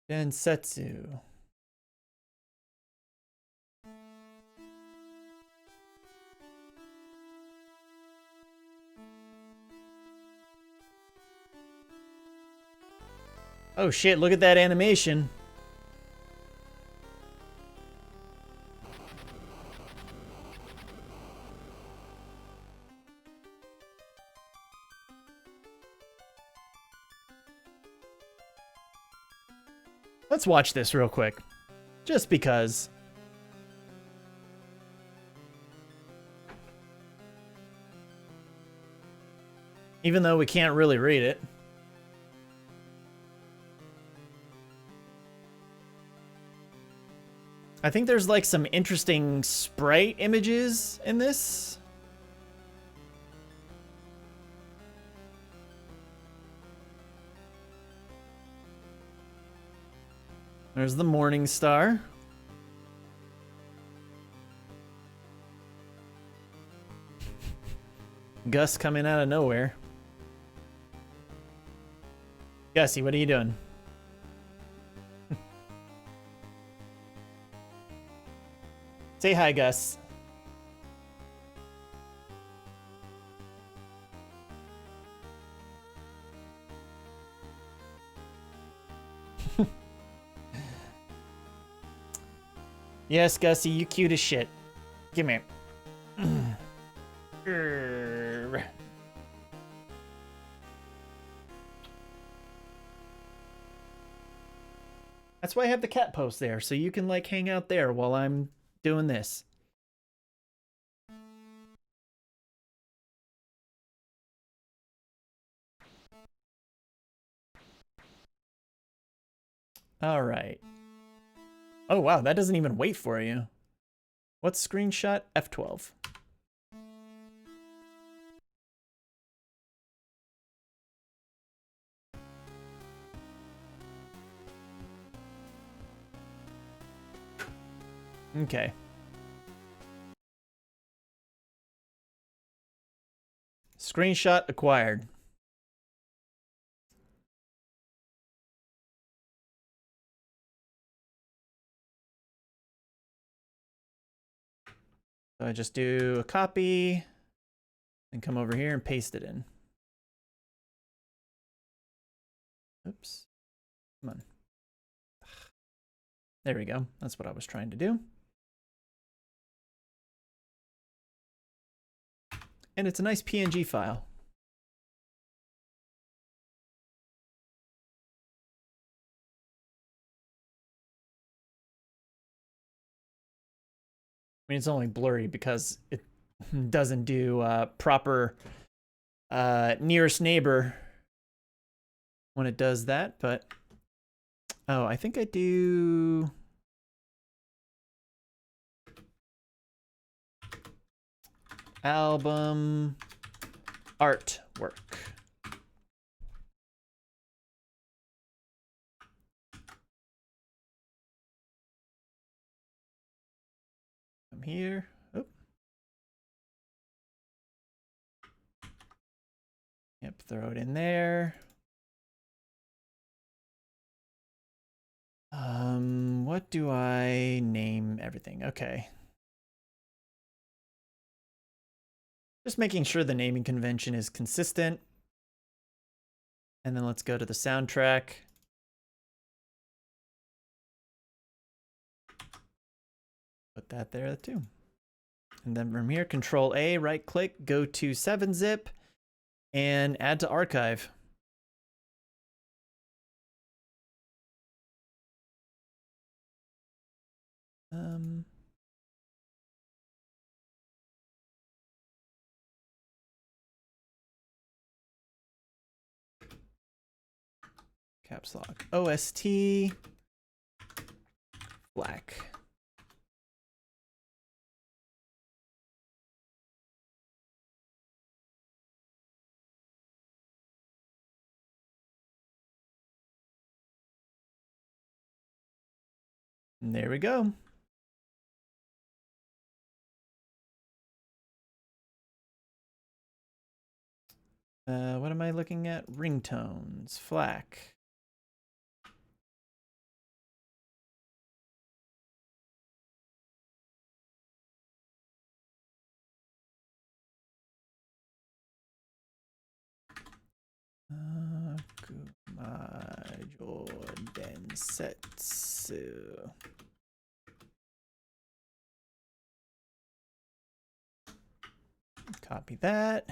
Densetsu. Oh shit, look at that animation. Let's watch this real quick. Just because. Even though we can't really read it. I think there's like some interesting sprite images in this. There's the Morning Star. Gus coming out of nowhere. Gussie, what are you doing? Say hi, Gus. Yes, Gussie, you cute as shit. Come here. That's why I have the cat post there, so you can like hang out there while I'm doing this. All right. Oh, wow, that doesn't even wait for you. What's screenshot? F12. Okay. Screenshot acquired. So I just do a copy and come over here and paste it in. Oops. Come on. There we go. That's what I was trying to do. And it's a nice PNG file. I mean, it's only blurry because it doesn't do proper nearest neighbor when it does that, but oh, I think I do album artwork. Come here. Oh. Yep, throw it in there. What do I name everything? Okay. Just making sure the naming convention is consistent. And then let's go to the soundtrack. Put that there too. And then from here, Control A, right click, go to 7-zip, and add to archive. Caps lock. OST. Black. And there we go. What am I looking at? Ringtones. FLAC. Akumajou Densetsu. Copy that.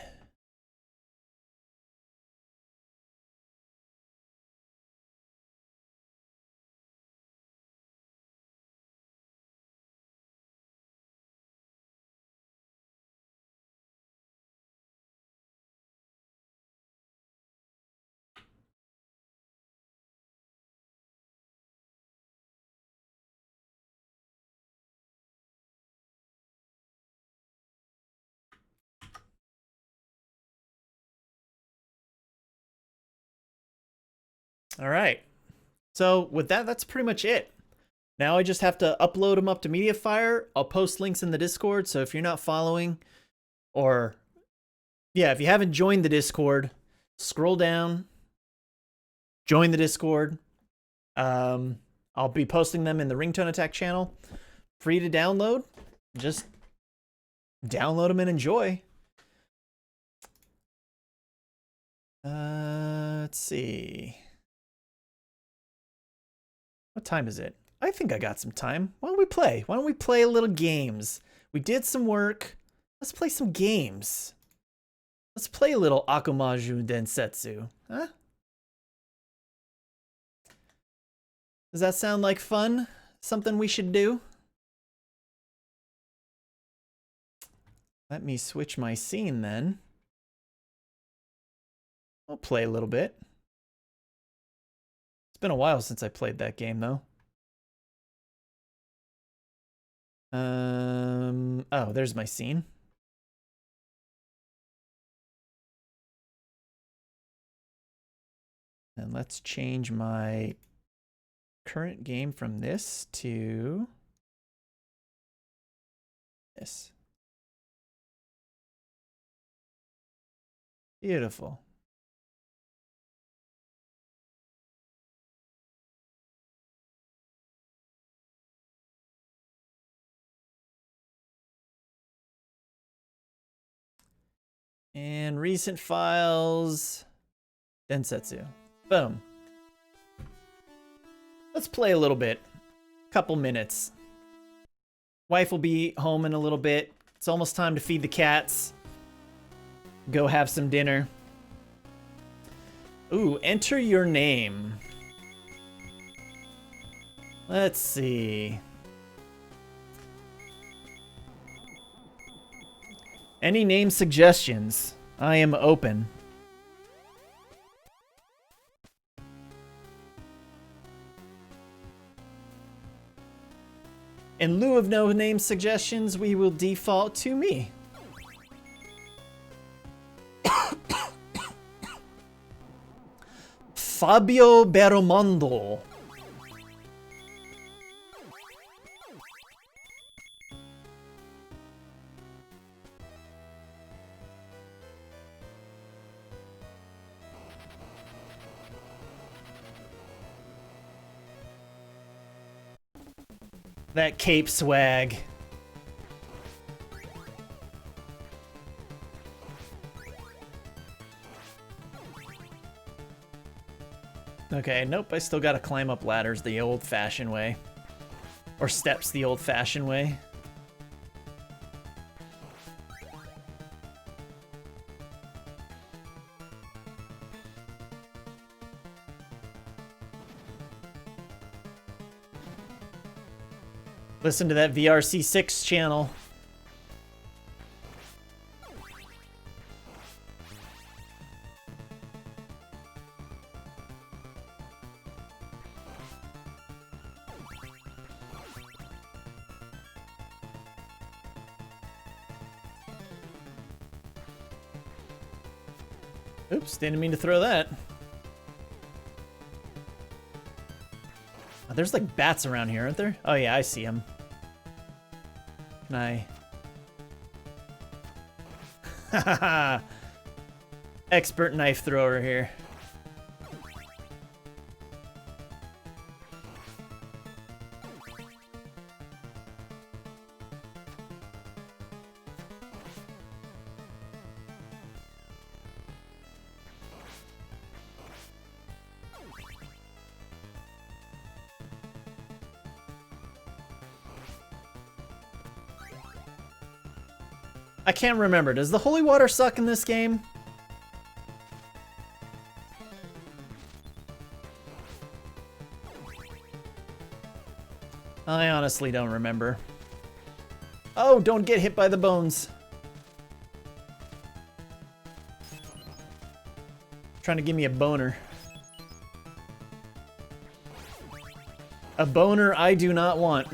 All right. So with that, that's pretty much it. Now I just have to upload them up to MediaFire. I'll post links in the Discord. So if you're not following, or yeah, if you haven't joined the Discord, scroll down, join the Discord. I'll be posting them in the RingtoneAttack channel. Free to download. Just download them and enjoy. Let's see. What time is it? I think I got some time. Why don't we play? Why don't we play a little games? We did some work. Let's play some games. Let's play a little Akumajou Densetsu. Huh? Does that sound like fun? Something we should do? Let me switch my scene then. I'll play a little bit. It's been a while since I played that game though. Oh, there's my scene. And let's change my current game from this to this. Beautiful. And recent files, Densetsu. Boom. Let's play a little bit. Couple minutes. Wife will be home in a little bit. It's almost time to feed the cats. Go have some dinner. Ooh, enter your name. Let's see. Any name suggestions? I am open. In lieu of no name suggestions, we will default to me. Fabio Bermondo. That cape swag. Okay, nope, I still gotta climb up ladders the old-fashioned way. Or steps the old-fashioned way. Listen to that VRC6 channel. Oops, didn't mean to throw that. Oh, there's like bats around here, aren't there? Oh yeah, I see them. Can I? Hahaha. Expert knife thrower here. I can't remember. Does the holy water suck in this game? I honestly don't remember. Oh, don't get hit by the bones. Trying to give me a boner. A boner I do not want.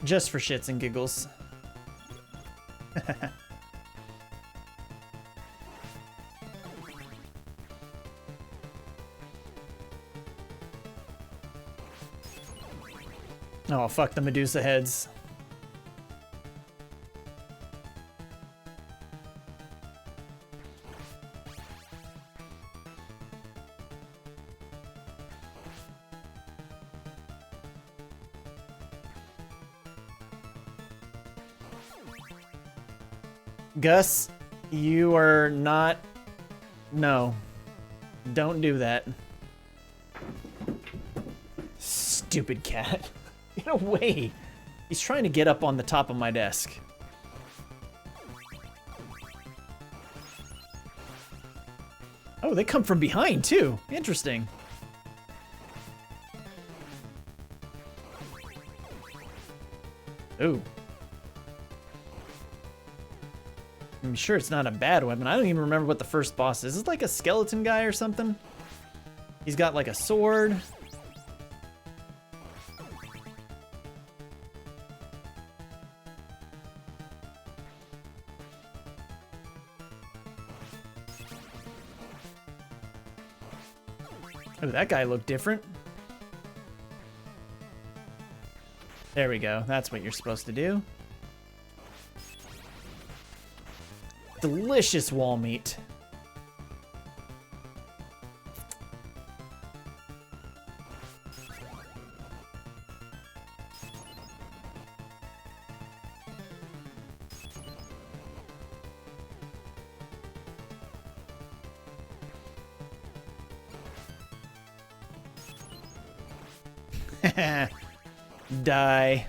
Just for shits and giggles. Oh, fuck the Medusa heads. Gus, you are not... No. Don't do that. Stupid cat. Get away. He's trying to get up on the top of my desk. Oh, they come from behind, too. Interesting. Ooh. I'm sure it's not a bad weapon. I don't even remember what the first boss is. Is it like a skeleton guy or something? He's got like a sword. Oh, that guy looked different. There we go. That's what you're supposed to do. Delicious wall meat. Die.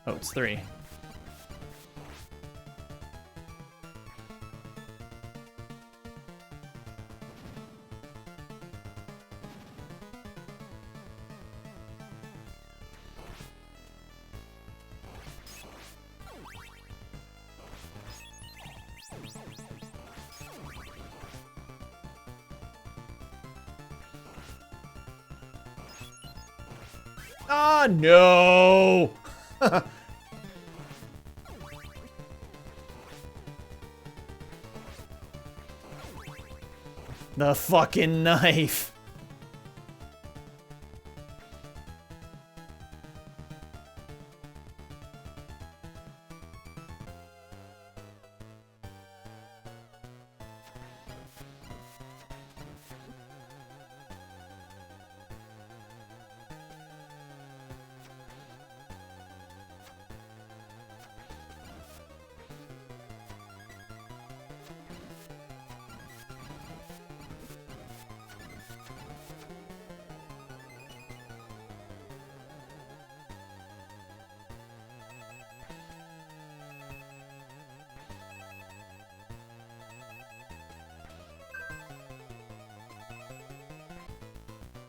Oh, it's 3. Ah, no! The fucking knife.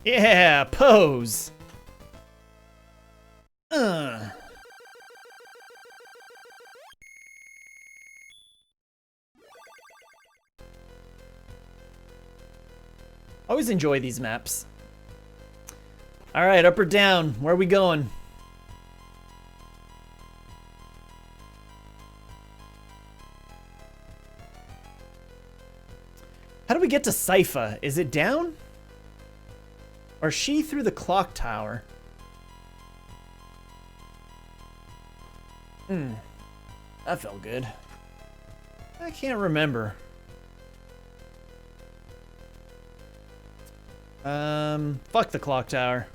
Yeah, pose. Always enjoy these maps. All right, up or down? Where are we going? How do we get to Sypha? Is it down? Or she through the clock tower? That felt good. I can't remember. Fuck the clock tower.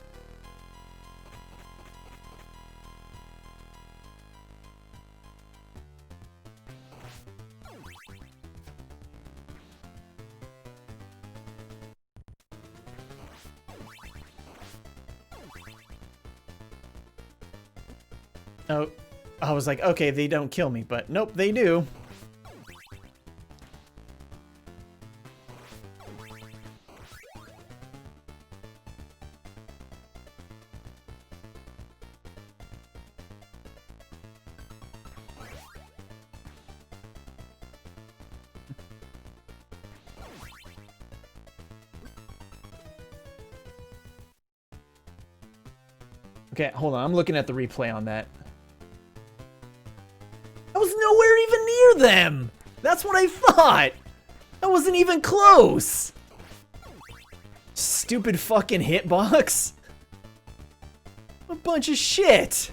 Oh, I was like, okay, they don't kill me, but nope, they do. Okay, hold on. I'm looking at the replay on that. I was nowhere even near them! That's what I thought! I wasn't even close! Stupid fucking hitbox. A bunch of shit!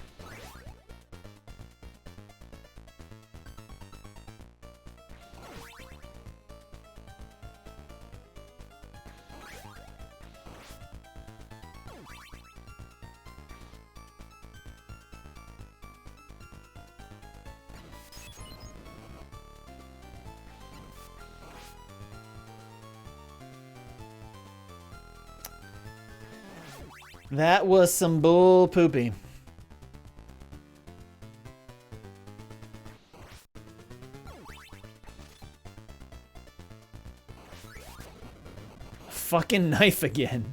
That was some bull poopy. Fucking knife again.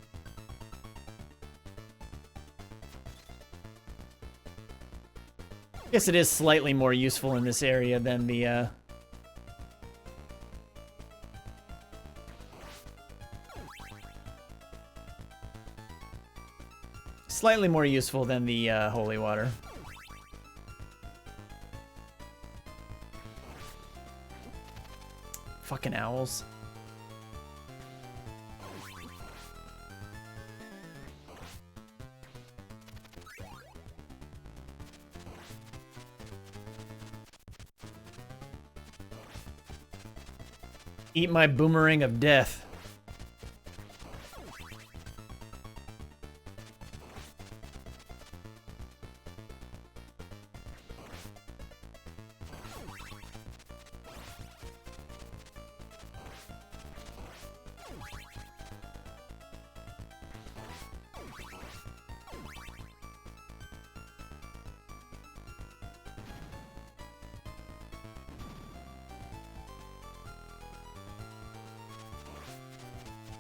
Guess it is slightly more useful in this area than the slightly more useful than the holy water. Fucking owls. Eat my boomerang of death.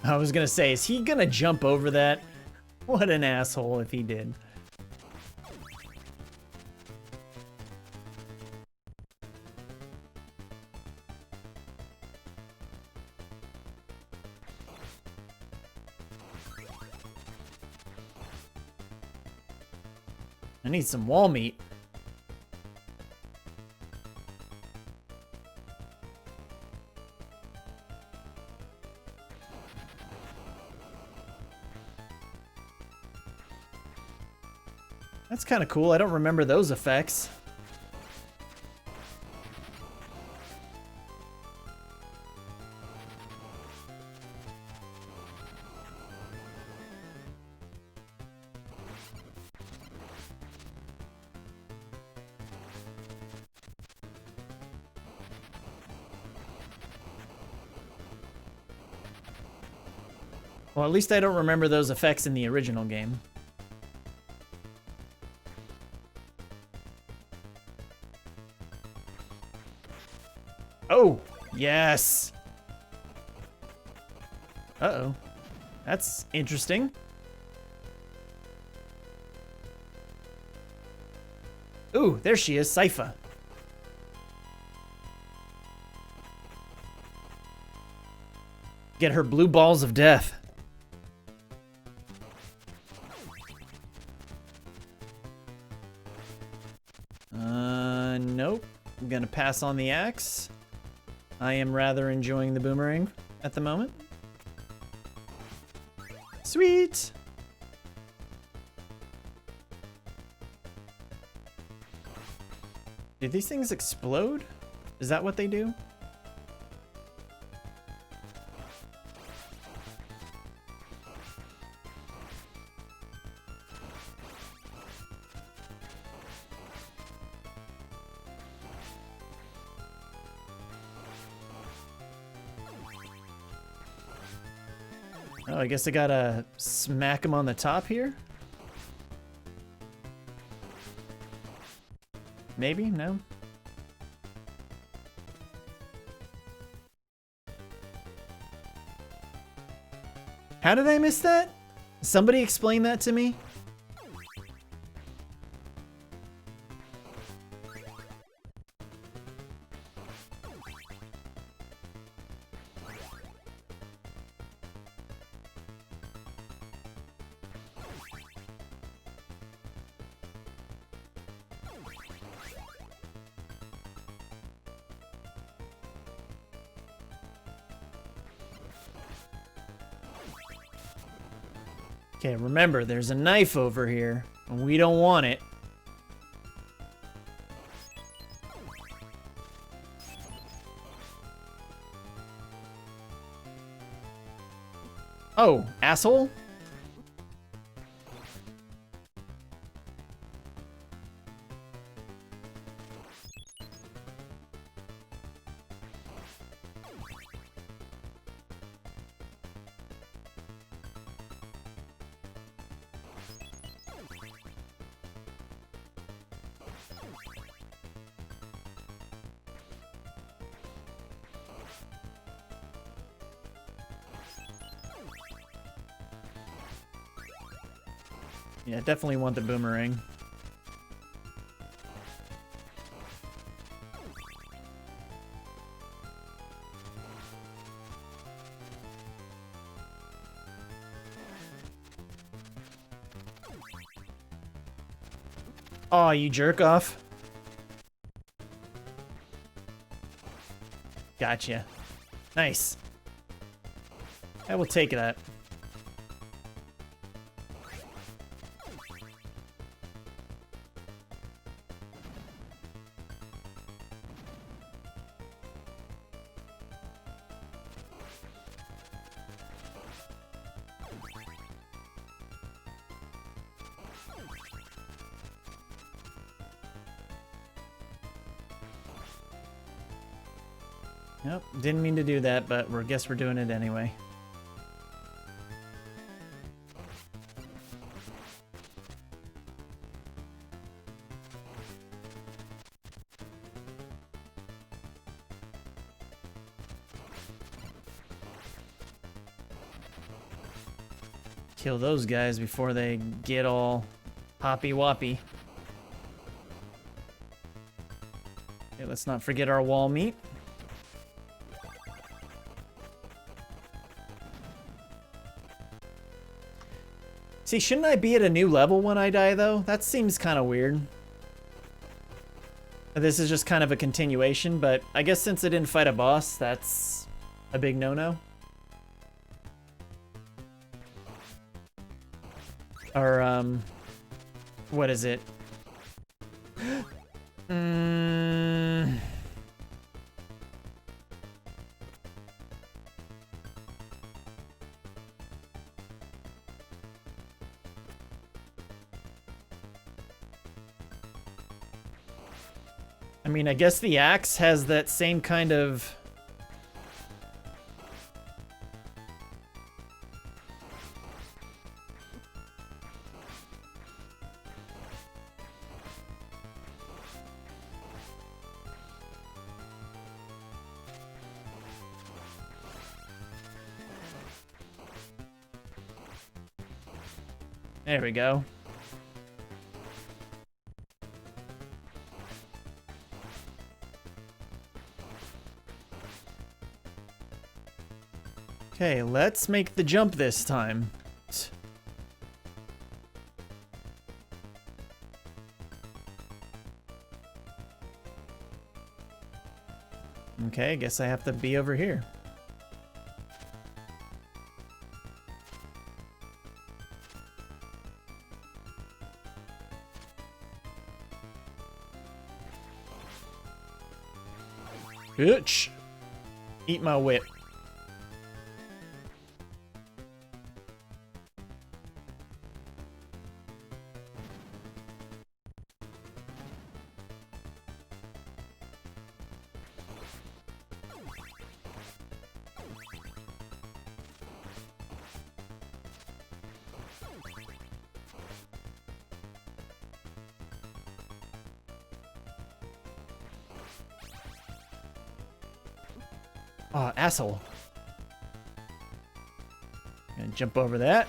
I was gonna say, is he gonna jump over that? What an asshole if he did. I need some wall meat. That's kind of cool. I don't remember those effects. Well, at least I don't remember those effects in the original game. Oh, yes. Uh-oh. That's interesting. Ooh, there she is, Sypha. Get her blue balls of death. Nope. I'm gonna pass on the axe. I am rather enjoying the boomerang at the moment. Sweet! Did these things explode? Is that what they do? Oh, I guess I gotta smack him on the top here? Maybe? No? How did I miss that? Somebody explain that to me? Okay, remember, there's a knife over here, and we don't want it. Oh, asshole? Yeah, definitely want the boomerang. Aw, you jerk off. Gotcha. Nice. I will take that. Nope, didn't mean to do that, but I guess we're doing it anyway. Kill those guys before they get all hoppy-woppy. Okay, let's not forget our wall meat. See, shouldn't I be at a new level when I die, though? That seems kind of weird. This is just kind of a continuation, but I guess since I didn't fight a boss, that's a big no-no. Or, what is it? I mean, I guess the axe has that same kind of... There we go. Okay, let's make the jump this time. Okay, I guess I have to be over here. Bitch! Eat my whip. Oh, asshole. Gonna jump over that.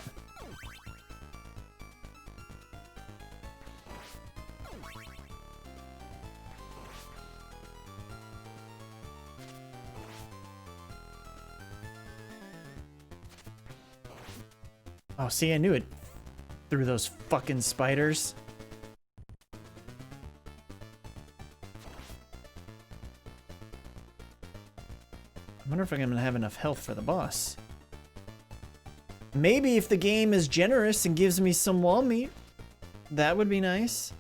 Oh, see, I knew it. Through those fucking spiders. I wonder if I'm gonna have enough health for the boss. Maybe if the game is generous and gives me some wall meat, that would be nice.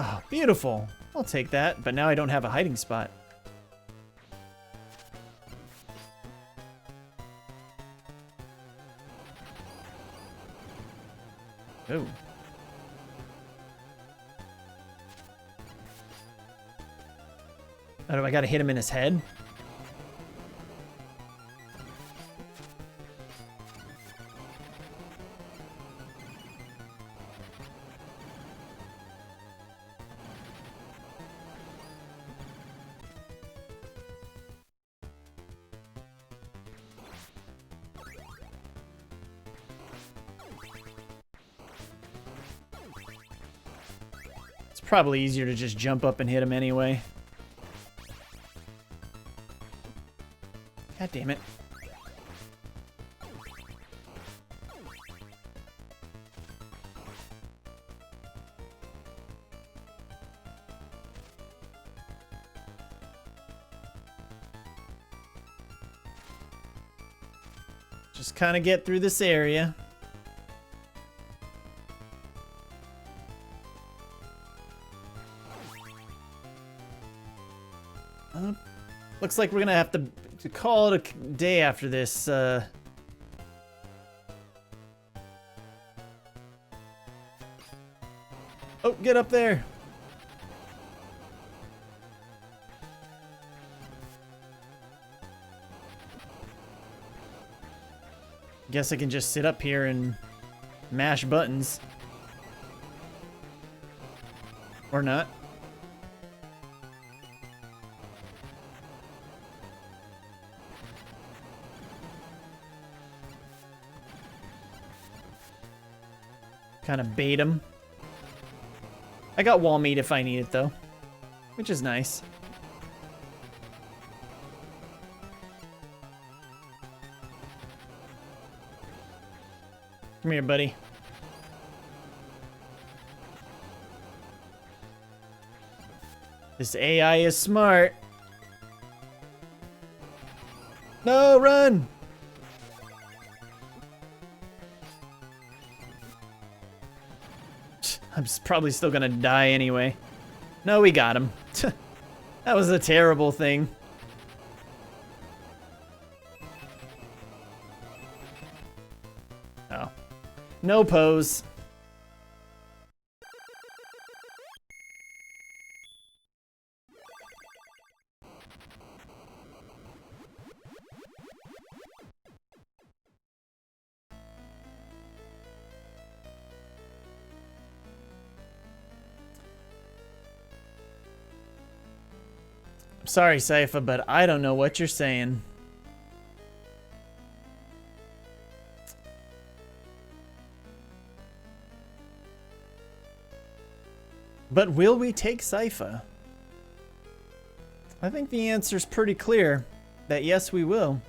Oh, beautiful. I'll take that, but now I don't have a hiding spot. Oh. Oh, do I gotta hit him in his head? It's probably easier to just jump up and hit him anyway. God damn it. Just kind of get through this area. Looks like we're gonna have to call it a day after this. Oh, get up there. Guess I can just sit up here and mash buttons. Or not. Kind of bait him. I got wall meat if I need it though, which is nice. Come here, buddy. This AI is smart. No, run! I'm probably still gonna die anyway. No, we got him. That was a terrible thing. Oh. No pose. Sorry, Sypha, but I don't know what you're saying. But will we take Sypha? I think the answer's pretty clear that yes, we will.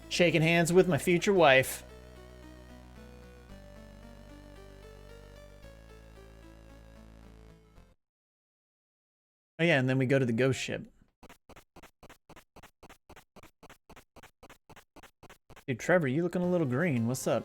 Shaking hands with my future wife. Oh yeah, and then we go to the ghost ship. Dude, Trevor, you looking a little green. What's up?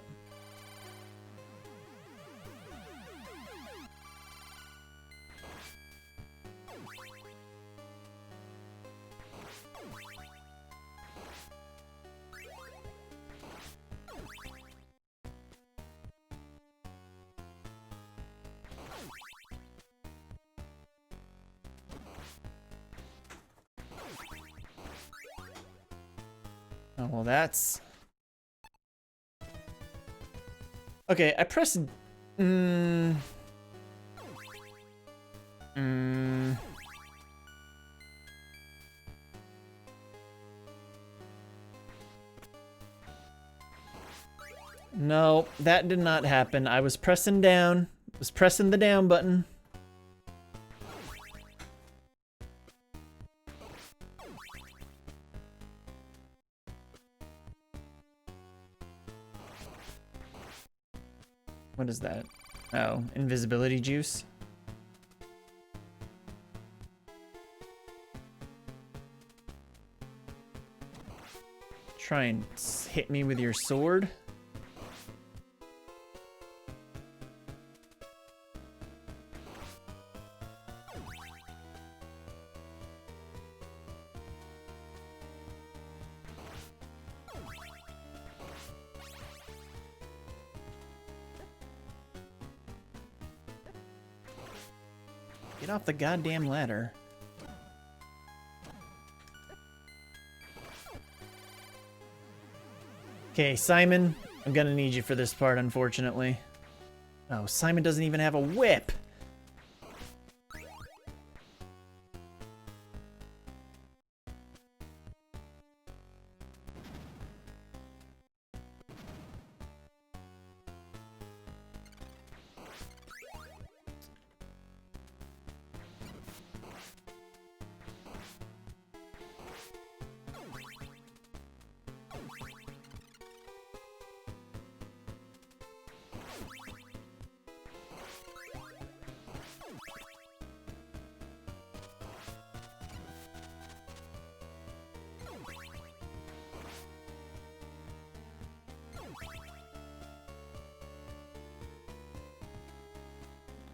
Oh, well, that's... Okay, I pressed... No, that did not happen. I was pressing down. Was pressing the down button. What is that? Oh, invisibility juice. Try and hit me with your sword. Get off the goddamn ladder. Okay, Simon, I'm gonna need you for this part, unfortunately. Oh, Simon doesn't even have a whip.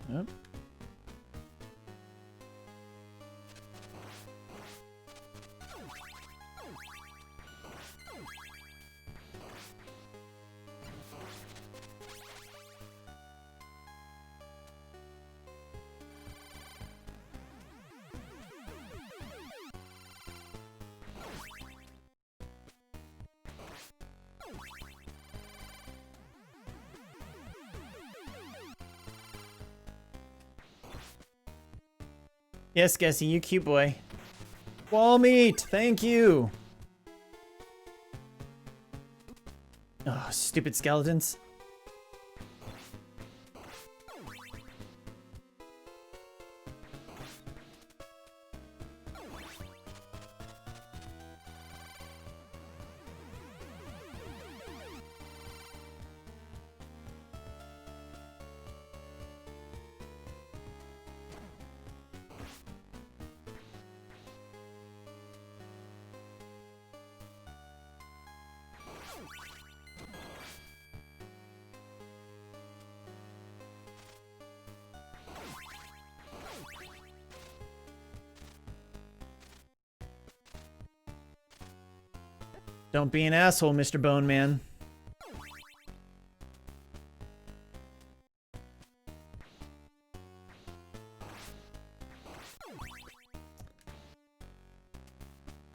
Yep. Yes, Gessie, you cute boy. Wall meat, thank you. Oh, stupid skeletons. Don't be an asshole, Mr. Bone Man.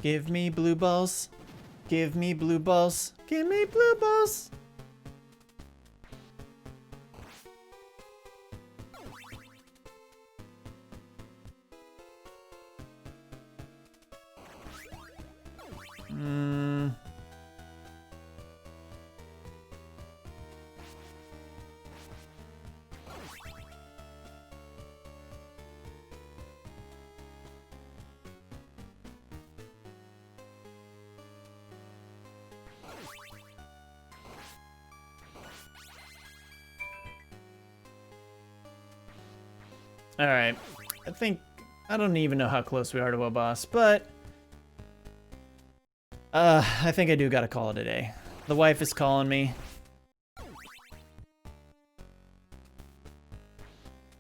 Give me blue balls. Give me blue balls. Give me blue balls. All right, I don't even know how close we are to a boss, but I think I do gotta call it a day. The wife is calling me.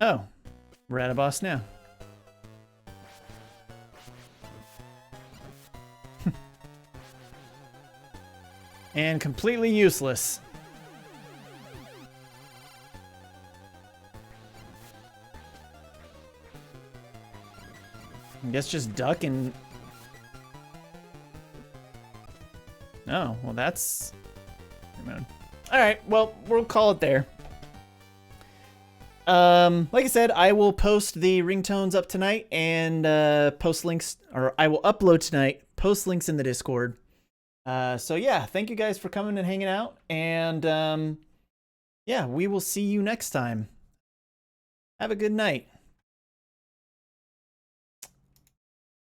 Oh, we're at a boss now. And completely useless. I guess just duck and... Oh, well, that's... All right, well, we'll call it there. Like I said, I will post the ringtones up tonight and post links, or I will upload tonight, post links in the Discord. So yeah, thank you guys for coming and hanging out, and yeah, we will see you next time. Have a good night.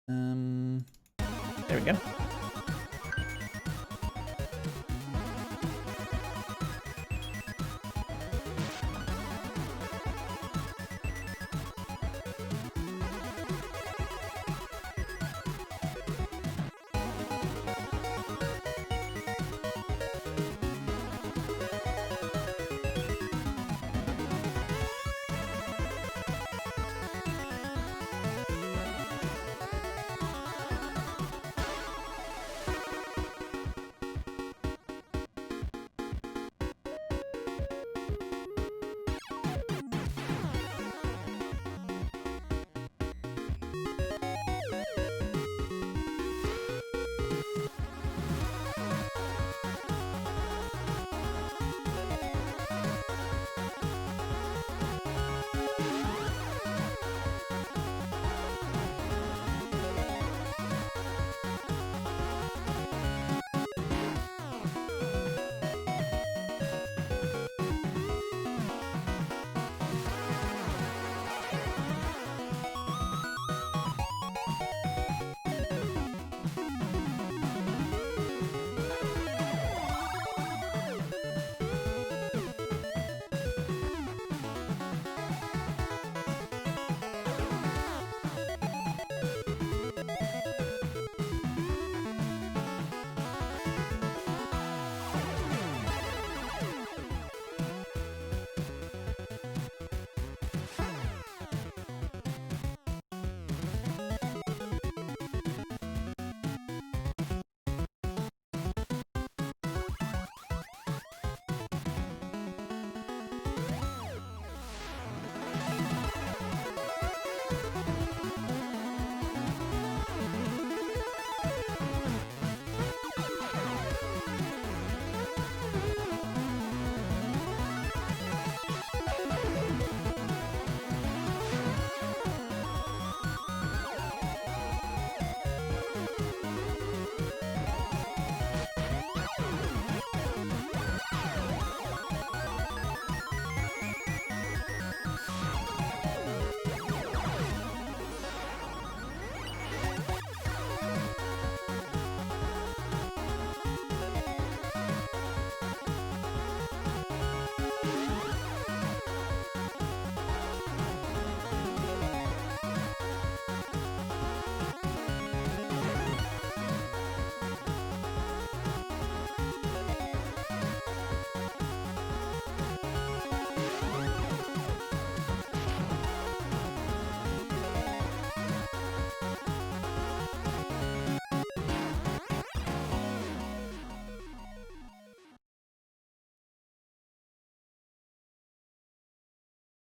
There we go.